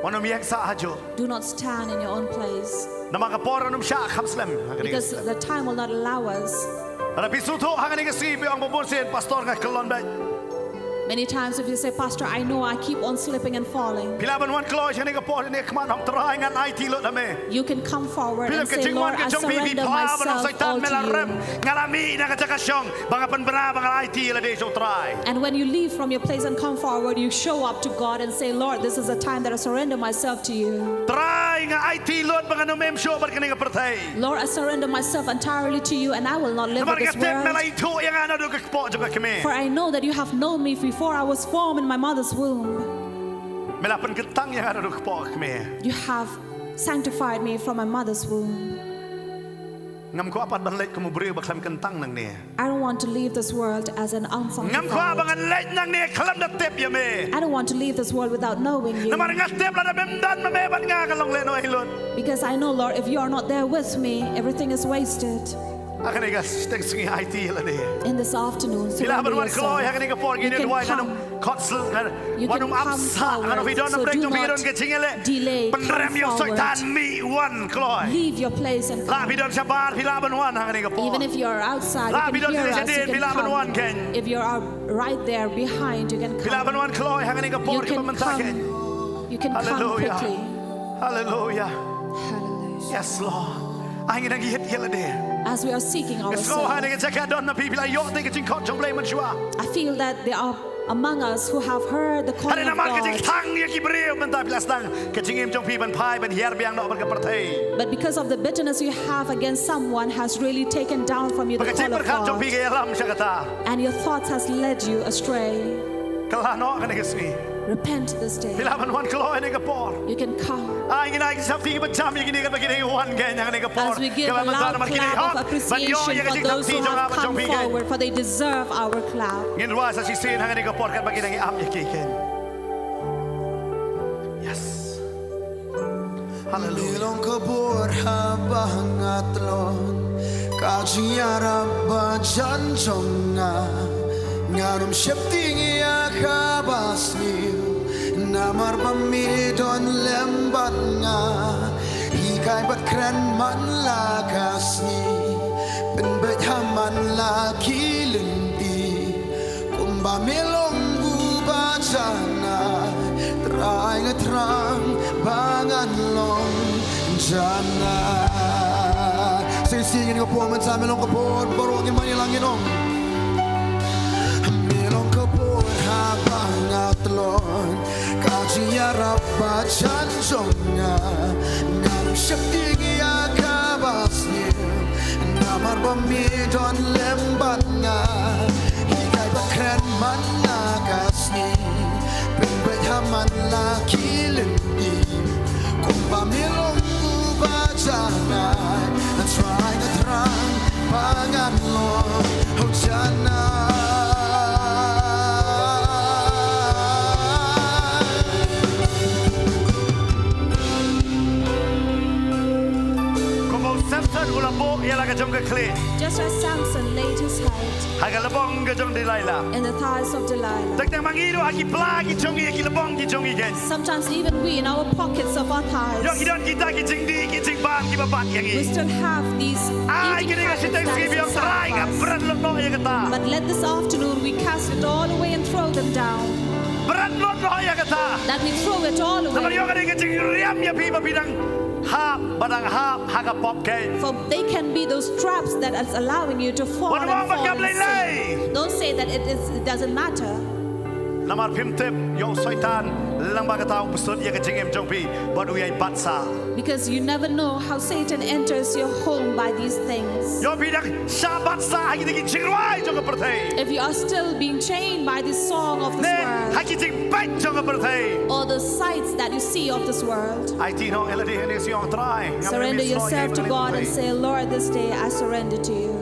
Wanum yak sa hajo. Do not stand in your own place. Nama ka por anum sha kham slam. Because the time will not allow us. Ada pi suto hang ni ke si bi ang bun sin pastor nga kalon ba. Many times if you say, Pastor, I know I keep on slipping and falling. Pila ban wan klo ni ke por ni kman hom try ngan IT lo na me. You can come forward Pila and ke say, ting Lord, wan ke I jong pi surrender pa ban myself saitan all mela rem. to Ngalami na ka jaka syong bang pan bra bang IT la de so try. you. And when you leave from your place and come forward, you show up to God and say, Lord, this is the time that I surrender myself to you. Try nga IT lot bang ano mem show bar kini ka pertai. Lord, I surrender myself entirely to you and I will not live Namar with ka this tep mela world. itu yang ano do ka po jaka keme. For I know that you have known me before I was formed in my mother's womb. Mela pan ketang yang ano do ka po keme. You have sanctified me from my mother's womb. Ngam ko apat ban let ko mo brio ba klam kentang nang ne. I don't want to leave this world as an Ngam ko abang unsanctified. an let nang ne klam na tep ya me. I don't want to leave this world without knowing you. Namar nga tep la na mem dan ma me ban nga kalong le no hilot. Because I know, Lord, if you are not there with me, everything is wasted. Akan ni ka stek singi IT la de. In this afternoon, Sila surrender ban wan kloy yourself. hang ni ka por You gini can duai nganum come. kotsel You can wanum come apsa forward. nganum vidon na So brek do jong not vidon ke cingele. delay. Penrem Come yo forward. soitan mi wan kloy. Leave your place and La come. vidon sabar pila ban wan hang ni ka por. Even if you are outside, La you vidon can hear sini us, sedih you bila can ban wan come. ken. If you are right there behind, you can Pila ban come. wan kloy hang ni ka You por ke can pamentaken. come. You can come Hallelujah. quickly. Hallelujah. Hallelujah. Yes Lord. Ang nang hit yela de. As we are seeking Sko hang ni ourselves, ka jaka don na pipila yo te ke cing kot jong blame chua. I feel that there are among us who have heard the Hari calling of na mar ke cing God. tang ya ki brio menta pilas tang ke cing im jong pi ban pai ban hier biang no ban ka pertai. But because of the bitterness you have against someone has really taken down from you the Baka cing call of berkat jong pi God. ke ram syakata. And your thoughts has led you astray. Kalah no kan ke singi. Repent this day. Pila ban wan kloy ni ka por. You can come. Ay gina sa fi ba jam ya gini ka bagini wan gen yang ni ka por. As we give a loud clap of appreciation for those who have come forward, for they deserve our clap. Ngin wa sa sisin hang ni ka por kan bagini am ya kiken. Yes. Hallelujah. Milong kabur habangatlon Kajiara bajan jonga Ngarum syeptingi akabasnil Namar pamidon lembat nga Hikai bat kren man lakasni Penbet haman laki linti Kumba milong bajana Terai ngetrang bangan long jana Sing ko po man sa milong kapon Barongin man ilangin ong Milong kapon habang atlon Kajiyarap bajan jonga Ngarum syaktingi akabasnya Namar pamidon lembat nga Hikai bakren man nagasni Penbet haman laki lendi Kumpa milong ubajana Try na terang pangan lo hujana Como Samson ulabo ya la ka jong ka kle. Just as Samson laid his head Haga labong ka jong Delilah. in the thighs of Delilah. Tagtang mangido hagi plagi jong ki labong ki jong igen. Sometimes even we in our pockets of our Yo thighs, idon kita ki jing di ki jing bang ki babat yang we i. still have these Ay eating gini ka habits sitang that skribi is ang try ka inside of us. berat lot no ya kata. But let this afternoon we cast it all away and throw them down. Berat lot no ya kata. That we throw it all Naman away. yo ka ka jing riam ya pi ba pinang hap badang hap haga pop ke. For they can be those traps that is allowing you to fall What and wrong fall with in sin. Don't say that it doesn't matter. Namar pimtip yong soitan lang bagatao pusod ya kajingim jongpi but we ay batsa. Because you never know how Satan enters your home by these things. Yo bidak sa batsa hagi digin chingruai jong pertei. If you are still being chained by this song of this Ne world, hagi ding bait jong pertei. or the sights that you see of this world, I tino eladi henis yong try. surrender yourself to God and say, Lord, this day I surrender to you.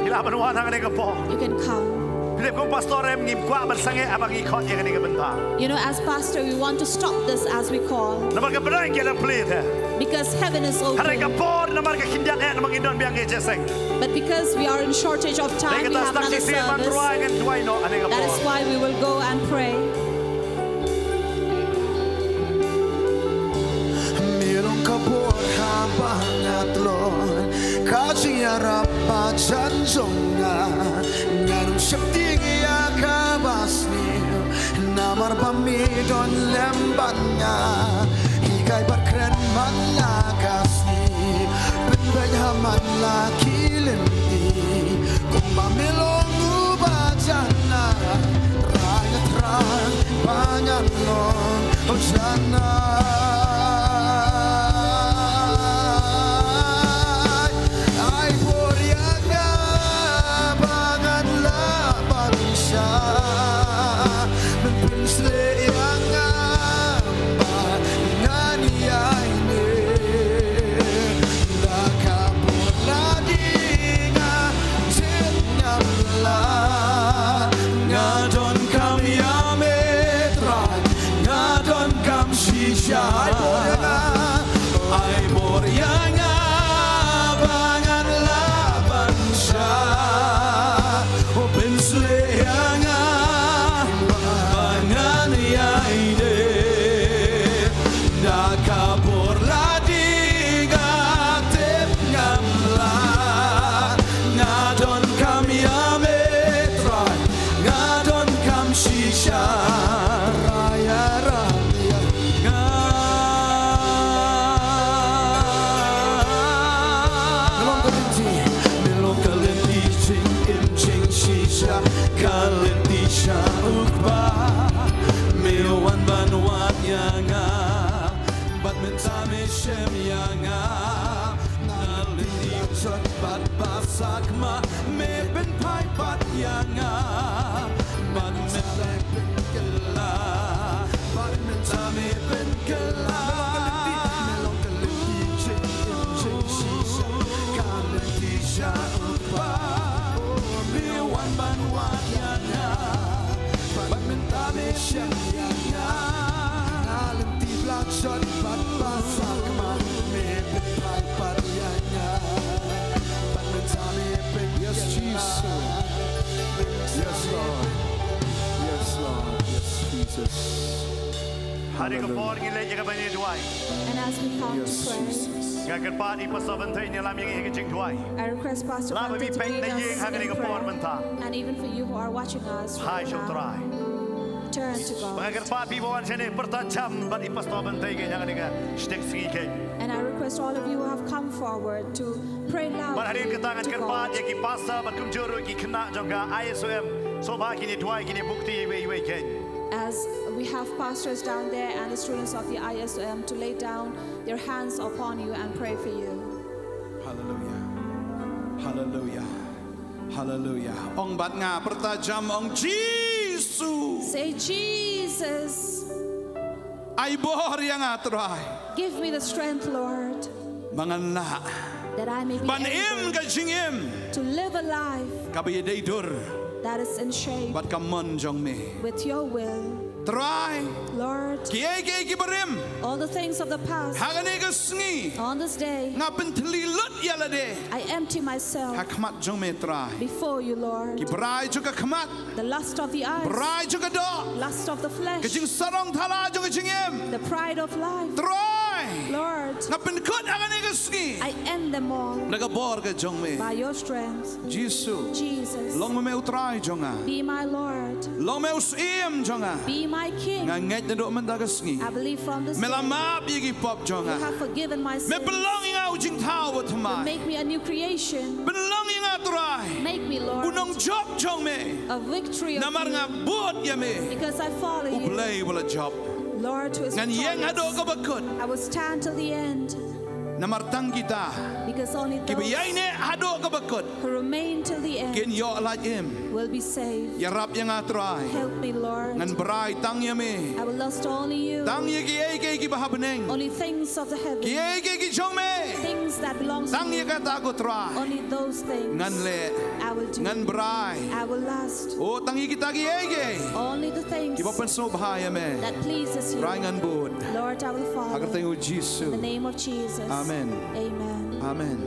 Ilaban wan hang nega po. You can come. Bilip kong pastorem ngim kwa bersange abang ikot ya nega benta. You know, as pastor, we want to stop this as we call, Namar ka berang gelang pelit he. because heaven is Hari ka open. por namar ka kindian he namang indon biang ke jeseng. But because we are in shortage of time, we have another service. That is why we will go and pray. Milong kapor habangat lon Kajiyarap pa janjonga Nganong syakti ya kabasni Namar pamidon lembanya Higay barkren malagasni Penbay haman lakilinti Kung mamilong ubajana Rayat rang panyatlong Ojana Hari ka por ngilay ya kabani duai. And as we come to pray, Gagar pa ni pasavantay ni lam yang higit duai. I request Pastor Laba Pante bi to peng lead na ying us hagani in ka por prayer. menta. And even for you who are watching us Hai right shau now, try. turn to God. Gagar pa pi bawan sini pertajam bat ipasavantay ke yang ni ka stek sigi ke. And I request all of you who have come forward to pray Bat hari loudly ka tangan to kerpat God. ya ki pasa bat kumjuru ki kena jangka ISOM soba kini duai kini bukti we ke. As we have pastors down there and the students of the ISOM to lay down their hands upon you and pray for you. Hallelujah. Hallelujah. Hallelujah. Ong bat nga pertajam ong Jesus. Say, Jesus, Ay bor yang atray. give me the strength, Lord, Mangana. that I may be Banim able ka jingim. to live a life Kabayaday dur. that is in shape Bat kamon jong me. with your will. Try. Lord, Kiyay kibarim. all the things of the past, Hagani ka sngi. on this day, Nga pentlilut yalade. I empty myself Hakmat jong me try. before you, Lord. Kibray juga kamat. The lust of the eyes, Bray juga do. lust of the flesh, Kajing sarong thala jong jingim. the pride of life. Try. Lord, Ngapin kot akan ni kesngi. I end them all Nagabor ke jong me. by your strength. Jesus. Jesus, Long me utrai jonga. be my Lord, Long me usiem jonga. be my King. Nganget na do man da kesngi. I believe from this day Melama bigi pop you jonga. have forgiven my Me sins. belonging au jing tau You Thamai. make me a new creation. Belonging atrai. Make me, Lord, Unong job jong me. a victory of Namar nga you buot ya me. because I follow you. Ublay wala job. Lord, who is Ngan yeng ado victorious. ka bakot. I will stand till the end Namartang kita. because only those Kibiyay ne ado ka bakot. who remain till the Ken end yo like him. will be saved. Yarap yang atrai. Help me, Lord. Ngan bray tang ya me. I will lust only you, Tang ya ki ki bahabeneng. only things of the heavens, Ki jong me. things that belong to Tang ya you. kata ko try. Only those things Ngan le. I will do. Ngan bray. I will lust O tang ya kita ki. only the things Ki bapen so bahaya me. that pleases you. Bray ngan bud. Lord, I will Agar follow. tengo In the Jesus. name of Jesus. Amen. Amen. Amen. Amen.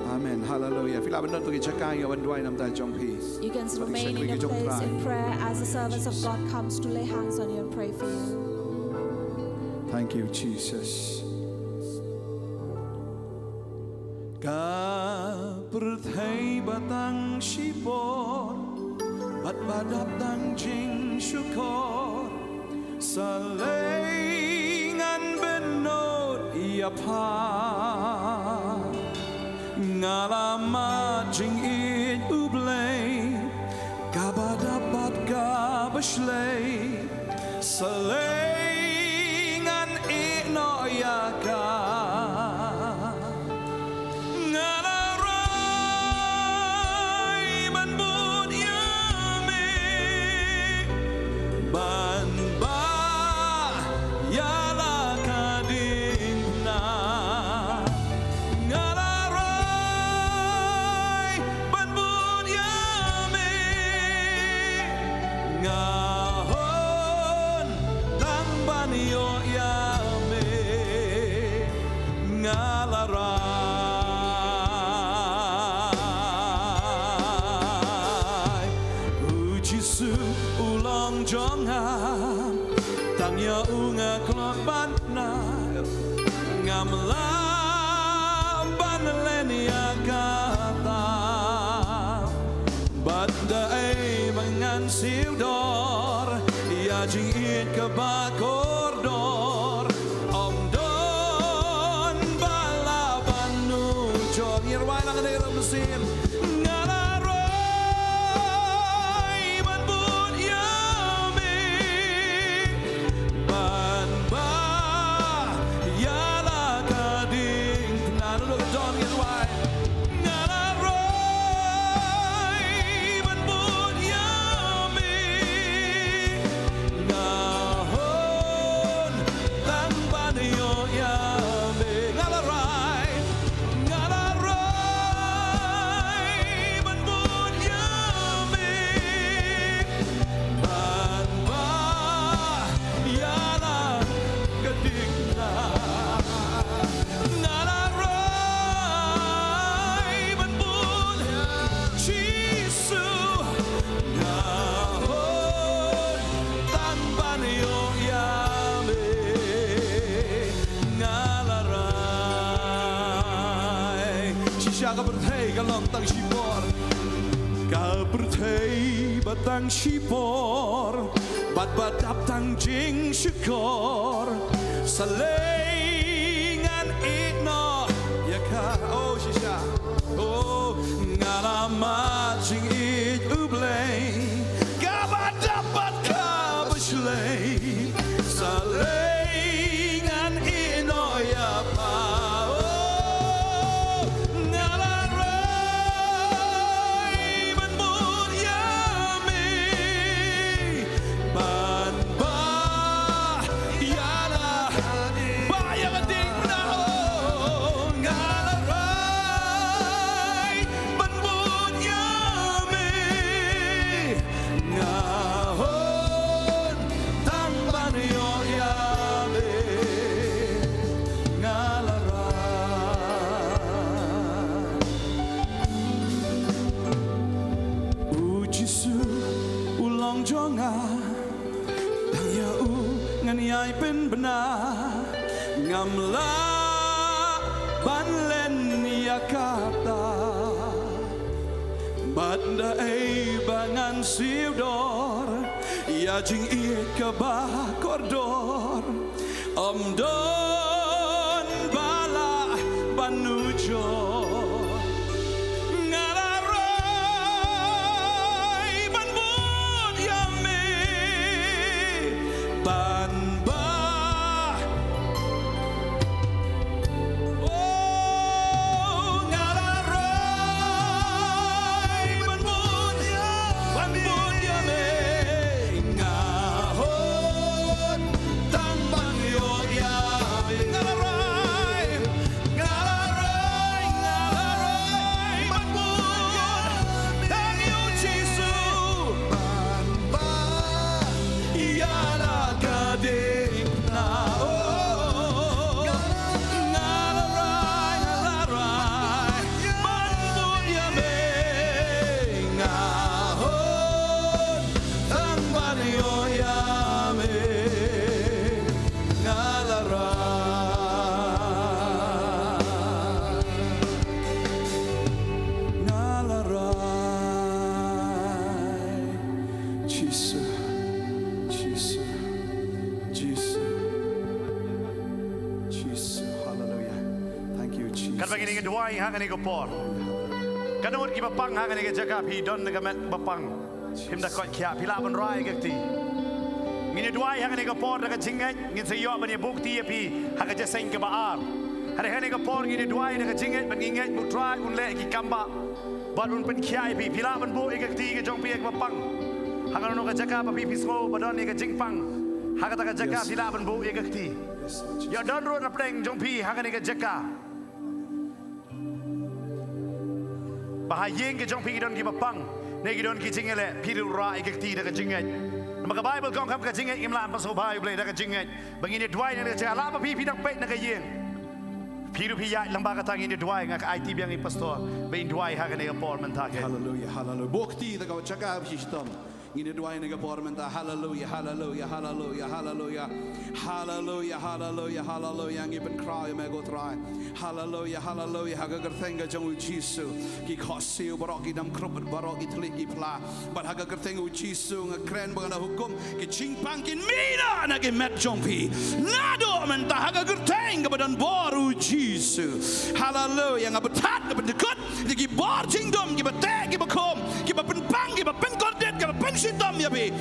Amen. Hallelujah. Fila benar tu kita cakap yang bandai nam tai jong peace. You can Bagi remain syakui in ke your jong place try. in prayer as the servants of God comes to lay hands on you and pray for you. Thank you, Jesus. Ka perthai batang shipor, bat badap tang jing syukor, salengan benot ia pa, ngalamat jing it ublay, ka badapat ka baslay, salengan it no yaka. Batang shipor, bat badap tang jing syukor, salengan itno yaka oh shisha oh ngalamat jing it ublay, gabat dapat kabaslay, salengan itno yapa. ngamla banlen yakata banda bangan siudor ya jing ka ba kordor don bala banujo Hangan iko por. Kanut ki bapang hangan iko jaga pi don na gamet bapang. Him da kot kya pila ban rai gakti. Ngini duai hangan iko por da jingat ngin sayo ban bukti pi haga ja sain ke baar. Hari hangan iko por ngini duai da jingat ban ngingat bu try un le ki kamba. Ban un pen kya pi pila ban bu gakti ke jong pi ek bapang. Hangan no ka jaga pa pi pisco badon ni ka jingpang. Haga ta ka jaga pila ban bu gakti. Ya don ro na pleng jong pi hangan iko jaga. Bahayeng ke jong pi don ki bapang ne ki don ki jingele piru ra ikti da ka jinget maka bible kong kam ka jinget imlan paso bai ble da ka jinget bangini dwai ne ka la pa pi dang pet na ka yeng piru pi ya lamba ka tang ini dwai ngak IT biang i pastor bein dwai ha ka ne por man ta ke Hallelujah, hallelujah. Bukti da ka chaka histom. Ini dua ini kepormenta hallelujah hallelujah hallelujah hallelujah hallelujah hallelujah hallelujah yang iben cry mego try hallelujah hallelujah haga gerthenga jong Jesu ki khosiu barok ki dam krupet barok ki tlik ki pla but haga gerthenga Jesu ngakren bangana hukum ki chingpang kin mina na ki met jong pi nado menta haga gerthenga badan boru Jesu hallelujah ngabetat ngabedekut ki bor jingdom ki betek ki bekom ki bepenpang ki bepenkordet ki bepen Sitam ya be,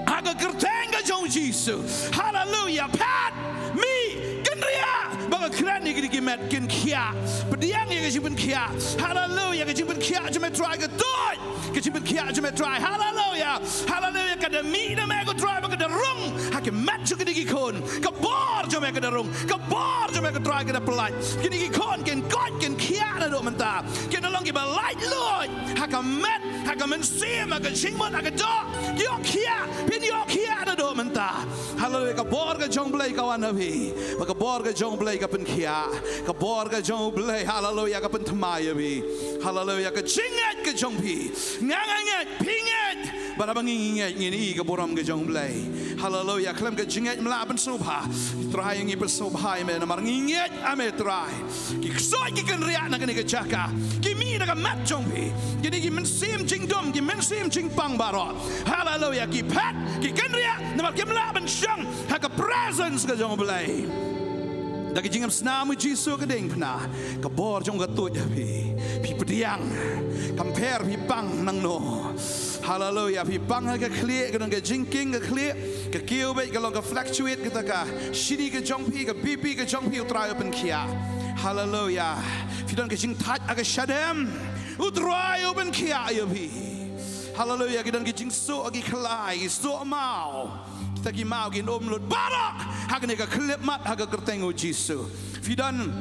haga kertenga jong Jesu, hallelujah, pat me, kenria, baga kerani gini kimet kin kia, pediang ya kecipen kia, hallelujah, kecipen kia cuma try ke toy, kecipen kia cuma try, hallelujah, hallelujah, kada mi na mego try baga derung, hakim mat juga gini kon, kabor cuma ke derung, kabor cuma ke try ke pelai, gini kon kin god kin kia na do menta, kin along kiba light lord, hakam mat. Haga mensim, haga jingmon, haga dog, yokia, pin yokia na do menta. Hallelujah, ka borga jong blay kawan nabi, ka borga jong blay ka pen kia, ka borga jong blay, hallelujah ka pen thamai nabi, hallelujah ka jingat ka jong pi, ngangangat, pingat, barabang ingat ngini ka boram ka jong blay, hallelujah, klem ka jingat melaban subha, try ngi per subha me na maringat ame try, ki ksoi ki kan riak na kani ka jaka, ki mi na ka mat jong pi, kini ki mensim jingdom ki mensim jingpang barot hallelujah ki pat ki kenria nama ki melaban syang haka presence ka jong belai dagi jingam snamu Jesu ka ding pna ka bor jong ka tut pi pediang compare pi pang nang no hallelujah pi pang ka clear ka ka jingking ka clear ka kiobet ka long ka fluctuate ka ka shini ka jong pi ka pp ka jong pi try open kia hallelujah fidon ka jing tat aga shadem utrai open kia ayobi hallelujah kita ngijing so agi kelai so mau kita gi mau gin lut barak hagne ka klip mat haga kertengo Jesu fidan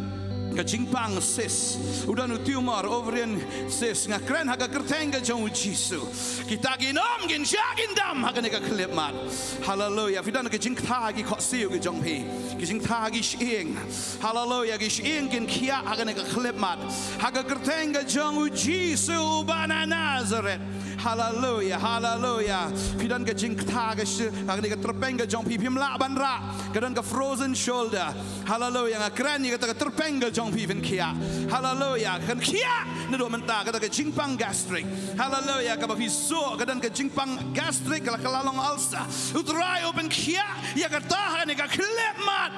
Kajimpang sis. Udah nu tumor ovarian sis. Ngakren haga kerteng ke jong Jisu. Kita ginom gin syagin dam haga nega klip mat. Hallelujah. Fidan ke jing thagi kok siu ke jong pi. Ke jing thagi shing. Hallelujah. Ke shing gin kia haga nega klip mat. Haga kerteng ke jong Jisu bana Nazareth. Hallelujah, hallelujah. Fidan ke jing thagi haga nega terpeng ke jong pi pim la ban ra. Kedan ke frozen shoulder. Hallelujah. Ngakren ni kata ke terpeng ke jong pi vin kia. Hallelujah. Kan kia nedo menta kata ke jingpang gastric. Hallelujah. Kaba fiso kedan ke jingpang gastric kala kalalong ulcer. Utrai open kia ya kata ni ka klepmat.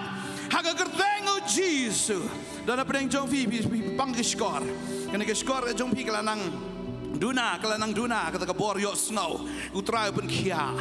Haga kertengo Jisu. Dan apa yang jong pi pang skor. Kan ke skor jong pi kala nang Duna, kalau nang duna, kata kebor yok snow, utrai open kia.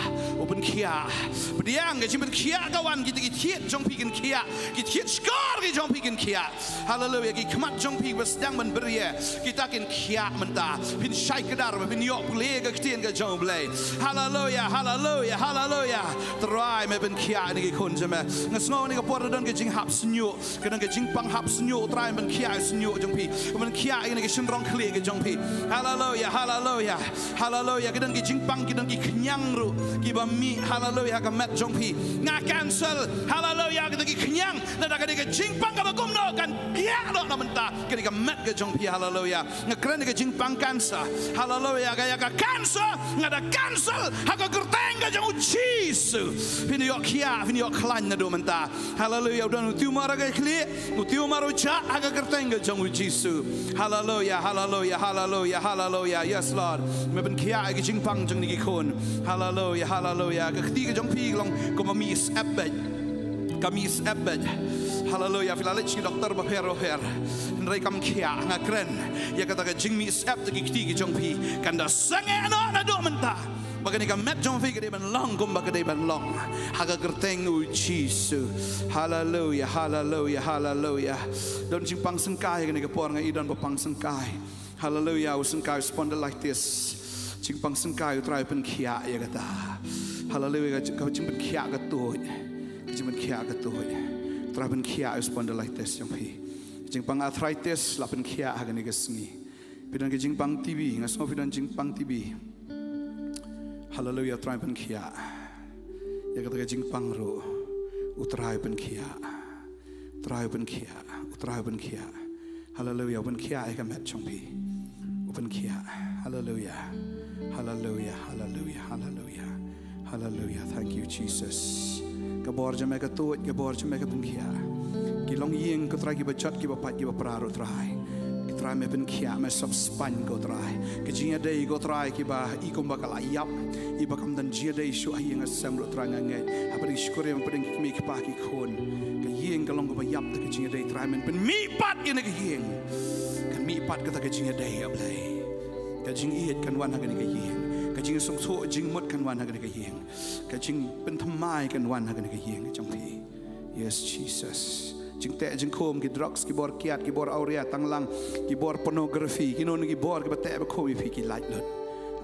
Bediang ke cimpen kia kawan kita kiat jong pikin kia, kiat skor ke jong pikin kia. Hallelujah, kita kemat jong pik bersedang menberia, kita kin kia mentah, pin syai kedar, pin yok boleh ke ketian ke jong boleh. Hallelujah, hallelujah, hallelujah. Terai me pin kia ni kun jeme. Ngesnow ni kebor dan ke jing hap senyu, kadang ke jing pang hap senyu, terai pin kia senyu jong pi, pin kia ini ke sendrong kli ke jong pi. Hallelujah. Hallelujah, hallelujah. Kita ngi jingpang, kita ngi kenyang ru, kita mi, hallelujah. Kita met jongpi, nggak cancel, hallelujah. Kita ngi kenyang, dan kita ngi jingpang kita kumno kan kia lo na mentah. Kita met ke jongpi, hallelujah. Ngekeren ngi jingpang cancer, hallelujah. Kita cancer, nggak ada cancel. Kita kerteng ke jong Jisu. Pini yok kia, pini yok klan na do mentah, hallelujah. Udah nutiu mara ke kli, nutiu mara ucap, kita kerteng ke jong Jisu, hallelujah, hallelujah, hallelujah, hallelujah. Yes Lord, meben kia ke jingpang jong ni kon. Hallelujah, hallelujah. Ke ketiga jong pi long kamis ebed. Hallelujah. Filalit si doktor baper. Nrai kam kia ngakren. Ya kata ke jing mis eb ke ketiga jong pi. Kanda sange no na do menta. Bagani ka met jong pi ke ban long kum bagade ban long. Haga kerteng Jisu. Hallelujah, hallelujah, hallelujah. Don jingpang sengkai ke por ngai idan bapang sengkai. Hallelujah, usengkai responded like this. Jingpang sengkai utrai pen kia ya kata. Hallelujah, kau jingpen kia ketut. Jingpen kia ketut. Utrai pen kia responded like this yang pi. Jingpang arthritis lapen kia hagan igasni. Pidan ke jingpang TB, ngasno pidan jingpang TB. Hallelujah, utrai pen kia. Ya kata ke jingpang ro. Utrai pen kia. Utrai pen kia. Utrai pen kia. Hallelujah, open kia I can met chongpi. Open kia. Hallelujah. Hallelujah. Hallelujah. Hallelujah. Hallelujah. Thank you, Jesus. Kabor jame ka tuot, kabor jame ka kia. Kilong ying ko try ki bachat ki bapat ki bapraro try. Ki try me ben kia me sub span ko try. Ki jinga day ko try ki ba ikom bakal ayap. Iba kam dan jia day shu aying asem lo try ngangai. Apa di syukur yang pedeng ki mi ki pa ki kon. Yeng kalong ko bayap ta kajinga day tramen pen mi pat ina ka yeng kan mi pat ka ta kajinga day ablay kajing iet kan wan ha ka ni ka yeng kajing song so jing mot kan wan ha ka ni ka yeng kajing pen thamai kan wan ha ka ni ka yeng chang pi. Yes Jesus, jing te jing khom ki drugs ki bor kiat ki bor auria tanglang ki bor pornography ki non ki bor ki bate ba khom pi ki light lot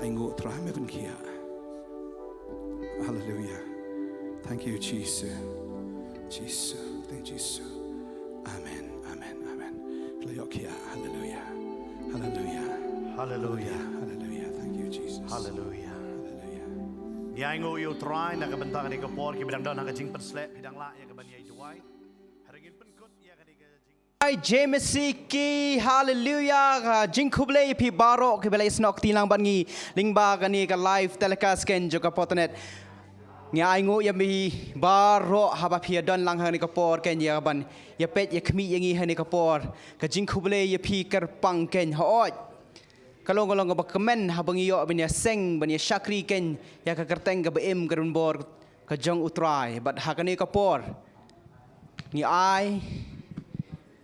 ai ngo tra me pen kia. Hallelujah, thank you Jesus. Jesus, thank you, Jesus. Amen, amen, amen. Hallelujah, hallelujah, hallelujah, hallelujah. Thank you, Jesus. Hallelujah. Hallelujah. Ni ngo yo try na kabentang ni kapor ki bidang don na kajing perslep bidang la ya kabanyai duai. Haringin penkut ya ka kajing. Ai Jamesiki hallelujah jing khuble pi baro ke belai snok tilang bangi lingba kani ka live telecast ken joka Potternet. Ngai ngu ya mi baro haba pia don lang hani kapor ken ya ban ya pet ya khmi yangi hani kapor ka jing khuble ya pi kar pang ken hoi kalong kalong ba comment habangi yo ban ya seng ban ya shakri ken ya ka kerteng ka bem karun bor ka jong utrai bat hakani kapor ni ai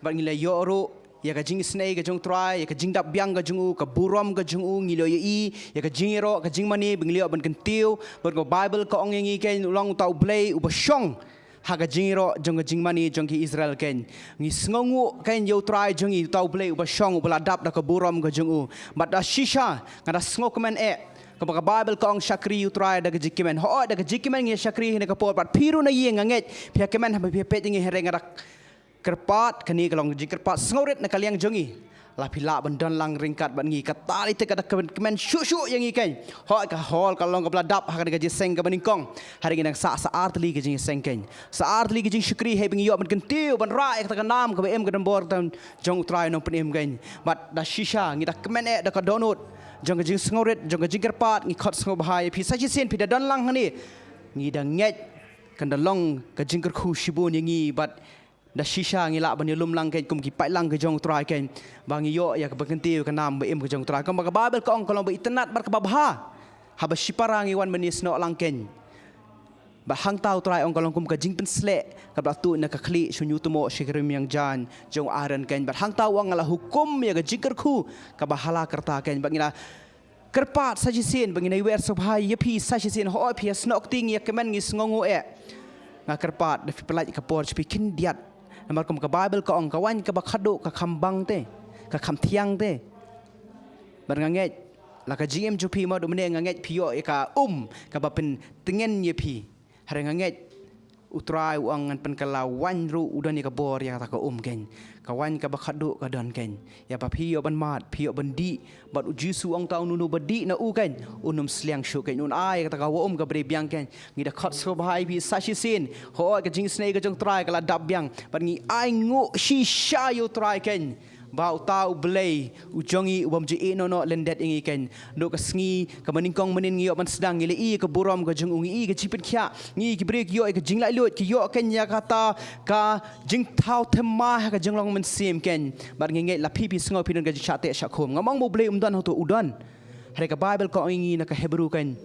ban ngi la yo ro ya ka jing snake ka jong try ya ka jing dap biang ka jong u ka burom ka jong u ngilo ya i ya ka jing ro ka jing mani binglio ban kentiu ban ko bible ka ong ngi ken long tau blay u ba shong ha ka jing ro jong ka jing mani jong ki Israel ken ngi sngongu ken yo try jong i tau blay u ba shong u bla dap da ka burom ka jong u bat da shisha ngada sngo komen kapag Bible ka ang syakri utray da jikimen ho da jikimen ngi syakri hina kapor bat piru na yeng nget pia kemen ha pia pet ngi hereng rak kerpat kini kalau jing kerpat sengoret nak kalian jongi lah pila bandan lang ringkat bangi kata itu kata kemen syuk yang ikan hol kalau kau beladap hak gaji seng ke baningkong hari ini saat li gaji seng ken saat li gaji syukri he bengi yo ban kentiu ban rai kata nam ke em ke dembor tan jong try nong penem ken bat da shisha ngita kemen da ka donut jong gaji sengoret jong gaji kerpat ngi khot sengo bahai pi saji sen pi da dan lang ni ngi da nget kan da long gaji kerku shibun yangi bat da shisha ngila ban lum lang ken kum ki pai lang ke jong try ken bang yo ya ke berkentiu ke nam em ke jong try kam ka babel ka ong kalau be internet bar ka babha ha ba shiparang iwan manis no lang ken ba hang tau try ong kalau kum ka jing pen sle ka ba tu na ka kli sunyu tumo shikrim yang jan jong aran ken ba hang tau ang la hukum ya ke jingker khu ka ba hala kerta ken ba ngila kerpat sajisin bangina wer sobhai yapi sajisin ho pi snok ting ya kemen ngis ngongo nga kerpat da pelai ka por pi kin diat namar kum ka bible ka ong kawan ka bakhado ka khambang te ka kham thiang te bar nganget la ka gm jupi ma do mene nganget pio ka ka ba pen tengen ye pi har nganget utrai uang ngan pen kala wan ru udan ka bor ya ta ka ken kawan ka bakhado ka don ken ya pa pio ban mat pio bandi bat ujisu ong tau nunu badi na u ken unum sliang shu ken un ai ka ka ka bre biang ken ngi da khat so bhai bi sashi sin ho ka jing snei ka jong try ka la dab biang ban ngi ai ngo shi sha yo try ken bau tau belai ujongi ubam je no lendet ingi ken do ka sngi ka maningkong manin ngi ban sedang ngi i ka buram ka jong ungi ka chipet khya ngi ki break yo ka jing lai lut ki yo ken ya kata ka jing thau thema ka jong long man sim ken bar ngi ngai la pi sngo pi ka chate sha khom ngamang mo blai umdan ho to udan hare ka bible ko ingi na ka hebrew ken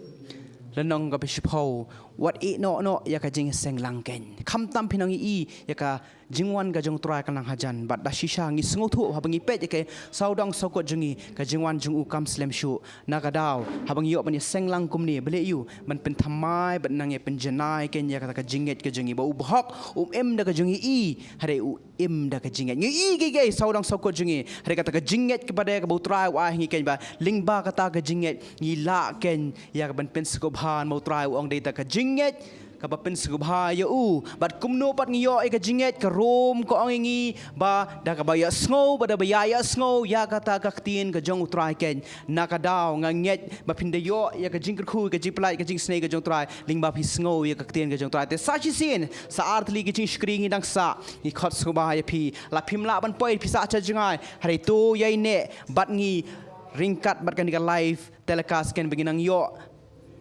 lanong ka bishpo what no ya ka jing seng lang ken kham tam pinang i ya ka jingwan ka jong try kan lang hajan bat da shisha ngi sngo thu habangi pe ke saudang sokot jungi ka jingwan jung u kam slem shu na ka daw habangi yo ban seng lang kum ni bele yu man pen thamai ban nang e pen janai ken ya ka jinget ka jungi ba u bhok em da ka jungi i hare u em da ka jinget ngi i ge saudang sokot jungi hare ka ta ka jinget ke pada ka bu try wa ngi ken ba lingba ka ta ka jinget ngi la ken ya ka ban pen sko bhan mo try ong de ta ka jinget ka ba pen subha ya u bat kumno pat ngiyo ka jinget ka rom ko angingi ba da ka ba ya sngo ba da ba ya sngo ya ka ta ka tin ka jong utrai ken na ka daw nganget ba pindayo ya ka jingker khu ka jiplai ka jing snake ka jong trai ling ba phi sngo ya ka tin ka jong trai te sa chi sin sa artli ka jing skring dang sa ni khot subha ya phi la phimla ban poi phi sa cha jingai hari tu yai ne bat ngi ringkat bat kan ka live telecast ken beginang yo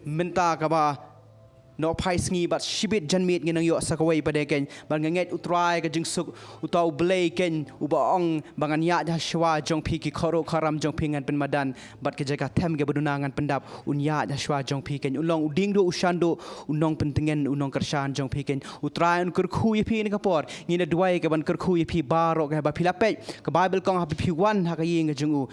menta ka ba no pai sngi bat shibit janmit nginang yo sakawai pada ken ban nganget utrai ka jingsuk utau blai ken ubaong bangan ya ja shwa jong pi ki khoro kharam jong pingan pen madan bat ke jaga them ke bedunangan pendap unya ja shwa jong pi ken ulong uding do ushando unong pentengen unong kershan jong pi ken utrai un kurkhu ye pi ni kapor ngina duai ke ban kurkhu ye pi baro ke ba philape ke bible kong ha pi 1 ha ka ying ke jungu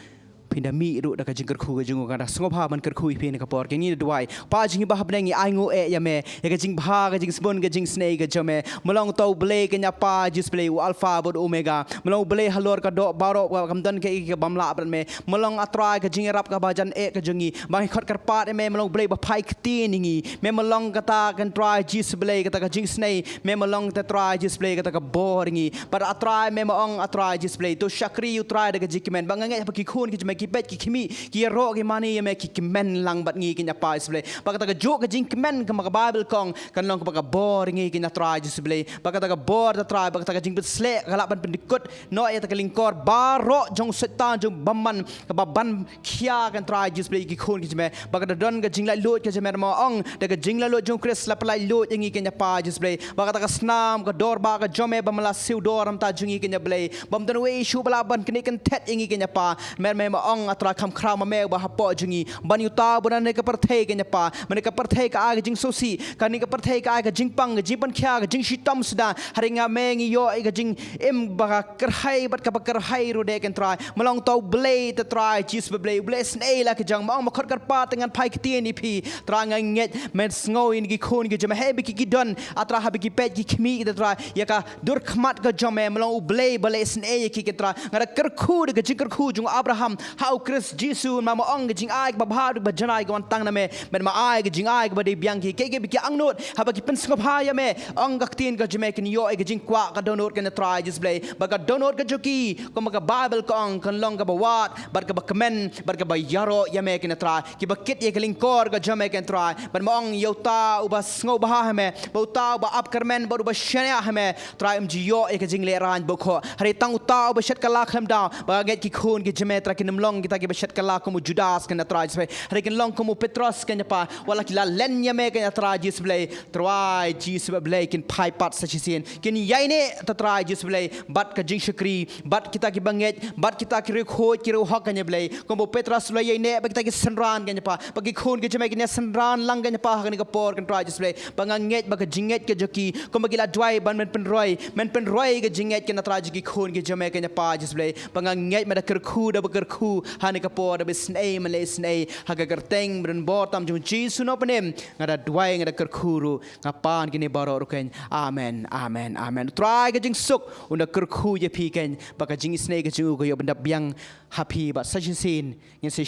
pinda mi ru da ka jingker khu ga jungu ka sngo bha ban ker khu pi ni ka por ke ni duai pa jingi ba habneng ai ngo e ya me ya ka jing bha ga jing spon ga jing snei ga jome molong to ble ke nya pa display alpha bod omega molong ble halor ka do baro kam dan ke bamla ban me molong atrai ka jing rap ka ba jan e ka jungi ba khot kar pat me molong ble ba phai kti ningi me molong ka ta kan try display ka ta ka jing snei me molong ta try display ka ta ka boringi par atrai me molong atrai display to shakri you try da ka jikimen ba ngai pa ki khun ki ki bet ki kimi ki ro ki mani ye me ki men lang bat ngi ki nya pa display ba ka ta jo ka jing men ka ma bible kong kan long ka bor ngi ki nya try display ba ka ta bor ta try ba ka ta jing bet sle ka la ban pendikut no ya ta ka lingkor baro jong setan jong baman ka ba ban khia kan try display ki khun ki me ba ka don ka jing la lot ka me ma ong da ka jing la lot jong kres la plai lot ngi ki nya pa display ba ka ta snam ka dor ba ka jome ba mala siu doram ta jungi ki nya blay bam dan we shu bala ban kini kan tet ngi ki nya pa me ma ong atra kham khra ma me ba hapo jungi ban yuta bunan ne ka parthe ke nya pa mane ka parthe ka a jing sosi ka ni ka parthe ka a jing pang jing pan khya jing shitam sda haringa me ngi yo ai ka jing em ba kar hai bat ka kar hai ro de kan try malong to blade ta try chis blade bless nei la ka jang ma ma khot kar pa tengan phai ki ti ni phi tra nga nget men sngo in gi khon gi jama he bi ki don atra ha bi ki pet ki khmi ki tra ya ka dur khmat ka jame malong blade bless nei ki tra ngara kar khu de ka jing kar khu jung abraham hau Chris Jisu ma ong ke jing ai ba bha ba janai ka tang na me men ma ai ke jing ai ba de biang ki ke bi ki angnut ha ba ki pen sngop ha ya me ong gak tin ka jeme kin yo ke jing kwa ka download kan try just play ba ka download ka joki ko ma ka Bible ko ong kan long ka ba wat ba ka ba comment ba ka ba yaro ya me kin try ki ba kit ye ka link kor ka jeme kan try ba ma ong yo ta u ba sngop ba ha me ba ta ba up kermen ba ba shania ha me try yo e ka jing le ran bo kho hari tang ta ba shat ka la kham da ba get ki khun ki jeme tra kin long kita ki ba shat ka la ko mu Judas kan try just play hari kin long ko mu Petros kan pa wala ki la len ya me kan try just play try Jesus play kin pai pat sachisin kin yai ne ta try just play bat ka jing shakri bat kita ki banget bat kita ki khoj ki ro hak kan play ko mu Petros lo yai ne ba kita ki sanran kan pa ba ki khun ki jeme ki ne sanran lang kan pa kan ka por kan try just play banganget ba ka jinget ke joki ko ma ki la dwai ban men pen roi men pen roi ke jinget ke na try ki khun ki jeme ke ne pa just play banganget ma da ker khu da ba ker khu ha ne ka por da bis nei ma le snei ha ga ker teng bren bor tam jung Jesus no penem ngada dwai ngada ker khuru ngapan kini baro ruken amen amen amen try ke jing suk unda ker khu ye pi ken ba ka jing snei ke ju ko yo benda biang happy ba sajisin ngin se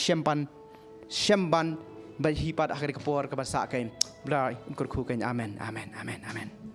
shemban ba hipat akhir ke por ke basa ken blai ker khu ken amen amen amen amen